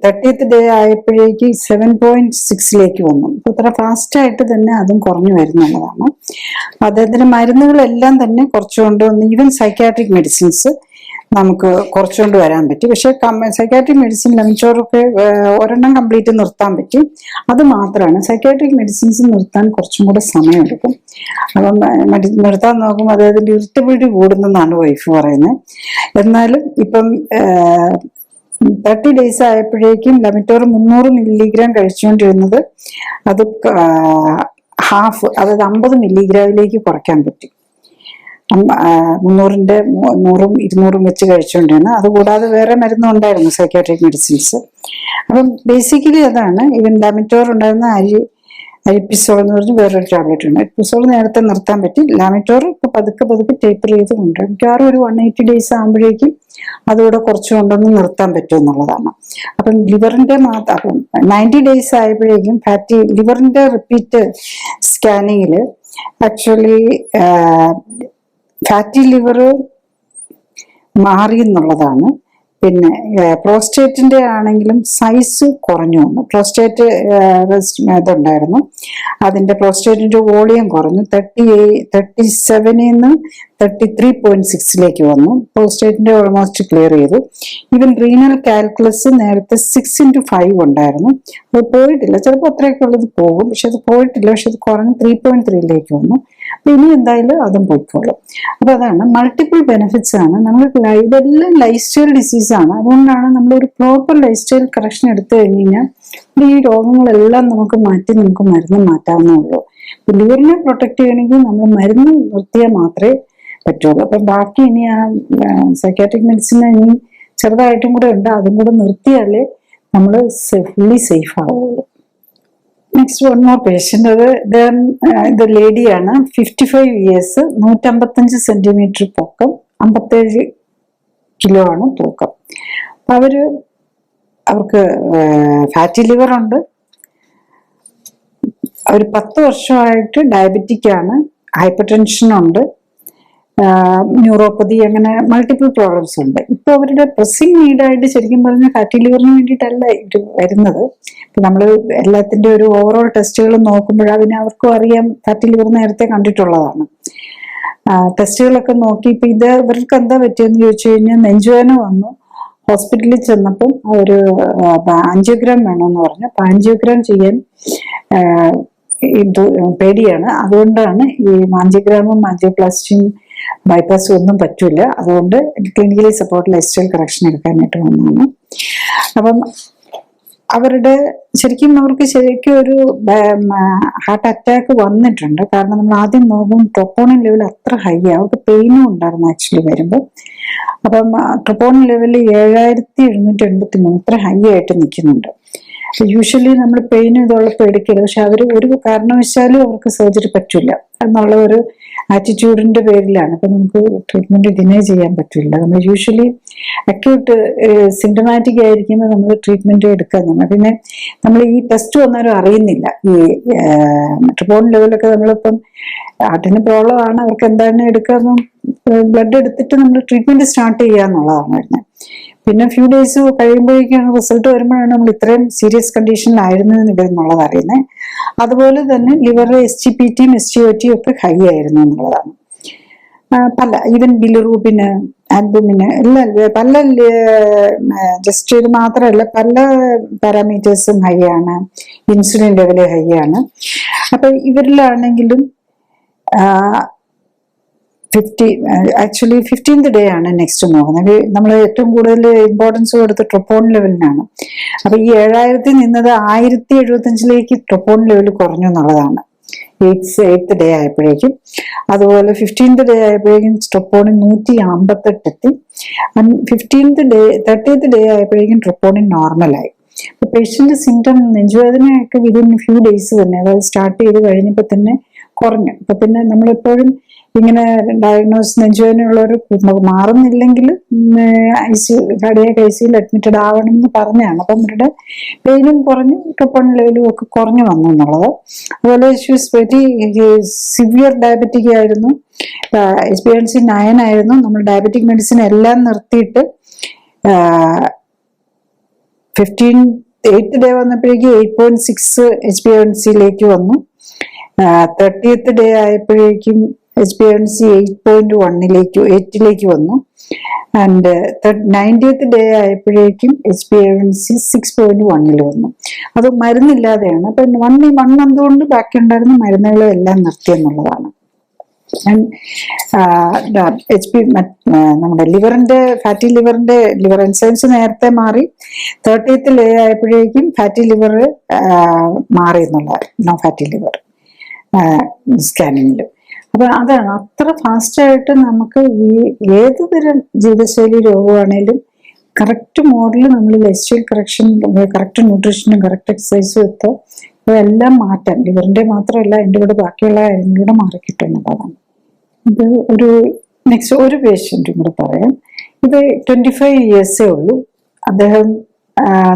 30th ഡേ ആയപ്പോഴേക്ക് 7.6 വന്നു. ഇത്ര ഫാസ്റ്റ് ആയിട്ട് തന്നെ അതും കുറഞ്ഞു വരുന്നുള്ളതാണ്. അദ്ദേഹത്തിന്റെ മരുന്നുകളെല്ലാം തന്നെ കുറച്ചുകൊണ്ട് വന്ന്, ഈവൻ സൈക്യാട്രിക് മെഡിസിൻസ് നമുക്ക് കുറച്ചുകൊണ്ട് വരാൻ പറ്റി. പക്ഷെ സൈക്യാട്രിക് മെഡിസിൻ ലംചോറൊക്കെ ഒരെണ്ണം കംപ്ലീറ്റ് നിർത്താൻ പറ്റി. അത് മാത്രമാണ്. സൈക്യാട്രിക് മെഡിസിൻസ് നിർത്താൻ കുറച്ചും കൂടെ സമയമെടുക്കും. അപ്പം നിർത്താൻ നോക്കുമ്പോൾ അദ്ദേഹത്തിന്റെ ഇറിറ്റബിലിറ്റി കൂടുന്നെന്നാണ് വൈഫ് പറയുന്നത്. എന്നാലും ഇപ്പം 30 days ആയപ്പോഴേക്കും ലമിറ്റോർ 300 milligram കഴിച്ചുകൊണ്ടിരുന്നത് അത് ഹാഫ്, അതായത് 50 milligram കുറയ്ക്കാൻ പറ്റി. 300ന്റെ 100ഉം 200ഉം വെച്ച് കഴിച്ചുകൊണ്ടിരുന്നത്. അതുകൂടാതെ വേറെ മരുന്നും ഉണ്ടായിരുന്നു, സൈക്യാട്രിക് മെഡിസിൻസ്. അപ്പം ബേസിക്കലി അതാണ്. ഇവൻ ലാമിറ്റോർ ഉണ്ടായിരുന്ന അരിപ്പിസോൾ എന്ന് പറഞ്ഞ് വേറൊരു ടാബ്ലറ്റ് ഉണ്ട്. അരിപ്പിസോൾ നേരത്തെ നിർത്താൻ പറ്റി. ലാമിറ്റോർ ഇപ്പൊ പതുക്കെ ടേപ്പർ ചെയ്ത് കൊണ്ടുവരും. മിക്കവാറും ഒരു 180 days ആകുമ്പോഴേക്കും അതുകൂടെ കുറച്ച് കൊണ്ടൊന്ന് നിർത്താൻ പറ്റും എന്നുള്ളതാണ്. അപ്പം ലിവറിന്റെ മാത്രം 90 days ആയപ്പോഴേക്കും ഫാറ്റി ലിവറിന്റെ റിപ്പീറ്റ് സ്കാനിങ്ങിൽ ആക്ച്വലി ഫാറ്റി ലിവർ മാറി എന്നുള്ളതാണ്. പിന്നെ പ്രോസ്റ്റേറ്റിന്റെ ആണെങ്കിലും സൈസ് കുറഞ്ഞു വന്നു. പ്രോസ്റ്റേറ്റ് ഇതുണ്ടായിരുന്നു, അതിന്റെ പ്രോസ്റ്റേറ്റിന്റെ വോളിയം കുറഞ്ഞു. 37 33.6 വന്നു. പ്രോസ്റ്റേറ്റിന്റെ ഓൾമോസ്റ്റ് ക്ലിയർ ചെയ്തു. ഈവൻ റീനൽ കാൽക്കുലസ് നേരത്തെ 6x5 ഉണ്ടായിരുന്നു, അത് പോയിട്ടില്ല. ചിലപ്പോൾ അത്രയൊക്കെ ഉള്ളത് പോകും, പക്ഷെ അത് പോയിട്ടില്ല. പക്ഷെ അത് കുറഞ്ഞ് 3.3 വന്നു. അപ്പൊ ഇനി എന്തായാലും അതും പോയിക്കോളും. അപ്പൊ അതാണ് മൾട്ടിപ്പിൾ ബെനിഫിറ്റ്സ് ആണ്. നമ്മൾ ഇതെല്ലാം ലൈഫ് സ്റ്റൈൽ ഡിസീസ് ആണ്. അതുകൊണ്ടാണ് നമ്മൾ ഒരു പ്രോപ്പർ ലൈഫ് സ്റ്റൈൽ കറക്ഷൻ എടുത്തു കഴിഞ്ഞ് കഴിഞ്ഞാൽ ഈ രോഗങ്ങളെല്ലാം നമുക്ക് മരുന്ന് മാറ്റാവുന്നേ ഉള്ളൂ. ലിവറിനെ പ്രൊട്ടക്ട് ചെയ്യണമെങ്കിൽ നമ്മൾ മരുന്ന് നിർത്തിയാൽ മാത്രമേ പറ്റുള്ളൂ. അപ്പൊ ബാക്കി ഇനി ആ സൈക്യാട്രിക് മെഡിസിൻ ഇനി ചെറുതായിട്ടും കൂടെ ഉണ്ട്, അതും കൂടെ നിർത്തിയാലേ നമ്മൾ ഫുള്ളി സേഫ് ആവുള്ളൂ. Next one more patient. ഇത് ലേഡിയാണ്, 55 years, 155 centimeter പൊക്കം, 57 kilo ആണ് തൂക്കം. അവർക്ക് ഫാറ്റി ലിവർ ഉണ്ട്, ഒരു 10 വർഷമായിട്ട് ഡയബറ്റിക് ആണ്, ഹൈപ്പർ ടെൻഷൻ ഉണ്ട്, ന്യൂറോപ്പതി, അങ്ങനെ മൾട്ടിപ്പിൾ പ്രോബ്ലംസ് ഉണ്ട്. ഇപ്പൊ അവരുടെ പ്രസ്സിംഗ് നീഡായിട്ട് ശരിക്കും പറഞ്ഞാൽ ഫാറ്റി ലിവറിന് വേണ്ടിയിട്ടല്ല ഇത് വരുന്നത്. ഇപ്പൊ നമ്മൾ എല്ലാത്തിന്റെ ഒരു ഓവറോൾ ടെസ്റ്റുകൾ നോക്കുമ്പോഴാണ് പിന്നെ അവർക്കും അറിയാം ഫാറ്റി ലിവർ നേരത്തെ കണ്ടിട്ടുള്ളതാണ്. ടെസ്റ്റുകളൊക്കെ നോക്കി ഇപ്പൊ ഇവർക്ക് എന്താ പറ്റിയെന്ന് ചോദിച്ചു കഴിഞ്ഞാൽ നെഞ്ചുവേദന വന്നു. ഹോസ്പിറ്റലിൽ ചെന്നപ്പം ഒരു ആൻജിയോഗ്രാം വേണമെന്ന് പറഞ്ഞു. അപ്പൊ ആൻജിയോഗ്രാം ചെയ്യാൻ പേടിയാണ്. അതുകൊണ്ടാണ് ഈ ആൻജിയോഗ്രാമും ആൻജിയോപ്ലാസ്റ്റിയും ബൈപ്പാസും ഒന്നും പറ്റൂല. അതുകൊണ്ട് clinically support life style correction എടുക്കാനായിട്ട് വന്നതാണ്. അപ്പം അവർക്ക് ശരിക്കും ഒരു ഹാർട്ട് അറ്റാക്ക് വന്നിട്ടുണ്ട്. കാരണം നമ്മൾ ആദ്യം നോക്കും ട്രോപ്പോണിൻ ലെവൽ അത്ര ഹൈ ആണ്. അവർക്ക് പെയിനും ഉണ്ടായിരുന്നു ആക്ച്വലി വരുമ്പോൾ. അപ്പം ട്രോപ്പോണിൻ ലെവൽ 7783 അത്ര ഹൈ ആയിട്ട് നിൽക്കുന്നുണ്ട്. യൂഷ്വലി നമ്മൾ പെയിൻ ഇതുള്ളപ്പോൾ എടുക്കില്ല. പക്ഷെ അവർ ഒരു കാരണവശാലും അവർക്ക് സർജറി പറ്റില്ല എന്നുള്ള ഒരു ആറ്റിറ്റ്യൂഡിന്റെ പേരിലാണ്. അപ്പൊ നമുക്ക് ട്രീറ്റ്മെന്റ് ഡിനേ ചെയ്യാൻ പറ്റില്ല. നമ്മൾ യൂഷ്വലി അക്യൂട്ട് സിംറ്റമാറ്റിക് ആയിരിക്കുമ്പോൾ നമ്മൾ ട്രീറ്റ്മെന്റ് എടുക്കാൻ. പിന്നെ നമ്മൾ ഈ ടെസ്റ്റ് വന്നാലും അറിയുന്നില്ല. ഈ ട്രോപ്പോണിൻ ലെവലൊക്കെ നമ്മളിപ്പം ഹാർട്ടിന് പ്രോബ്ലം ആണ്, അവർക്ക് എന്താണ് എടുക്കുക, ബ്ലഡ് എടുത്തിട്ട് നമ്മൾ ട്രീറ്റ്മെന്റ് സ്റ്റാർട്ട് ചെയ്യാന്നുള്ളതാണ് വരുന്നത്. പിന്നെ ഫ്യൂ ഡേയ്സ് കഴിയുമ്പോഴേക്കാണ് റിസൾട്ട് വരുമ്പോഴാണ് നമ്മൾ ഇത്രയും സീരിയസ് കണ്ടീഷനിലായിരുന്നു എന്നുള്ളത് അറിയുന്നത്. അതുപോലെ തന്നെ ലിവർ SGPTയും SGOTയും ഒക്കെ ഹൈ ആയിരുന്നു എന്നുള്ളതാണ്. ഈവൻ ബിലിറൂബിന്, ആൽബുമിന് എല്ലാം പല ജസ്റ്റ് ഇത് മാത്രമല്ല പല പാരാമീറ്റേഴ്സും ഹൈ ആണ്. ഇൻസുലിൻ ലെവല് ഹൈ ആണ്. അപ്പൊ ഇവരിലാണെങ്കിലും 15th ഡേ ആണ് നെക്സ്റ്റ് നോക്കുന്നത്. നമ്മൾ ഏറ്റവും കൂടുതൽ ഇമ്പോർട്ടൻസ് കൊടുത്ത് ട്രോപ്പോണിൻ ലെവലിനാണ്. അപ്പൊ ഈ 7000 നിന്നത് 1075 ട്രോപ്പോണിൻ ലെവൽ കുറഞ്ഞു എന്നുള്ളതാണ് 8th ഡേ ആയപ്പോഴേക്കും. അതുപോലെ 15th ഡേ ആയപ്പോഴേക്കും ട്രോപ്പോണിൻ 158 എത്തി. 30th ഡേ ആയപ്പോഴേക്കും ട്രോപ്പോണിൻ നോർമലായി. അപ്പൊ പേഷ്യന്റ് സിംറ്റം നെഞ്ചുവേദനയൊക്കെ വിതിൻ ഫ്യൂ ഡേയ്സ് തന്നെ, അതായത് സ്റ്റാർട്ട് ചെയ്ത് കഴിഞ്ഞപ്പോൾ തന്നെ കുറഞ്ഞു. അപ്പൊ പിന്നെ നമ്മളെപ്പോഴും ഇങ്ങനെ ഡയഗ്നോസ് നെഞ്ചുവേദനയുള്ളവർ മാറുന്നില്ലെങ്കിൽ കാർഡിയാക് ICUയിൽ അഡ്മിറ്റഡ് ആവണം എന്ന് പറഞ്ഞാണ്. അപ്പം അവരുടെ പെയിനും കുറഞ്ഞു, ട്രോപ്പോണിൻ ലെവലും ഒക്കെ കുറഞ്ഞു വന്നു എന്നുള്ളത്. അതുപോലെ വെരി സിവിയർ ഡയബറ്റിക് ആയിരുന്നു, HbA1c 9 ആയിരുന്നു. നമ്മൾ ഡയബറ്റിക് മെഡിസിൻ എല്ലാം നിർത്തിയിട്ട് 8th ഡേ വന്നപ്പോഴേക്ക് 8.6 HbA1cയിലേക്ക് വന്നു. 30th ഡേ ആയപ്പോഴേക്കും HbA1c 8.1ലേക്ക് വന്നു. ആൻഡ് 90th ഡേ ആയപ്പോഴേക്കും HbA1c 6.1 വന്നു. അത് മരുന്നില്ലാതെയാണ്. അപ്പൊ 1 മന്ത് കൊണ്ട് ബാക്കി ഉണ്ടായിരുന്ന മരുന്നുകളും എല്ലാം നിർത്തി എന്നുള്ളതാണ്. നമ്മുടെ ലിവറിന്റെ ഫാറ്റി ലിവറിന്റെ ലിവർ എൻസൈംസ് നേരത്തെ മാറി. 30th ഡേ ആയപ്പോഴേക്കും ഫാറ്റി ലിവർ മാറി എന്നുള്ളത്, നോ ഫാറ്റി ലിവർ സ്കാനിങ്ങിൽ. അപ്പൊ അതാണ് അത്ര ഫാസ്റ്റായിട്ട് നമുക്ക് ഈ ഏത് തരം ജീവിതശൈലി രോഗമാണേലും കറക്റ്റ് മോഡല് നമ്മൾ ലൈഫ് സ്റ്റൈൽ കറക്ഷൻ, കറക്റ്റ് ന്യൂട്രീഷനും കറക്റ്റ് എക്സസൈസും ഒക്കെ ഇതെല്ലാം മാറ്റാം. ലിവറിന്റെ മാത്രമല്ല അതിൻ്റെ കൂടെ ബാക്കിയുള്ള കാര്യങ്ങളിലൂടെ മാറിക്കിട്ടും എന്നുള്ളതാണ്. ഇത് നെക്സ്റ്റ് ഒരു പേഷ്യൻറ്റും കൂടെ പറയാം. ഇത് 25 ഇയേഴ്സേ ഉള്ളൂ. അദ്ദേഹം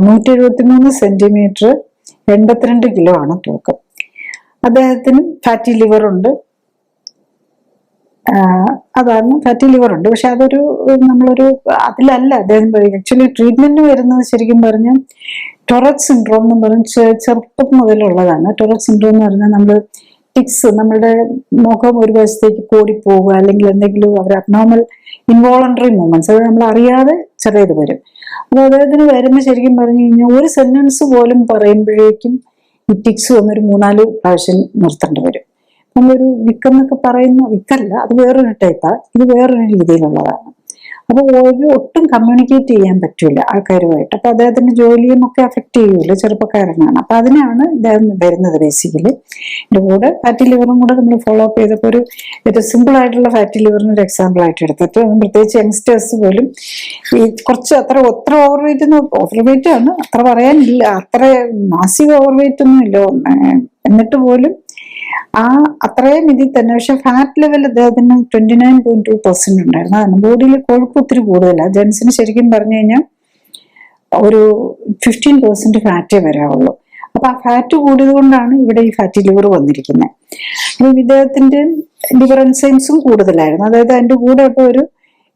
173 സെന്റിമീറ്റർ, 82 കിലോ ആണ് തൂക്കം. അദ്ദേഹത്തിന് ഫാറ്റി ലിവർ ഉണ്ട്. അതാണ് ഫാറ്റി ലിവർ ഉണ്ട്. പക്ഷെ അതൊരു നമ്മളൊരു അതിലല്ല അദ്ദേഹം ആക്ച്വലി ട്രീറ്റ്മെന്റ് വരുന്നത് ശരിക്കും പറഞ്ഞാൽ ടൊററ്റ് സിൻഡ്രോം എന്ന് പറഞ്ഞ് ചെറുപ്പം മുതലുള്ളതാണ്. ടൊററ്റ് സിൻഡ്രോം എന്ന് പറഞ്ഞാൽ നമ്മൾ ടിക്സ്, നമ്മുടെ മുഖം ഒരു വശത്തേക്ക് കൂടിപ്പോവുക, അല്ലെങ്കിൽ എന്തെങ്കിലും അവർ അബ്നോർമൽ ഇൻവോളണ്ടറി മൂവ്മെന്റ്സ്, അത് നമ്മൾ അറിയാതെ ചെറിയത് വരും. അപ്പോൾ അദ്ദേഹത്തിന് വരുമ്പോൾ ശരിക്കും പറഞ്ഞു കഴിഞ്ഞാൽ ഒരു സെന്റൻസ് പോലും പറയുമ്പോഴേക്കും ഈ ടിക്സ് വന്നൊരു 3-4 പ്രാവശ്യം നിർത്തേണ്ടി വരും. നമ്മളൊരു വിക്കെന്നൊക്കെ പറയുന്ന വിക്കല്ല, അത് വേറൊരു ടൈപ്പാണ്, ഇത് വേറൊരു രീതിയിലുള്ളതാണ്. അപ്പൊ ഒട്ടും കമ്മ്യൂണിക്കേറ്റ് ചെയ്യാൻ പറ്റൂല ആൾക്കാരുമായിട്ട്. അപ്പൊ അദ്ദേഹത്തിന്റെ ജോലിയും ഒക്കെ അഫക്ട് ചെയ്യൂല, ചെറുപ്പക്കാരനാണ്. അപ്പൊ അതിനാണ് ഇദ്ദേഹം വരുന്നത് ബേസിക്കലി. ഇതിന്റെ കൂടെ ഫാറ്റി ലിവറും കൂടെ നമ്മൾ ഫോളോ അപ്പ് ചെയ്തപ്പോൾ ഒരു സിമ്പിൾ ആയിട്ടുള്ള ഫാറ്റി ലിവറിന് ഒരു എക്സാമ്പിൾ ആയിട്ട് എടുത്തിട്ട്, പ്രത്യേകിച്ച് യങ്സ്റ്റേഴ്സ് പോലും ഈ കുറച്ച് അത്ര ഓവർവെയിറ്റ് ആണ്, അത്ര പറയാനില്ല, അത്ര മാസീവ് ഓവർവെയിറ്റ് ഒന്നും ഇല്ല, എന്നിട്ട് പോലും അത്രയും ഇതിൽ തന്നെ. പക്ഷെ ഫാറ്റ് ലെവൽ അദ്ദേഹത്തിന് 29.2% ഉണ്ടായിരുന്നു. അതാണ് ബോഡിയിൽ കൊഴുപ്പ് ഒത്തിരി കൂടുതലാണ്. ജെൻസിന് ശരിക്കും പറഞ്ഞു കഴിഞ്ഞാൽ ഒരു 15% ഫാറ്റേ വരാവുള്ളൂ. അപ്പൊ ആ ഫാറ്റ് കൂടിയത് കൊണ്ടാണ് ഇവിടെ ഈ ഫാറ്റി ലിവർ വന്നിരിക്കുന്നത്. അപ്പൊ ഇദ്ദേഹത്തിന്റെ ലിവർ എൻസൈംസും കൂടുതലായിരുന്നു. അതായത് അതിന്റെ കൂടെ ഇപ്പൊ ഒരു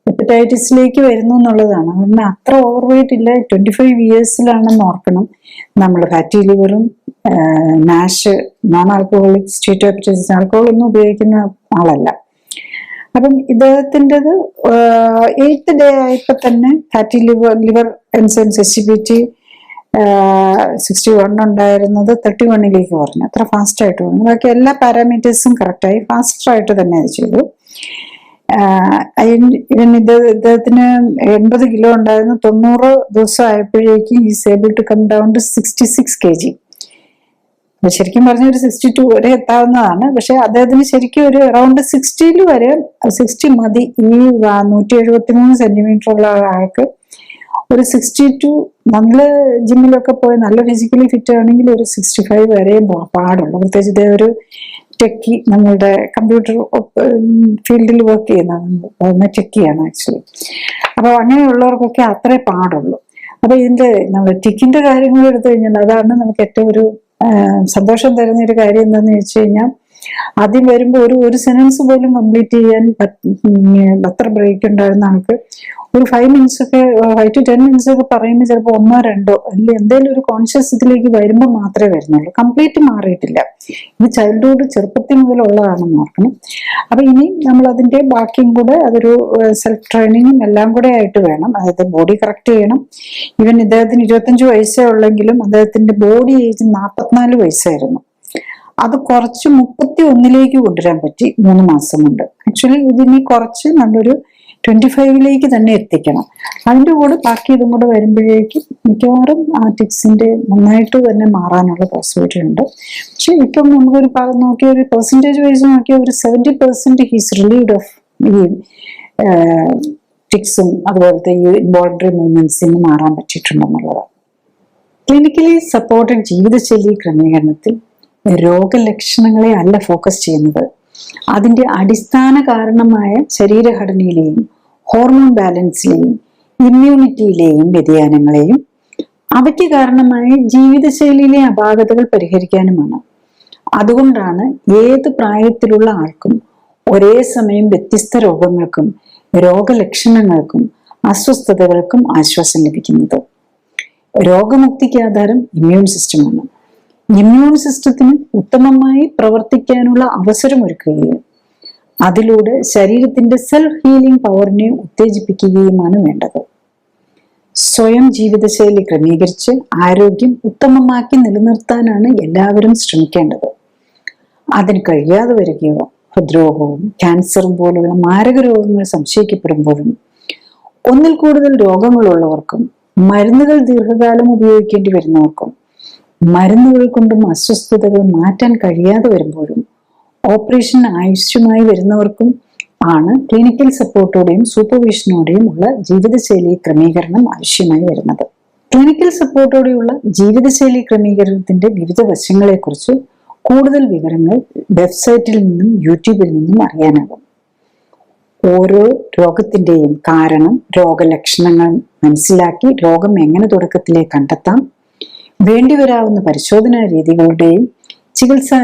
ഹെപ്പറ്റൈറ്റിസിലേക്ക് വരുന്നു എന്നുള്ളതാണ്. കാരണം അത്ര ഓവർ വെയിറ്റ് ഇല്ല. 25 ഇയേഴ്സിലാണെന്ന് ഓർക്കണം. നമ്മൾ ഫാറ്റി ലിവറും NASH, non alcoholic steatohepatitis, alcohol ഒന്നും ഉപയോഗിക്കുന്ന ആളല്ല. അപ്പം ഇദ്ദേഹത്തിൻ്റെത് 8th ഡേ ആയപ്പോ തന്നെ ഫാറ്റി ലിവർ എൻസൈംസ് എസ്ജിപിറ്റി 61 ഉണ്ടായിരുന്നത് 31 പറഞ്ഞു. അത്ര ഫാസ്റ്റ് ആയിട്ട് പറഞ്ഞു. ബാക്കി എല്ലാ പാരാമീറ്റേഴ്സും കറക്റ്റായി ഫാസ്റ്ററായിട്ട് തന്നെ അത് ചെയ്തു. ഇദ്ദേഹത്തിന് 80 കിലോ ഉണ്ടായിരുന്നു. 90 ദിവസം ആയപ്പോഴേക്കും is able to come down to 66 kg. ശരിക്കും പറഞ്ഞ ഒരു 62 വരെ എത്താവുന്നതാണ്. പക്ഷെ അദ്ദേഹത്തിന് ശരിക്കും ഒരു അറൌണ്ട് 60 വരെ 60 മതി. ഈ 173 സെന്റിമീറ്റർ ഉള്ള ആൾക്ക് ഒരു 62, നല്ല ജിമ്മിലൊക്കെ പോയി നല്ല ഫിസിക്കലി ഫിറ്റ് ആണെങ്കിൽ ഒരു 65 വരെയും പാടുള്ളൂ. പ്രത്യേകിച്ച് ഇതേ ഒരു ടെക്കി, നമ്മളുടെ കമ്പ്യൂട്ടർ ഫീൽഡിൽ വർക്ക് ചെയ്യുന്ന ടെക്കിയാണ് ആക്ച്വലി. അപ്പൊ അങ്ങനെയുള്ളവർക്കൊക്കെ അത്രേ പാടുള്ളൂ. അപ്പൊ ഇതിന്റെ നമ്മൾ ടിക്കിന്റെ കാര്യങ്ങൾ എടുത്തു കഴിഞ്ഞാൽ അതാണ് നമുക്ക് ഏറ്റവും ഒരു സന്തോഷം തരുന്ന ഒരു കാര്യം എന്താന്ന് വെച്ച് കഴിഞ്ഞാൽ, ആദ്യം വരുമ്പോൾ ഒരു സെന്റൻസ് പോലും കംപ്ലീറ്റ് ചെയ്യാൻ അത്ര ബ്രേക്ക് ഉണ്ടായിരുന്ന ആൾക്ക് ഒരു 5 minutes ഒക്കെ 5 to 10 minutes ഒക്കെ പറയുമ്പോൾ ചിലപ്പോൾ 1 or 2 അല്ലെങ്കിൽ എന്തെങ്കിലും ഒരു കോൺഷ്യസ് ഇതിലേക്ക് വരുമ്പോൾ മാത്രമേ വരുന്നുള്ളൂ. കംപ്ലീറ്റ് മാറിയിട്ടില്ല. ഇത് ചൈൽഡ്ഹുഡ് ചെറുപ്പത്തിൽ മുതലുള്ളതാണെന്ന് ഓർക്കണം. അപ്പൊ ഇനി നമ്മൾ അതിന്റെ ബാക്കിയും കൂടെ അതൊരു സെൽഫ് ട്രെയിനിങ്ങും എല്ലാം കൂടെ ആയിട്ട് വേണം. അതായത് ബോഡി കറക്റ്റ് ചെയ്യണം. ഈവൻ ഇദ്ദേഹത്തിന് 25 വയസ്സേ ഉള്ളെങ്കിലും അദ്ദേഹത്തിന്റെ ബോഡി ഏജ് 44 വയസ്സായിരുന്നു. അത് കുറച്ച് 31 കൊണ്ടുവരാൻ പറ്റി 3 മാസം കൊണ്ട്. ആക്ച്വലി ഇതിനി കുറച്ച് നല്ലൊരു 25 തന്നെ എത്തിക്കണം. അതിൻ്റെ കൂടെ ബാക്കി ഇതും കൂടെ വരുമ്പോഴേക്കും മിക്കവാറും ആ ടിക്സിന്റെ നന്നായിട്ട് തന്നെ മാറാനുള്ള പോസിബിലിറ്റി ഉണ്ട്. പക്ഷെ ഇപ്പം നമുക്കൊരു നോക്കിയ ഒരു പെർസെൻറ്റേജ് വൈസ് നോക്കിയ ഒരു 70% ഹീസ് റിലീവ്ഡ് ഓഫ് ഈ ടിക്സും അതുപോലത്തെ ഈ ഇൻവോളണ്ടറി മൂവ്മെന്റ്സിന് മാറാൻ പറ്റിയിട്ടുണ്ടെന്നുള്ളതാണ്. ക്ലിനിക്കലി സപ്പോർട്ടഡ് ജീവിതശൈലി ക്രമീകരണത്തിൽ രോഗലക്ഷണങ്ങളെ അല്ല ഫോക്കസ് ചെയ്യുന്നത്, അതിന്റെ അടിസ്ഥാന കാരണമായ ശരീരഘടനയിലെയും ഹോർമോൺ ബാലൻസിലെയും ഇമ്മ്യൂണിറ്റിയിലെയും വ്യതിയാനങ്ങളെയും അവയ്ക്ക് കാരണമായ ജീവിതശൈലിയിലെ അപാകതകൾ പരിഹരിക്കാനുമാണ്. അതുകൊണ്ടാണ് ഏത് പ്രായത്തിലുള്ള ആൾക്കും ഒരേ സമയം വ്യത്യസ്ത രോഗങ്ങൾക്കും രോഗലക്ഷണങ്ങൾക്കും അസ്വസ്ഥതകൾക്കും ആശ്വാസം ലഭിക്കുന്നത്. രോഗമുക്തിക്ക് ആധാരം ഇമ്മ്യൂൺ സിസ്റ്റമാണ്. ഇമ്മ്യൂൺ സിസ്റ്റത്തിന് ഉത്തമമായി പ്രവർത്തിക്കാനുള്ള അവസരമൊരുക്കുകയും അതിലൂടെ ശരീരത്തിന്റെ സെൽഫ് ഹീലിംഗ് പവറിനെ ഉത്തേജിപ്പിക്കുകയുമാണ് വേണ്ടത്. സ്വയം ജീവിതശൈലി ക്രമീകരിച്ച് ആരോഗ്യം ഉത്തമമാക്കി നിലനിർത്താനാണ് എല്ലാവരും ശ്രമിക്കേണ്ടത്. അതിന് കഴിയാതെ വരികയോ ഹൃദ്രോഗവും ക്യാൻസറും പോലുള്ള മാരക രോഗങ്ങൾ സംശയിക്കപ്പെടുമ്പോഴും ഒന്നിൽ കൂടുതൽ രോഗങ്ങളുള്ളവർക്കും മരുന്നുകൾ ദീർഘകാലം ഉപയോഗിക്കേണ്ടി വരുന്നവർക്കും മരുന്നുകൾ കൊണ്ടും അസ്വസ്ഥതകൾ മാറ്റാൻ കഴിയാതെ വരുമ്പോഴും ഓപ്പറേഷൻ ആവശ്യമായി വരുന്നവർക്കും ആണ് ക്ലിനിക്കൽ സപ്പോർട്ടോടെയും സൂപ്പർവിഷനോടെയും ഉള്ള ജീവിതശൈലി ക്രമീകരണം ആവശ്യമായി വരുന്നത്. ക്ലിനിക്കൽ സപ്പോർട്ടോടെയുള്ള ജീവിതശൈലി ക്രമീകരണത്തിന്റെ വിവിധ വശങ്ങളെക്കുറിച്ച് കൂടുതൽ വിവരങ്ങൾ വെബ്സൈറ്റിൽ നിന്നും യൂട്യൂബിൽ നിന്നും അറിയാനാകും. ഓരോ രോഗത്തിന്റെയും കാരണം, രോഗലക്ഷണങ്ങൾ മനസ്സിലാക്കി രോഗം എങ്ങനെ തുടക്കത്തിലേ കണ്ടെത്താം, വേണ്ടിവരാവുന്ന പരിശോധനാ രീതികളുടെയും ചികിത്സാ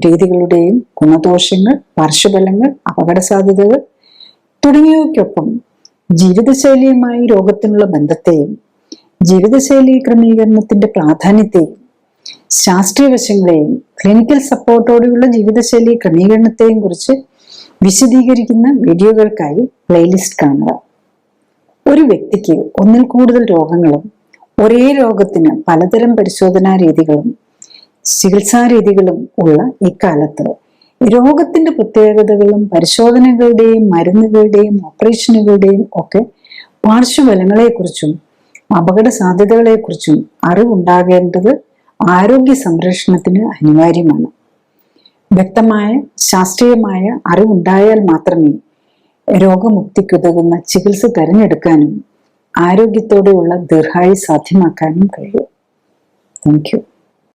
രീതികളുടെയും ഗുണദോഷങ്ങൾ, പാർശ്വഫലങ്ങൾ, അപകട സാധ്യതകൾ തുടങ്ങിയവയ്ക്കൊപ്പം ജീവിതശൈലിയുമായി രോഗത്തിനുള്ള ബന്ധത്തെയും ജീവിതശൈലി ക്രമീകരണത്തിന്റെ പ്രാധാന്യത്തെയും ശാസ്ത്രീയ വശങ്ങളെയും ക്ലിനിക്കൽ സപ്പോർട്ടോടെയുള്ള ജീവിതശൈലി ക്രമീകരണത്തെയും കുറിച്ച് വിശദീകരിക്കുന്ന വീഡിയോകൾക്കായി പ്ലേലിസ്റ്റ് കാണുക. ഒരു വ്യക്തിക്ക് ഒന്നിൽ കൂടുതൽ രോഗങ്ങളും ഒരേ രോഗത്തിന് പലതരം പരിശോധനാ രീതികളും ചികിത്സാ രീതികളും ഉള്ള ഇക്കാലത്ത് രോഗത്തിന്റെ പ്രത്യേകതകളും പരിശോധനകളുടെയും മരുന്നുകളുടെയും ഓപ്പറേഷനുകളുടെയും ഒക്കെ പാർശ്വഫലങ്ങളെക്കുറിച്ചും അപകട സാധ്യതകളെക്കുറിച്ചും അറിവുണ്ടാകേണ്ടത് ആരോഗ്യ സംരക്ഷണത്തിന് അനിവാര്യമാണ്. വ്യക്തമായ ശാസ്ത്രീയമായ അറിവുണ്ടായാൽ മാത്രമേ രോഗമുക്തിക്കുതകുന്ന ചികിത്സ തിരഞ്ഞെടുക്കാനും ആരോഗ്യത്തോടെയുള്ള ദീർഘായുസ് സാധ്യമാക്കാനും കഴിയൂ. Thank you.